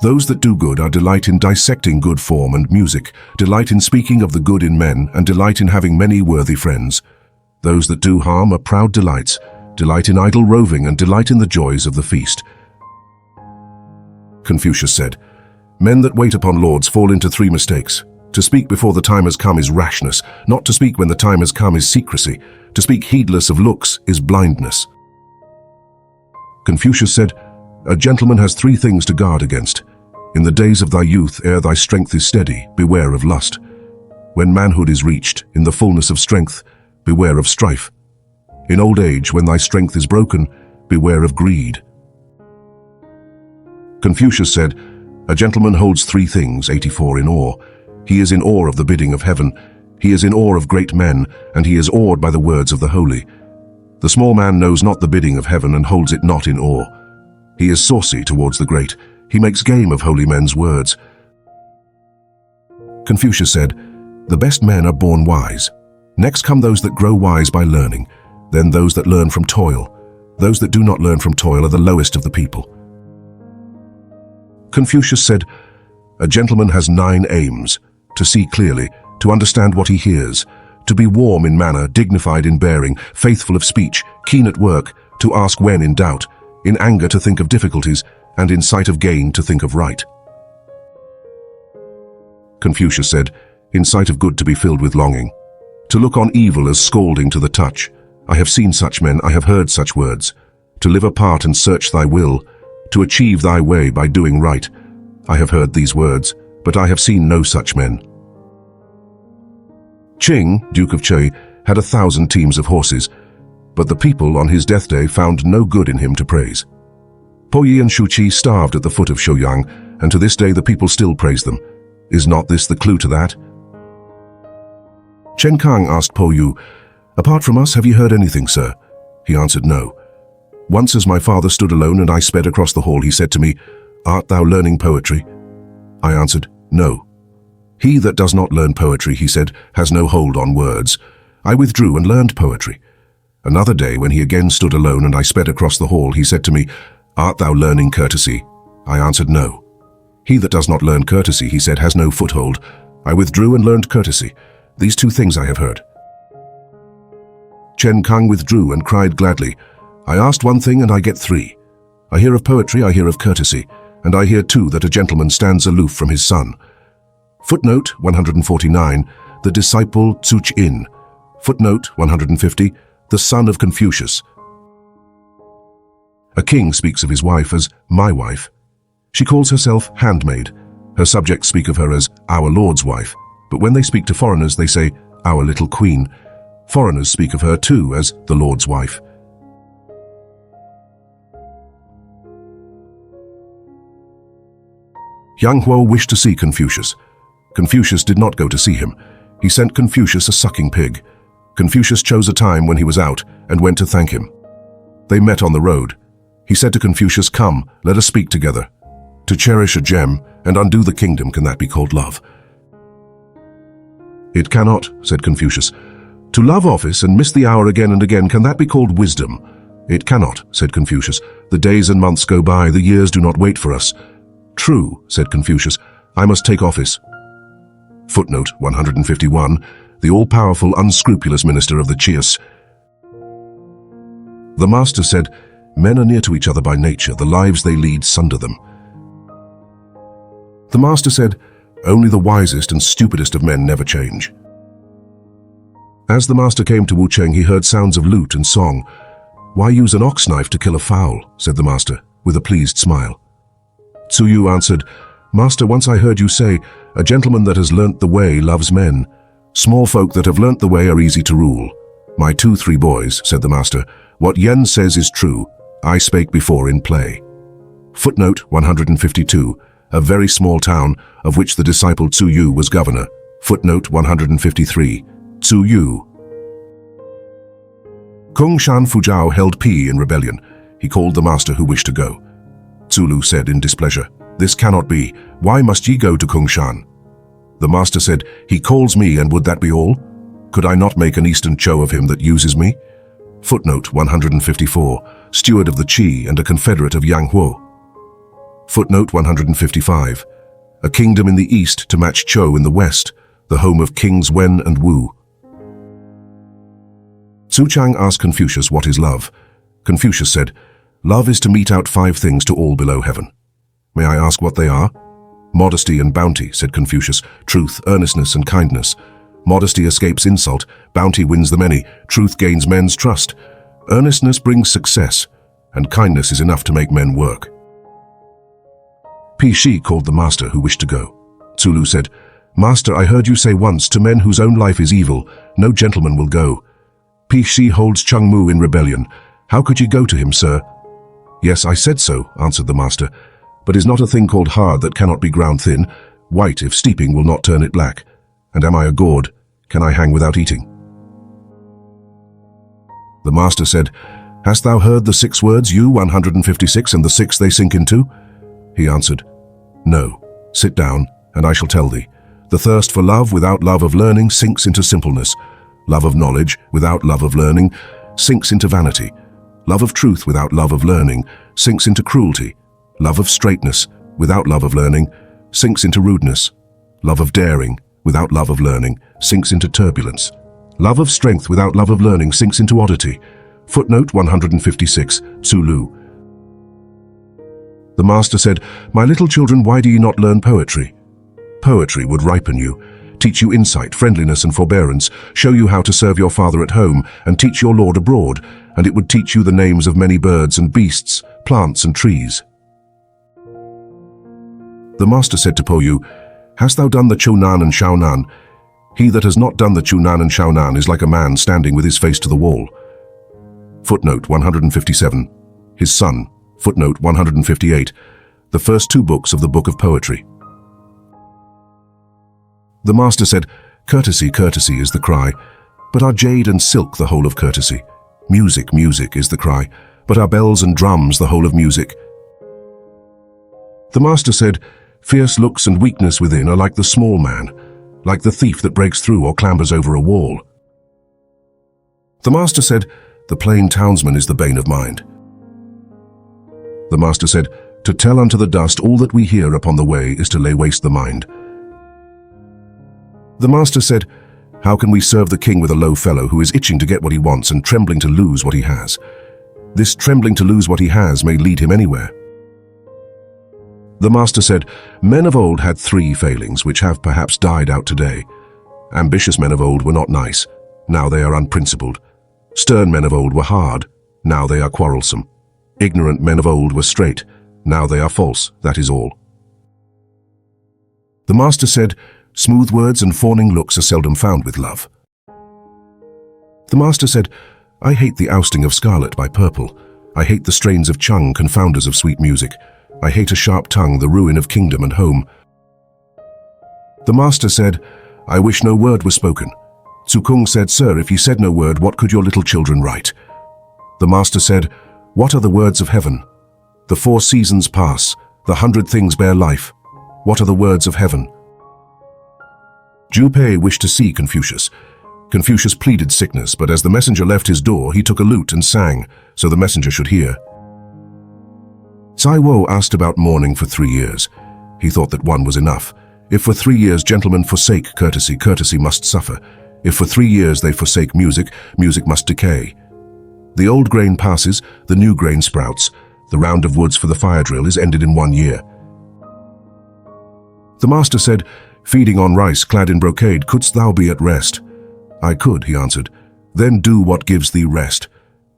Speaker 1: Those that do good are delight in dissecting good form and music, delight in speaking of the good in men, and delight in having many worthy friends. Those that do harm are proud delights, delight in idle roving, and delight in the joys of the feast." Confucius said, "Men that wait upon lords fall into 3 mistakes. To speak before the time has come is rashness. Not to speak when the time has come is secrecy. To speak heedless of looks is blindness." Confucius said, "A gentleman has 3 things to guard against. In the days of thy youth, ere thy strength is steady, beware of lust. When manhood is reached, in the fullness of strength, beware of strife. In old age, when thy strength is broken, beware of greed." Confucius said, "A gentleman holds 3 things, 84, in awe. He is in awe of the bidding of heaven. He is in awe of great men, and he is awed by the words of the holy. The small man knows not the bidding of heaven and holds it not in awe. He is saucy towards the great. He makes game of holy men's words." Confucius said, "The best men are born wise. Next come those that grow wise by learning, then those that learn from toil. Those that do not learn from toil are the lowest of the people." Confucius said, "A gentleman has 9 aims: to see clearly, to understand what he hears, to be warm in manner, dignified in bearing, faithful of speech, keen at work, to ask when in doubt, in anger to think of difficulties, and in sight of gain to think of right." Confucius said, "In sight of good to be filled with longing, to look on evil as scalding to the touch. I have seen such men, I have heard such words. To live apart and search thy will, to achieve thy way by doing right. I have heard these words, but I have seen no such men." Qing, Duke of Qi, had 1,000 teams of horses, but the people on his death day found no good in him to praise. Po Yi and Shu Qi starved at the foot of Shouyang, and to this day the people still praise them. Is not this the clue to that? Chen Kang asked Po Yu, "Apart from us, have you heard anything, sir?" He answered, "No." Once as my father stood alone and I sped across the hall, he said to me, "Art thou learning poetry?" I answered, "No." "He that does not learn poetry," he said, "has no hold on words." I withdrew and learned poetry. Another day, when he again stood alone and I sped across the hall, he said to me, "Art thou learning courtesy?" I answered, "No." "He that does not learn courtesy," he said, "has no foothold." I withdrew and learned courtesy. These 2 things I have heard. Chen Kang withdrew and cried gladly, "I asked 1 thing and I get 3. I hear of poetry, I hear of courtesy, and I hear too that a gentleman stands aloof from his son." Footnote 149, the disciple Tzuch In. Footnote 150, the son of Confucius. A king speaks of his wife as my wife. She calls herself handmaid. Her subjects speak of her as our lord's wife, but when they speak to foreigners they say our little queen. Foreigners speak of her too as the lord's wife. Yang Huo wished to see Confucius. Confucius did not go to see him. He sent Confucius a sucking pig. Confucius chose a time when he was out and went to thank him. They met on the road. He said to Confucius, "Come, let us speak together. To cherish a gem and undo the kingdom, can that be called love?" "It cannot," said Confucius. "To love office and miss the hour again and again, can that be called wisdom?" "It cannot," said Confucius. "The days and months go by, the years do not wait for us." "True," said Confucius. "I must take office." Footnote 151, the all-powerful, unscrupulous minister of the Chius. The master said, "Men are near to each other by nature, the lives they lead sunder them." The master said, "Only the wisest and stupidest of men never change." As the master came to Wucheng, he heard sounds of lute and song. "Why use an ox knife to kill a fowl?" said the master, with a pleased smile. Tzu Yu answered, "Master, once I heard you say, a gentleman that has learnt the way loves men. Small folk that have learnt the way are easy to rule. My 2-3 boys," said the master, "what Yen says is true. I spake before in play." Footnote 152, a very small town of which the disciple Tzu Yu was governor. Footnote 153, Tzu Yu. Kung Shan Fuzhao held Pi in rebellion. He called the master who wished to go. Zulu said in displeasure, "This cannot be. Why must ye go to Kung Shan?" The master said, "He calls me, and would that be all? Could I not make an Eastern Cho of him that uses me?" Footnote 154, steward of the Qi and a confederate of Yang Huo. Footnote 155, a kingdom in the east to match Cho in the west, the home of kings Wen and Wu. Tzu Chang asked Confucius what is love. Confucius said, "Love is to mete out 5 things to all below heaven." "May I ask what they are?" "Modesty and bounty," said Confucius, "truth, earnestness, and kindness. Modesty escapes insult, bounty wins the many, truth gains men's trust. Earnestness brings success, and kindness is enough to make men work." Pi Shi called the master who wished to go. Zulu said, "Master, I heard you say once, to men whose own life is evil, no gentleman will go. Pi Shi holds Chung Mu in rebellion. How could ye go to him, sir?" "Yes, I said so," answered the master. "But is not a thing called hard that cannot be ground thin? White, if steeping, will not turn it black. And am I a gourd? Can I hang without eating?" The master said, "Hast thou heard the 6 words, you 156, and the 6 they sink into?" He answered, "No. Sit down, and I shall tell thee. The thirst for love without love of learning sinks into simpleness. Love of knowledge without love of learning sinks into vanity. Love of truth without love of learning sinks into cruelty. Love of straightness without love of learning sinks into rudeness. Love of daring without love of learning sinks into turbulence. Love of strength without love of learning sinks into oddity." Footnote 156, Zulu. The master said, "My little children, why do ye not learn poetry? Poetry would ripen you, teach you insight, friendliness, and forbearance, show you how to serve your father at home, and teach your lord abroad, and it would teach you the names of many birds and beasts, plants and trees." The master said to Po Yu, "Hast thou done the Chunan and Shaonan? He that has not done the Chunan and Shaonan is like a man standing with his face to the wall." Footnote 157, his son. Footnote 158, the first 2 books of the Book of Poetry. The master said, "Courtesy, courtesy is the cry, but are jade and silk the whole of courtesy? Music, music is the cry, but are bells and drums the whole of music?" The master said, "Fierce looks and weakness within are like the small man, like the thief that breaks through or clambers over a wall." The master said, "The plain townsman is the bane of mind." The master said, "To tell unto the dust all that we hear upon the way is to lay waste the mind." The master said, "How can we serve the king with a low fellow who is itching to get what he wants and trembling to lose what he has? This trembling to lose what he has may lead him anywhere." The master said, "Men of old had 3 failings which have perhaps died out today. Ambitious men of old were not nice, now they are unprincipled. Stern men of old were hard, now they are quarrelsome. Ignorant men of old were straight. Now they are false, that is all. The master said, smooth words and fawning looks are seldom found with love. The master said, I hate the ousting of scarlet by purple. I hate the strains of chung, confounders of sweet music. I hate a sharp tongue, the ruin of kingdom and home. The master said, I wish no word were spoken. Tsukung said, Sir, if ye said no word, what could your little children write? The master said, What are the words of heaven? The 4 seasons pass, the 100 things bear life. What are the words of heaven? Ju Pei wished to see Confucius. Confucius pleaded sickness, but as the messenger left his door, he took a lute and sang, so the messenger should hear. Tsai Wo asked about mourning for 3 years. He thought that 1 was enough. If for 3 years gentlemen forsake courtesy, courtesy must suffer. If for 3 years they forsake music, music must decay. The old grain passes, the new grain sprouts. The round of woods for the fire drill is ended in 1 year. The master said, Feeding on rice clad in brocade, couldst thou be at rest? I could, he answered. Then do what gives thee rest.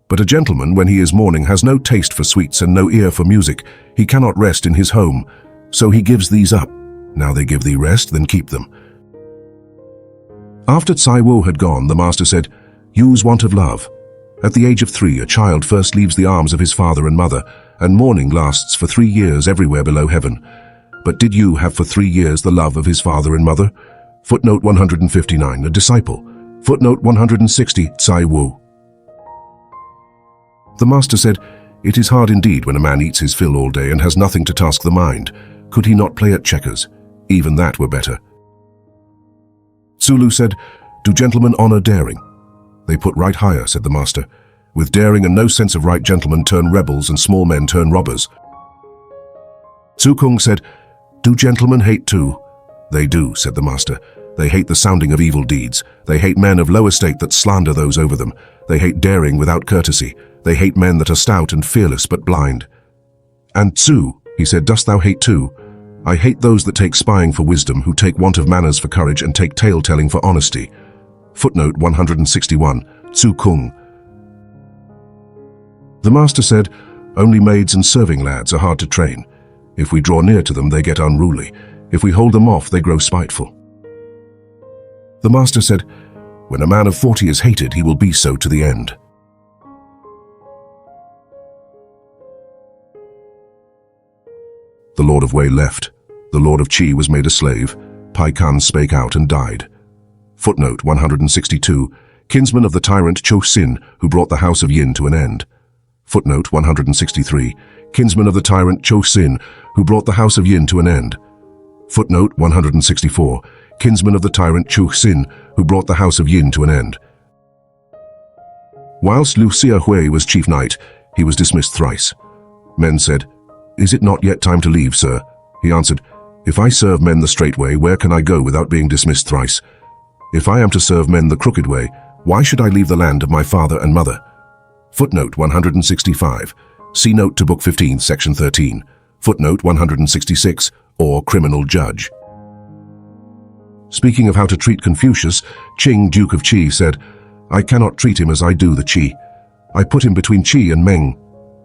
Speaker 1: But a gentleman, when he is mourning, has no taste for sweets and no ear for music. He cannot rest in his home, so he gives these up. Now they give thee rest, then keep them. After Tsai Wo had gone, the master said, Use want of love. At the age of 3, a child first leaves the arms of his father and mother, and mourning lasts for 3 years everywhere below heaven. But did you have for 3 years the love of his father and mother? Footnote 159, a disciple. Footnote 160, Tsai Wo. The master said, It is hard indeed when a man eats his fill all day and has nothing to task the mind. Could he not play at checkers? Even that were better. Tsulu said, Do gentlemen honor daring? They put right higher, said the master. With daring and no sense of right, gentlemen turn rebels and small men turn robbers. Tsukung said, Do gentlemen hate too? They do, said the master. They hate the sounding of evil deeds. They hate men of low estate that slander those over them. They hate daring without courtesy. They hate men that are stout and fearless but blind. And Tsu, he said, Dost thou hate too? I hate those that take spying for wisdom, who take want of manners for courage, and take tale-telling for honesty. Footnote 161, Tsu Kung. The master said, Only maids and serving lads are hard to train. If we draw near to them, they get unruly. If we hold them off, they grow spiteful. The master said, When a man of 40 is hated, he will be so to the end. The Lord of Wei left. The Lord of Qi was made a slave. Pai Kan spake out and died. Footnote 162, kinsman of the tyrant Cho Sin, who brought the house of Yin to an end. Footnote 163, kinsman of the tyrant Cho Sin, who brought the house of Yin to an end. Footnote 164, kinsman of the tyrant Chu Xin, who brought the house of Yin to an end. Whilst Liu Xiahui was chief knight, he was dismissed thrice. Men said, Is it not yet time to leave, sir? He answered, If I serve men the straight way, where can I go without being dismissed thrice? If I am to serve men the crooked way, why should I leave the land of my father and mother? Footnote 165. See note to Book 15, Section 13. Footnote 166, or Criminal Judge. Speaking of how to treat Confucius, Qing, Duke of Qi, said, I cannot treat him as I do the Qi. I put him between Qi and Meng.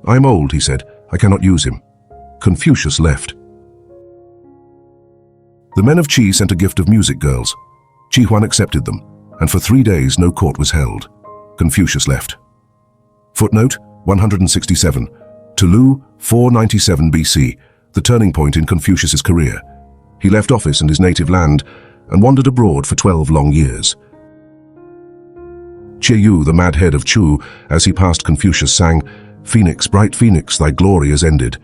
Speaker 1: I am old, he said. I cannot use him. Confucius left. The men of Qi sent a gift of music girls. Qi Huan accepted them, and for 3 days no court was held. Confucius left. Footnote 167. Tulu, 497 BC, the turning point in Confucius's career. He left office and his native land and wandered abroad for 12 long years. Yu, the mad head of Chu, as he passed Confucius, sang, Phoenix, bright phoenix, thy glory is ended.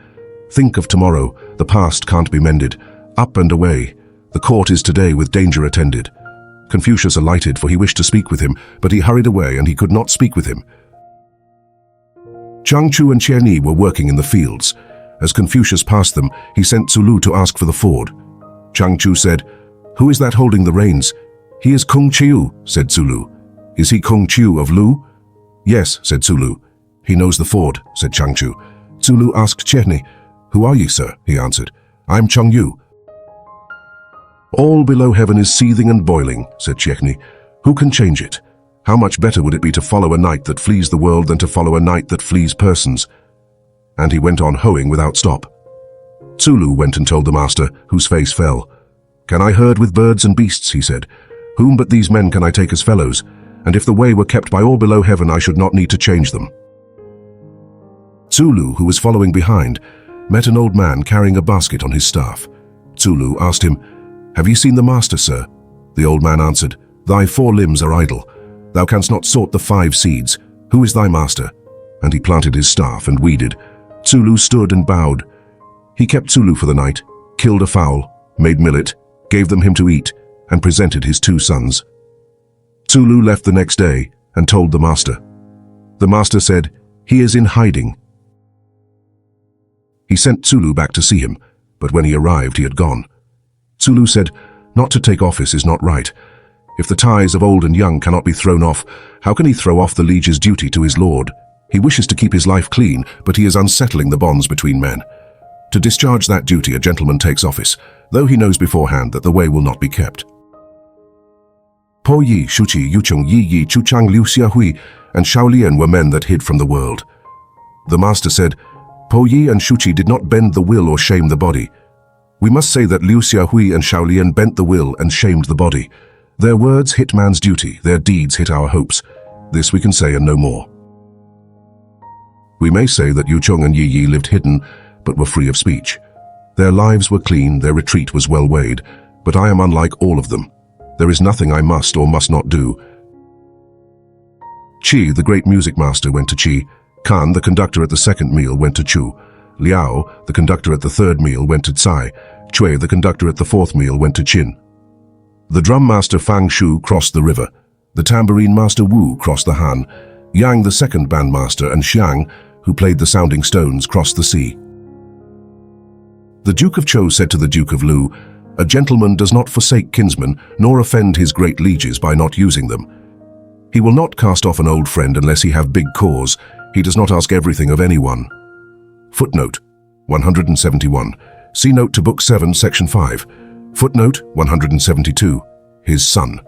Speaker 1: Think of tomorrow, the past can't be mended. Up and away, the court is today with danger attended. Confucius alighted, for he wished to speak with him, but he hurried away and he could not speak with him. Chang Chu and Qiani were working in the fields. As Confucius passed them, he sent Zulu to ask for the ford. Chang Chu said, Who is that holding the reins? He is Kung Chiu, said Zulu. Is he Kung Chiu of Lu? Yes, said Zulu. He knows the ford, said Chang Chu. Zulu asked Qiani, Who are ye, sir? He answered, I'm Chang Yu. All below heaven is seething and boiling, said Qiani. Who can change it? How much better would it be to follow a knight that flees the world than to follow a knight that flees persons? and he went on hoeing without stop. Zulu went and told the master, whose face fell. "Can I herd with birds and beasts?" he said. "Whom but these men can I take as fellows? And if the way were kept by all below heaven, I should not need to change them." Zulu, who was following behind, met an old man carrying a basket on his staff. Zulu asked him, "Have ye seen the master, sir?" The old man answered, "Thy 4 limbs are idle. Thou canst not sort the 5 seeds. Who is thy master?" And he planted his staff and weeded. Zulu stood and bowed. He kept Zulu for the night, killed a fowl, made millet, gave them him to eat, and presented his 2 sons. Zulu left the next day and told the master. The master said, "He is in hiding." He sent Zulu back to see him, but when he arrived he had gone. Zulu said, "Not to take office is not right. If the ties of old and young cannot be thrown off, how can he throw off the liege's duty to his lord? He wishes to keep his life clean, but he is unsettling the bonds between men. To discharge that duty, a gentleman takes office, though he knows beforehand that the way will not be kept." Po Yi, Shuqi, Yucheng, Yi Yi, Chuchang, Liu Xiahui, and Shaolian were men that hid from the world. The master said, "Po Yi and Shuqi did not bend the will or shame the body. We must say that Liu Xiahui and Shaolian bent the will and shamed the body. Their words hit man's duty, their deeds hit our hopes. This we can say and no more." We may say that Yucheng and Yi Yi lived hidden, but were free of speech. Their lives were clean, their retreat was well weighed, but I am unlike all of them. There is nothing I must or must not do. Qi, the great music master, went to Qi. Kan, the conductor at the second meal, went to Chu. Liao, the conductor at the third meal, went to Cai. Cui, the conductor at the fourth meal, went to Qin. The drum master Fang Shu crossed the river. The tambourine master Wu crossed the Han. Yang, the second bandmaster, and Xiang, who played the sounding stones, crossed the sea. The Duke of Zhou said to the Duke of Lu, "A gentleman does not forsake kinsmen, nor offend his great lieges by not using them. He will not cast off an old friend unless he have big cause. He does not ask everything of anyone." Footnote 171. See note to Book 7, Section 5. Footnote 172. His son.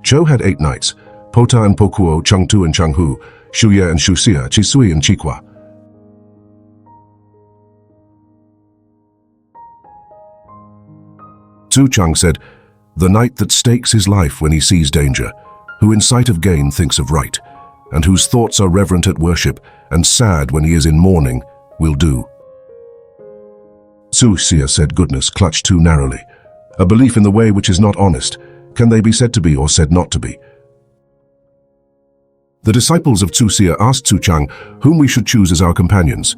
Speaker 1: Zhou had 8 knights: Pota and Pokuo, Chengtu and Chenghu, Shuye and Shuxia, Qisui and Chiqua. Zhu Chang said, "The knight that stakes his life when he sees danger, who in sight of gain thinks of right, and whose thoughts are reverent at worship, and sad when he is in mourning, will do." Zhu Xia said, "Goodness clutched too narrowly. A belief in the way which is not honest, can they be said to be or said not to be?" The disciples of Zhu Xia asked Zhu Chang whom we should choose as our companions.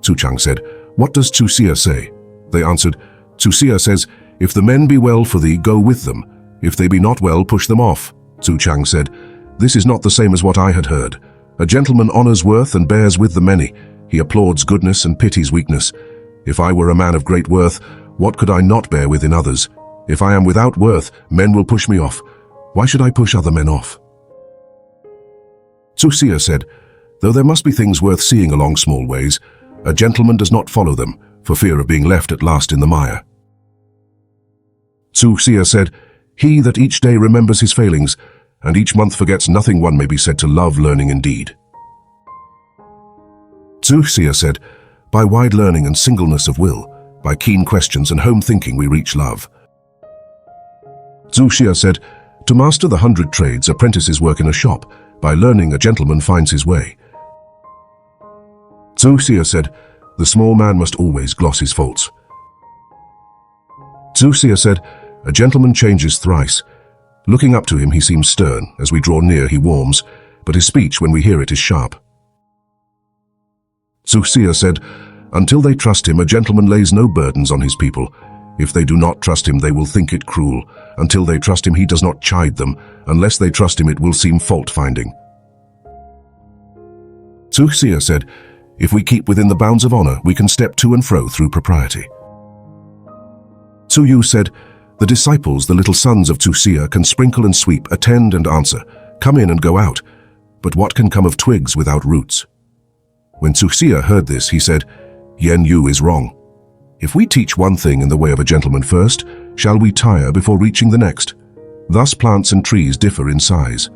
Speaker 1: Zhu Chang said, "What does Zhu Xia say?" They answered, "Zhu Xia says, if the men be well for thee, go with them. If they be not well, push them off." Zhu Chang said, "This is not the same as what I had heard. A gentleman honors worth and bears with the many. He applauds goodness and pities weakness. If I were a man of great worth, what could I not bear with in others? If I am without worth, men will push me off. Why should I push other men off?" Zhu Xia said, "Though there must be things worth seeing along small ways, a gentleman does not follow them, for fear of being left at last in the mire." Zhu Xia said, "He that each day remembers his failings, and each month forgets nothing, one may be said to love learning indeed." Zhu Xia said, "By wide learning and singleness of will, by keen questions and home thinking we reach love." Zhu Xia said, "To master the 100 trades, apprentices work in a shop. By learning, a gentleman finds his way." Zhu Xia said, "The small man must always gloss his faults." Zhu Xia said, "A gentleman changes thrice. Looking up to him, he seems stern. As we draw near, he warms, but his speech, when we hear it, is sharp." Zhu Xia said, "Until they trust him, a gentleman lays no burdens on his people. If they do not trust him, they will think it cruel. Until they trust him, he does not chide them. Unless they trust him, it will seem fault-finding." Zhu Xia said, "If we keep within the bounds of honor, we can step to and fro through propriety." Zhu Yu said, "The disciples, the little sons of Zhu Xia, can sprinkle and sweep, attend and answer, come in and go out. But what can come of twigs without roots?" When Zhu Xia heard this, he said, "Yen Yu is wrong. If we teach one thing in the way of a gentleman first, shall we tire before reaching the next? Thus plants and trees differ in size.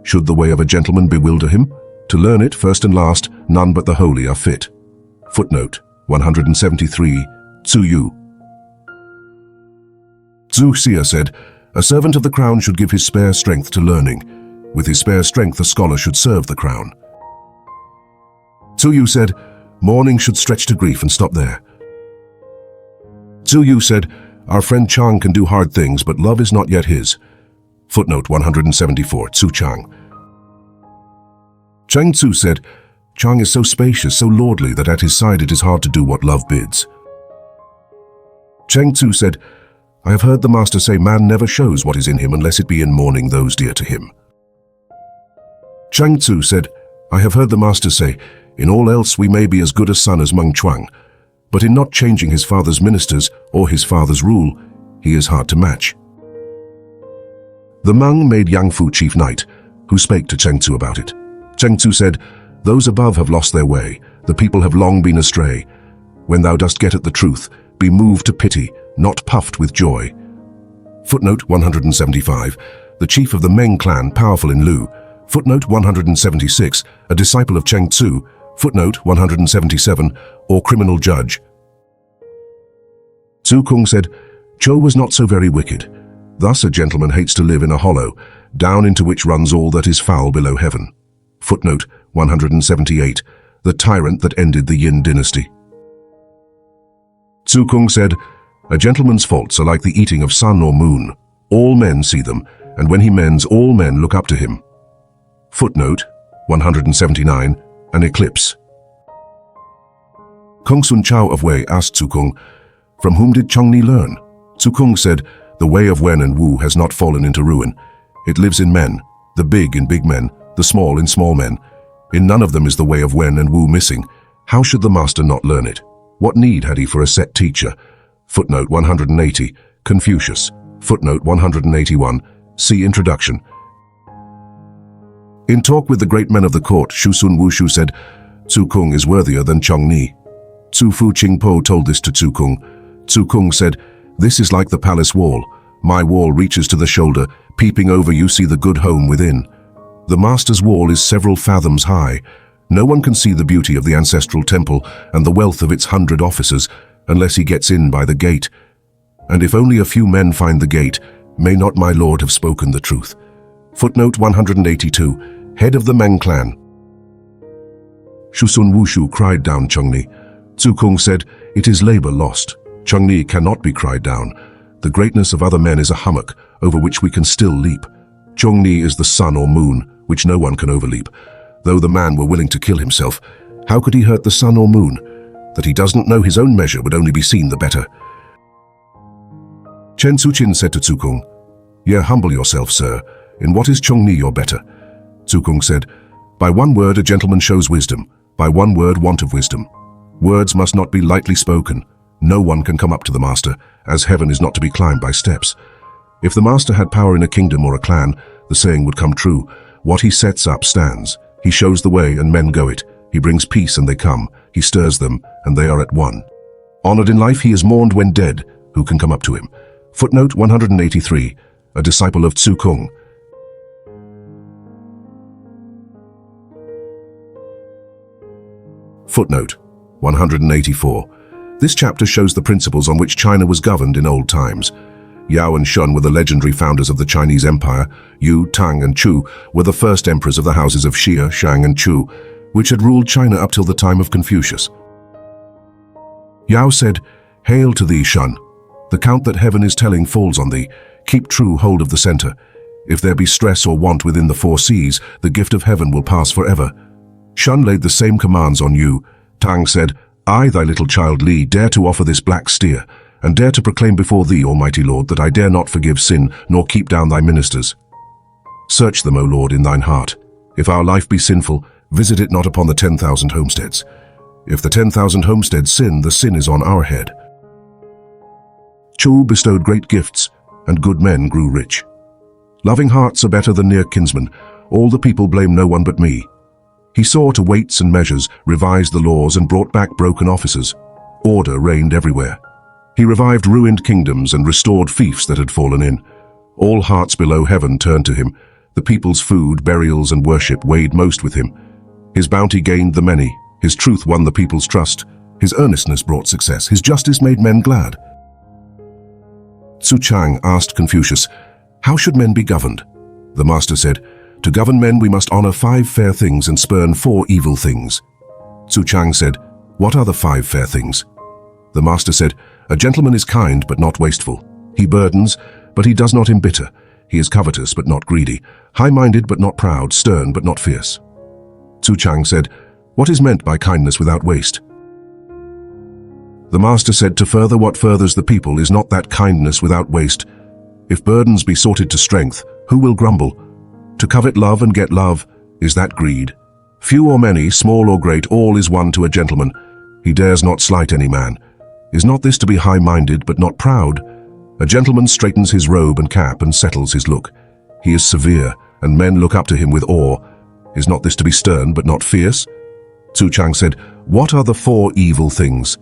Speaker 1: Should the way of a gentleman bewilder him? To learn it, first and last, none but the holy are fit. Footnote 173, Tzu Yu. Zhu Xia said, "A servant of the crown should give his spare strength to learning. With his spare strength, a scholar should serve the crown." Tzu Yu said, "Mourning should stretch to grief and stop there." Tzu Yu said, "Our friend Chang can do hard things, but love is not yet his." Footnote 174, Tzu Chang. Chang Tzu said, "Chang is so spacious, so lordly, that at his side it is hard to do what love bids." Chang Tzu said, "I have heard the master say man never shows what is in him unless it be in mourning those dear to him." Chang Tzu said, "I have heard the master say, in all else we may be as good a son as Meng Chuang, but in not changing his father's ministers or his father's rule, he is hard to match." The Meng made Yang Fu chief knight, who spake to Cheng Tzu about it. Cheng Tzu said, "Those above have lost their way, the people have long been astray. When thou dost get at the truth, be moved to pity, not puffed with joy." Footnote 175, the chief of the Meng clan, powerful in Lu. Footnote 176, a disciple of Cheng Tzu. Footnote 177, or criminal judge. Tzu Kung said, "Cho was not so very wicked. Thus a gentleman hates to live in a hollow, down into which runs all that is foul below heaven." Footnote 178, the tyrant that ended the Yin dynasty. Tzu Kung said, "A gentleman's faults are like the eating of sun or moon. All men see them, and when he mends, all men look up to him." Footnote 179, an eclipse. Kong Sun Chao of Wei asked Tzu Kung, "From whom did Chongni learn?" Tzu Kung said, "The way of Wen and Wu has not fallen into ruin. It lives in men, the big in big men, the small in small men. In none of them is the way of Wen and Wu missing. How should the master not learn it? What need had he for a set teacher?" Footnote 180, Confucius. Footnote 181, see Introduction. In talk with the great men of the court, Shu Sun Wushu said, "Tzu Kung is worthier than Chong Ni." Tzu Fu Qingpo told this to Tzu Kung. Tzu Kung said, "This is like the palace wall. My wall reaches to the shoulder. Peeping over you see the good home within. The master's wall is several fathoms high. No one can see the beauty of the ancestral temple and the wealth of its 100 officers unless he gets in by the gate. And if only a few men find the gate, may not my lord have spoken the truth?" Footnote 182, head of the Meng clan. Shu Sun Wushu cried down Chongni. Tzu Kung said, "It is labor lost. Chongni cannot be cried down. The greatness of other men is a hummock over which we can still leap. Chongni is the sun or moon, which no one can overleap. Though the man were willing to kill himself, how could he hurt the sun or moon? That he doesn't know his own measure would only be seen the better." Chen Tzuchin said to Tzu Kung, "Yea, humble yourself, sir. In what is Chongni your better?" Tzu Kung said, "By one word a gentleman shows wisdom, by one word want of wisdom. Words must not be lightly spoken. No one can come up to the master, as heaven is not to be climbed by steps. If the master had power in a kingdom or a clan, the saying would come true. What he sets up stands. He shows the way and men go it. He brings peace and they come. He stirs them and they are at one. Honored in life, he is mourned when dead. Who can come up to him?" Footnote 183, a disciple of Tzu Kung. Footnote 184. This chapter shows the principles on which China was governed in old times. Yao and Shun were the legendary founders of the Chinese Empire. Yu, Tang, and Chu were the first emperors of the houses of Xia, Shang, and Chu, which had ruled China up till the time of Confucius. Yao said, "Hail to thee, Shun. The count that heaven is telling falls on thee. Keep true hold of the center. If there be stress or want within the four seas, the gift of heaven will pass forever." Shun laid the same commands on Yu. Tang said, "I, thy little child Li, dare to offer this black steer, and dare to proclaim before thee, Almighty Lord, that I dare not forgive sin, nor keep down thy ministers. Search them, O Lord, in thine heart. If our life be sinful, visit it not upon the 10,000 homesteads. If the 10,000 homesteads sin, the sin is on our head." Chu bestowed great gifts, and good men grew rich. Loving hearts are better than near kinsmen. All the people blame no one but me. He saw to weights and measures, revised the laws, and brought back broken officers. Order reigned everywhere. He revived ruined kingdoms and restored fiefs that had fallen in. All hearts below heaven turned to him. The people's food, burials, and worship weighed most with him. His bounty gained the many. His truth won the people's trust. His earnestness brought success. His justice made men glad. Tzu Chang asked Confucius, "How should men be governed?" The master said, "To govern men we must honor 5 fair things and spurn 4 evil things." Tzu Chang said, "What are the 5 fair things?" The master said, "A gentleman is kind but not wasteful. He burdens, but he does not embitter. He is covetous but not greedy, high-minded but not proud, stern but not fierce." Tzu Chang said, "What is meant by kindness without waste?" The master said, "To further what furthers the people is not that kindness without waste. If burdens be sorted to strength, who will grumble? To covet love and get love, is that greed? Few or many, small or great, all is one to a gentleman. He dares not slight any man. Is not this to be high-minded but not proud? A gentleman straightens his robe and cap and settles his look. He is severe, and men look up to him with awe. Is not this to be stern but not fierce?" Tzu Chang said, "What are the 4 evil things?"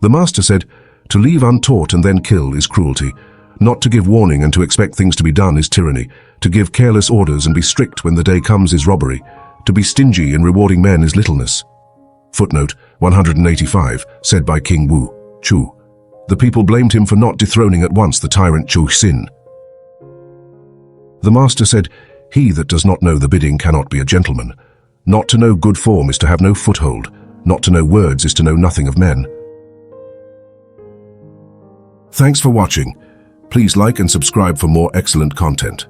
Speaker 1: The master said, "To leave untaught and then kill is cruelty. Not to give warning and to expect things to be done is tyranny. To give careless orders and be strict when the day comes is robbery. To be stingy in rewarding men is littleness." Footnote 185, said by King Wu Chu. The people blamed him for not dethroning at once the tyrant Chu Xin. The master said, "He that does not know the bidding cannot be a gentleman. Not to know good form is to have no foothold. Not to know words is to know nothing of men." Thanks for watching. Please like and subscribe for more excellent content.